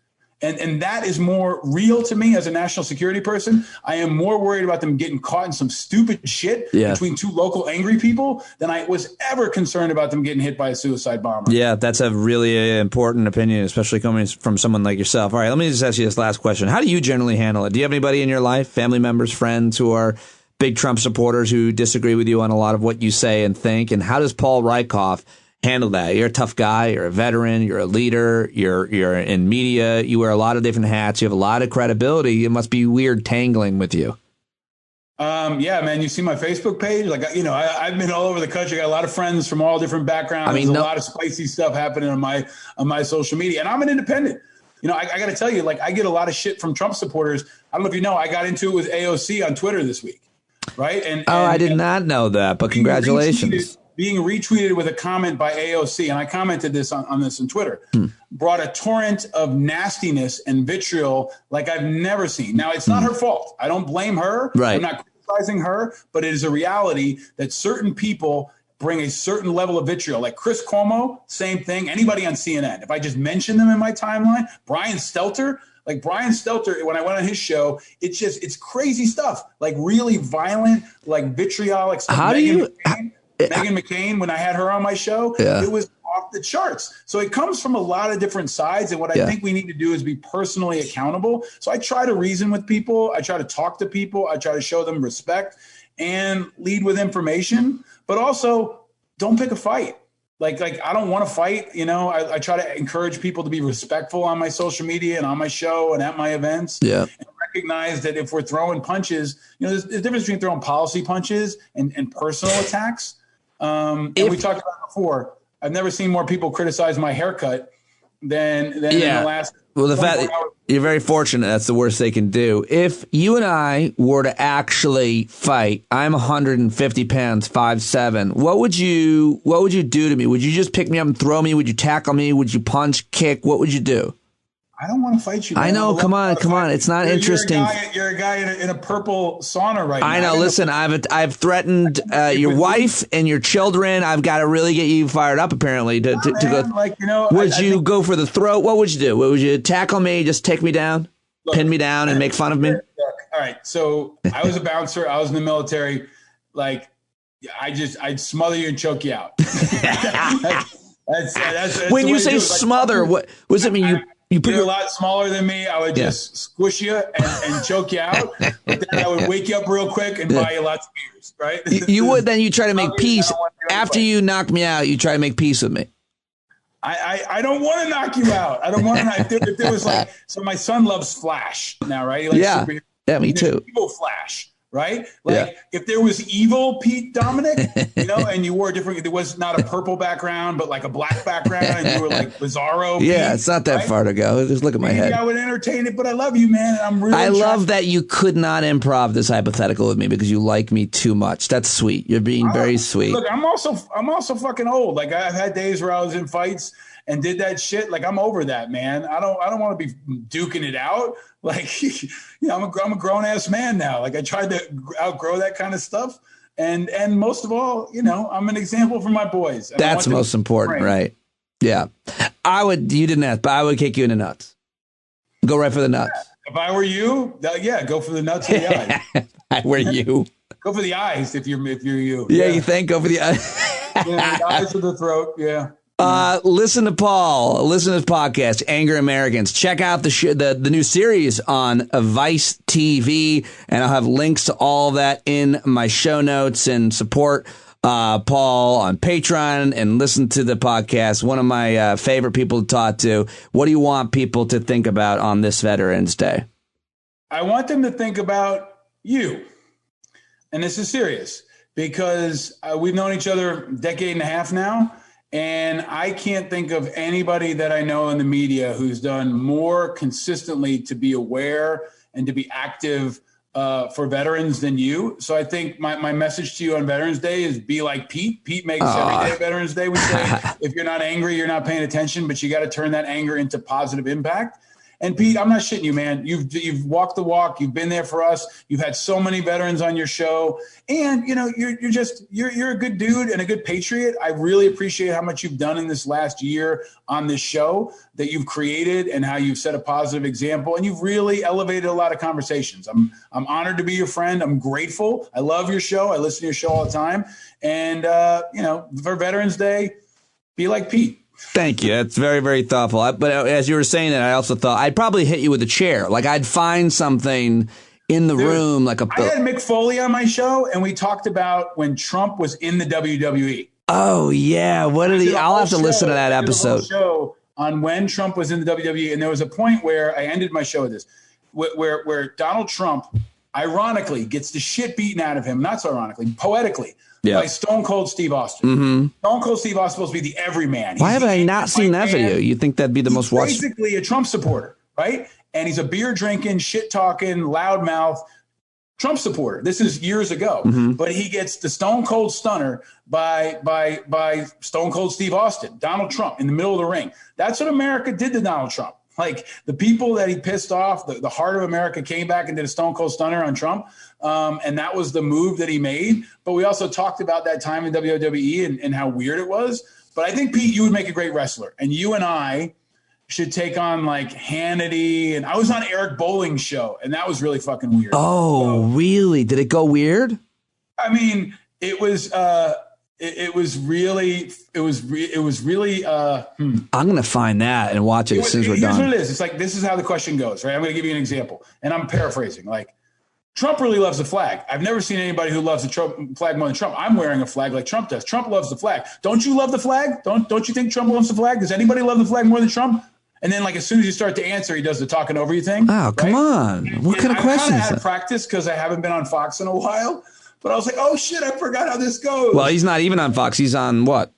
And that is more real to me as a national security person. I am more worried about them getting caught in some stupid shit between two local angry people than I was ever concerned about them getting hit by a suicide bomber. Yeah, that's a really important opinion, especially coming from someone like yourself. All right, let me just ask you this last question. How do you generally handle it? Do you have anybody in your life, family members, friends who are big Trump supporters who disagree with you on a lot of what you say and think? And how does Paul Rieckhoff handle that? You're a tough guy. You're a veteran. You're a leader. You're in media. You wear a lot of different hats. You have a lot of credibility. It must be weird tangling with you. Yeah, man. You see my Facebook page? Like, I've been all over the country. I got a lot of friends from all different backgrounds. There's a lot of spicy stuff happening on my social media, and I'm an independent. I got to tell you, like, I get a lot of shit from Trump supporters. I don't know if you know, I got into it with AOC on Twitter this week. Right. And I did not know that, but congratulations. being retweeted with a comment by AOC, and I commented this on this on Twitter, brought a torrent of nastiness and vitriol like I've never seen. Now, it's not her fault. I don't blame her. Right. I'm not criticizing her, but it is a reality that certain people bring a certain level of vitriol. Like Chris Cuomo, same thing. Anybody on CNN, if I just mention them in my timeline, Brian Stelter, when I went on his show, it's crazy stuff, like really violent, like vitriolic stuff. Meghan McCain, when I had her on my show, it was off the charts. So it comes from a lot of different sides. And what I think we need to do is be personally accountable. So I try to reason with people. I try to talk to people. I try to show them respect and lead with information, but also don't pick a fight. Like I don't want to fight. I try to encourage people to be respectful on my social media and on my show and at my events. Yeah. And recognize that if we're throwing punches, there's a difference between throwing policy punches and personal attacks. And we talked about it before. I've never seen more people criticize my haircut than in the last. Well, the fact that you're very fortunate, that's the worst they can do. If you and I were to actually fight, I'm 150 pounds, 5'7". What would you do to me? Would you just pick me up and throw me? Would you tackle me? Would you punch, kick? What would you do? I don't want to fight you. Man. I know. Come on. It's not interesting. You're a guy in a purple sauna right now. I know. Listen, I've threatened your wife and your children. I've got to really get you fired up, apparently, to go. Would you go for the throat? What would you do? Would you tackle me, just take me down, pin me down, and make fun of me? All right. So I was a bouncer. I was in the military. I'd smother you and choke you out. That's when you say smother, what does it mean? You're a lot smaller than me. I would just squish you and choke you out. But then I would wake you up real quick and buy you lots of beers, right? You would then you try to make peace. After you knock me out, you try to make peace with me. I don't want to knock you out. I don't want to. If there was so my son loves Flash now, right? He likes superheroes. Yeah, me too. Evil Flash. Right? If there was evil Pete Dominic, and you wore there was not a purple background, but like a black background, and you were like Bizarro. Pete, it's not that far to go. Just look at my head. I would entertain it, but I love you, man. I love that you could not improv this hypothetical with me because you like me too much. That's sweet. You're being very sweet. Look, I'm also fucking old. Like I've had days where I was in fights and did that shit. Like I'm over that, man. I don't want to be duking it out. Like, I'm a grown ass man now. Like I tried to outgrow that kind of stuff. And most of all, I'm an example for my boys. That's most important, right? Yeah. You didn't ask, but I would kick you in the nuts. Go right for the nuts. Yeah. If I were you, go for the nuts or the eyes. If I were you. Go for the eyes if you're you. Yeah, you think? Go for the eyes. The eyes or the throat, yeah. Listen to Paul. Listen to his podcast, Anger Americans. Check out the new series on Vice TV, and I'll have links to all of that in my show notes. And support Paul on Patreon and listen to the podcast. One of my favorite people to talk to. What do you want people to think about on this Veterans Day? I want them to think about you, and this is serious because we've known each other a decade and a half now. And I can't think of anybody that I know in the media who's done more consistently to be aware and to be active for veterans than you. So I think my message to you on Veterans Day is be like Pete. Pete makes every day Veterans Day. We say, if you're not angry, you're not paying attention, but you got to turn that anger into positive impact. And Pete, I'm not shitting you, man. You've walked the walk. You've been there for us. You've had so many veterans on your show, and you're a good dude and a good patriot. I really appreciate how much you've done in this last year on this show that you've created and how you've set a positive example, and you've really elevated a lot of conversations. I'm honored to be your friend. I'm grateful. I love your show. I listen to your show all the time, and for Veterans Day, be like Pete. Thank you. That's very, very thoughtful. But as you were saying that, I also thought I'd probably hit you with a chair. Like I'd find something in the room, like I had Mick Foley on my show, and we talked about when Trump was in the WWE. Oh yeah, what did he? I'll have to listen to that episode. Show on when Trump was in the WWE, and there was a point where I ended my show with this, where Donald Trump, ironically, gets the shit beaten out of him. Not so ironically, poetically. By Stone Cold Steve Austin. Mm-hmm. Stone Cold Steve Austin supposed to be the everyman. Why haven't I not seen that video? You think that'd be the most watched? Basically a Trump supporter, right? And he's a beer drinking, shit talking, loudmouth, Trump supporter. This is years ago, but he gets the stone cold stunner by Stone Cold Steve Austin, Donald Trump, in the middle of the ring. That's what America did to Donald Trump. Like, the people that he pissed off, the heart of America came back and did a stone cold stunner on Trump. And that was the move that he made. But we also talked about that time in WWE and how weird it was. But I think, Pete, you would make a great wrestler. And you and I should take on like Hannity. And I was on Eric Bowling's show, and that was really fucking weird. Oh, really? Did it go weird? I mean, it was really. I'm going to find that and watch it as soon as we're done. Here's what it is. It's like, this is how the question goes, right? I'm going to give you an example, and I'm paraphrasing. Like, Trump really loves the flag. I've never seen anybody who loves the Trump flag more than Trump. I'm wearing a flag like Trump does. Trump loves the flag. Don't you love the flag? Don't you think Trump loves the flag? Does anybody love the flag more than Trump? And then, like, as soon as you start to answer, he does the talking over you thing. Oh, come on. What kind of question is that? I had practice because I haven't been on Fox in a while. But I was like, oh, shit, I forgot how this goes. Well, he's not even on Fox. He's on what?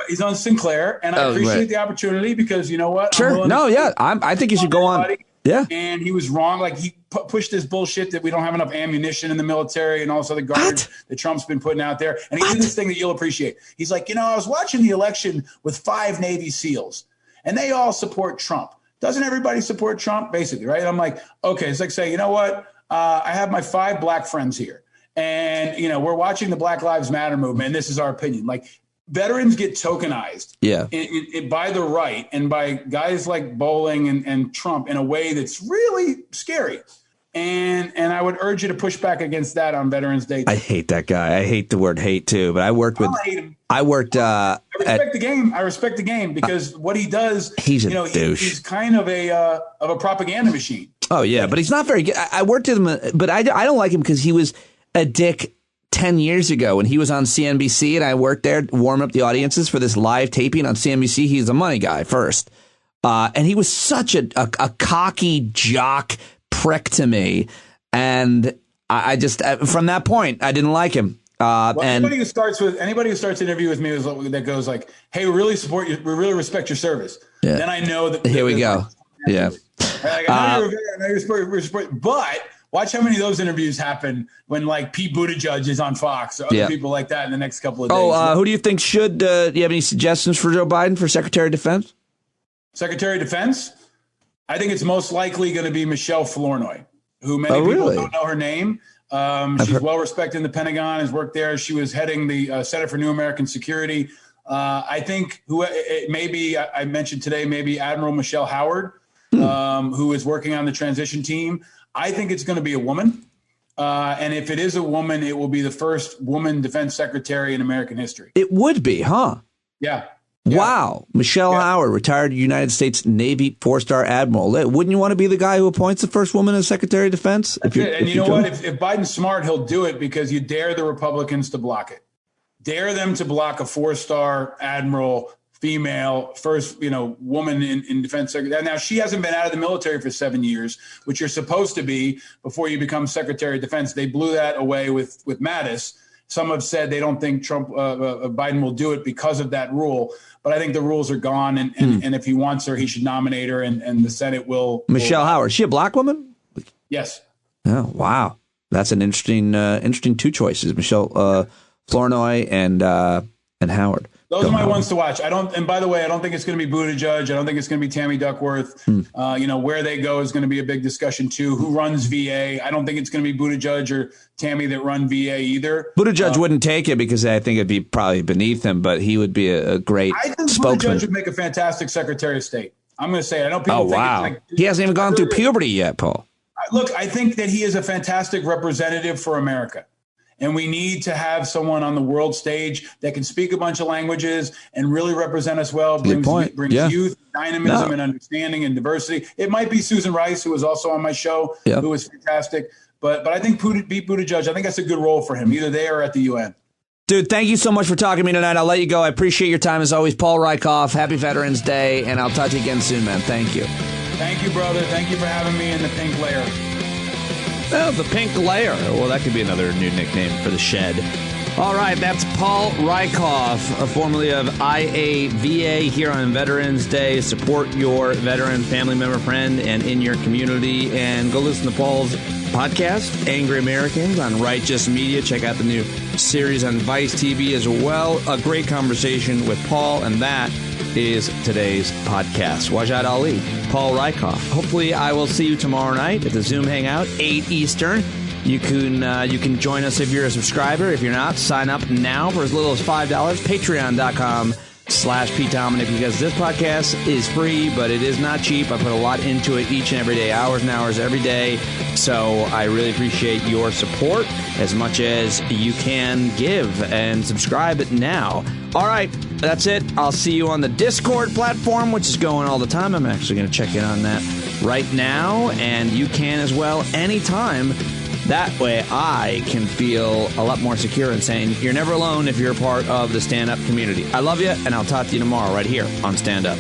He's on Sinclair. And I appreciate the opportunity because, you know what? Sure. No, yeah. I think you should go on. Yeah. And he was wrong. Like, he pushed this bullshit that we don't have enough ammunition in the military and all this other garbage that Trump's been putting out there. And he did this thing that you'll appreciate. He's like, I was watching the election with 5 Navy SEALs, and they all support Trump. Doesn't everybody support Trump? Basically, right? I'm like, okay. It's like saying, you know what? I have my 5 black friends here. And, we're watching the Black Lives Matter movement, and this is our opinion. Like, veterans get tokenized by the right and by guys like Bowling and Trump in a way that's really scary. And I would urge you to push back against that on Veterans Day. I hate that guy. I hate the word hate, too. But I worked with – I hate him. I respect the game. I respect the game because what he does, he's a douche. He's kind of a propaganda machine. Oh, yeah, but he's not very good. I worked with him, but I don't like him because he was a dick 10 years ago when he was on CNBC, and I worked there to warm up the audiences for this live taping on CNBC. He's a money guy first. And he was such a cocky jock prick to me. And I just, from that point, I didn't like him. Anybody who starts an interview with me that goes like, "Hey, we really support you. We really respect your service." Yeah. Then I know that. Here we go. Yeah. Like, I know you're support, but watch how many of those interviews happen when like Pete Buttigieg is on Fox or other people like that in the next couple of days. Who do you think should? Do you have any suggestions for Joe Biden for Secretary of Defense? Secretary of Defense, I think it's most likely going to be Michelle Flournoy, who many people don't know her name. She's well respected in the Pentagon, has worked there. She was heading the Center for New American Security. I think I mentioned today, maybe Admiral Michelle Howard, who is working on the transition team. I think it's going to be a woman. And if it is a woman, it will be the first woman defense secretary in American history. It would be, huh? Yeah. Wow. Michelle Howard, retired United States Navy 4-star admiral. Wouldn't you want to be the guy who appoints the first woman as Secretary of Defense? And you know what? If Biden's smart, he'll do it because you dare the Republicans to block it. Dare them to block a 4-star admiral, female, first, woman in defense secretary. Now, she hasn't been out of the military for 7 years, which you're supposed to be before you become Secretary of Defense. They blew that away with Mattis. Some have said they don't think Biden will do it because of that rule. But I think the rules are gone, and if he wants her, he should nominate her, and the Senate will. Michelle Howard, is she a black woman? Yes. Oh, wow. That's an interesting 2 choices, Michelle Flournoy and Howard. Those are my ones to watch. And by the way, I don't think it's going to be Buttigieg. I don't think it's going to be Tammy Duckworth. Where they go is going to be a big discussion too. Who runs VA? I don't think it's going to be Buttigieg or Tammy that run VA either. Buttigieg wouldn't take it because I think it'd be probably beneath him, but he would be a great spokesman. Buttigieg would make a fantastic Secretary of State. I'm going to say it. I know people think wow. It's like, he hasn't even gone through puberty yet, Paul. Look, I think that he is a fantastic representative for America. And we need to have someone on the world stage that can speak a bunch of languages and really represent us well, brings youth, dynamism, and understanding and diversity. It might be Susan Rice, who was also on my show, who was fantastic. But I think Pete Buttigieg, I think that's a good role for him, either there or at the UN. Dude, thank you so much for talking to me tonight. I'll let you go. I appreciate your time as always. Paul Rieckhoff, happy Veterans Day, and I'll talk to you again soon, man. Thank you. Thank you, brother. Thank you for having me in the pink layer. Well, the pink layer. Well, that could be another new nickname for the shed. All right, that's Paul Rieckhoff, formerly of IAVA, here on Veterans Day. Support your veteran, family member, friend, and in your community. And go listen to Paul's podcast, Angry Americans, on Righteous Media. Check out the new series on Vice TV as well. A great conversation with Paul, and that is today's podcast. Wajahat Ali, Paul Rieckhoff. Hopefully I will see you tomorrow night at the Zoom Hangout, 8 Eastern. You can join us if you're a subscriber. If you're not, sign up now for as little as $5. Patreon.com/Pete Dominic, because this podcast is free, but it is not cheap. I put a lot into it each and every day, hours and hours every day. So I really appreciate your support as much as you can give, and subscribe it now. All right, that's it. I'll see you on the Discord platform, which is going all the time. I'm actually going to check in on that right now, and you can as well anytime. That way I can feel a lot more secure in saying you're never alone if you're a part of the stand-up community. I love you, and I'll talk to you tomorrow right here on Stand Up.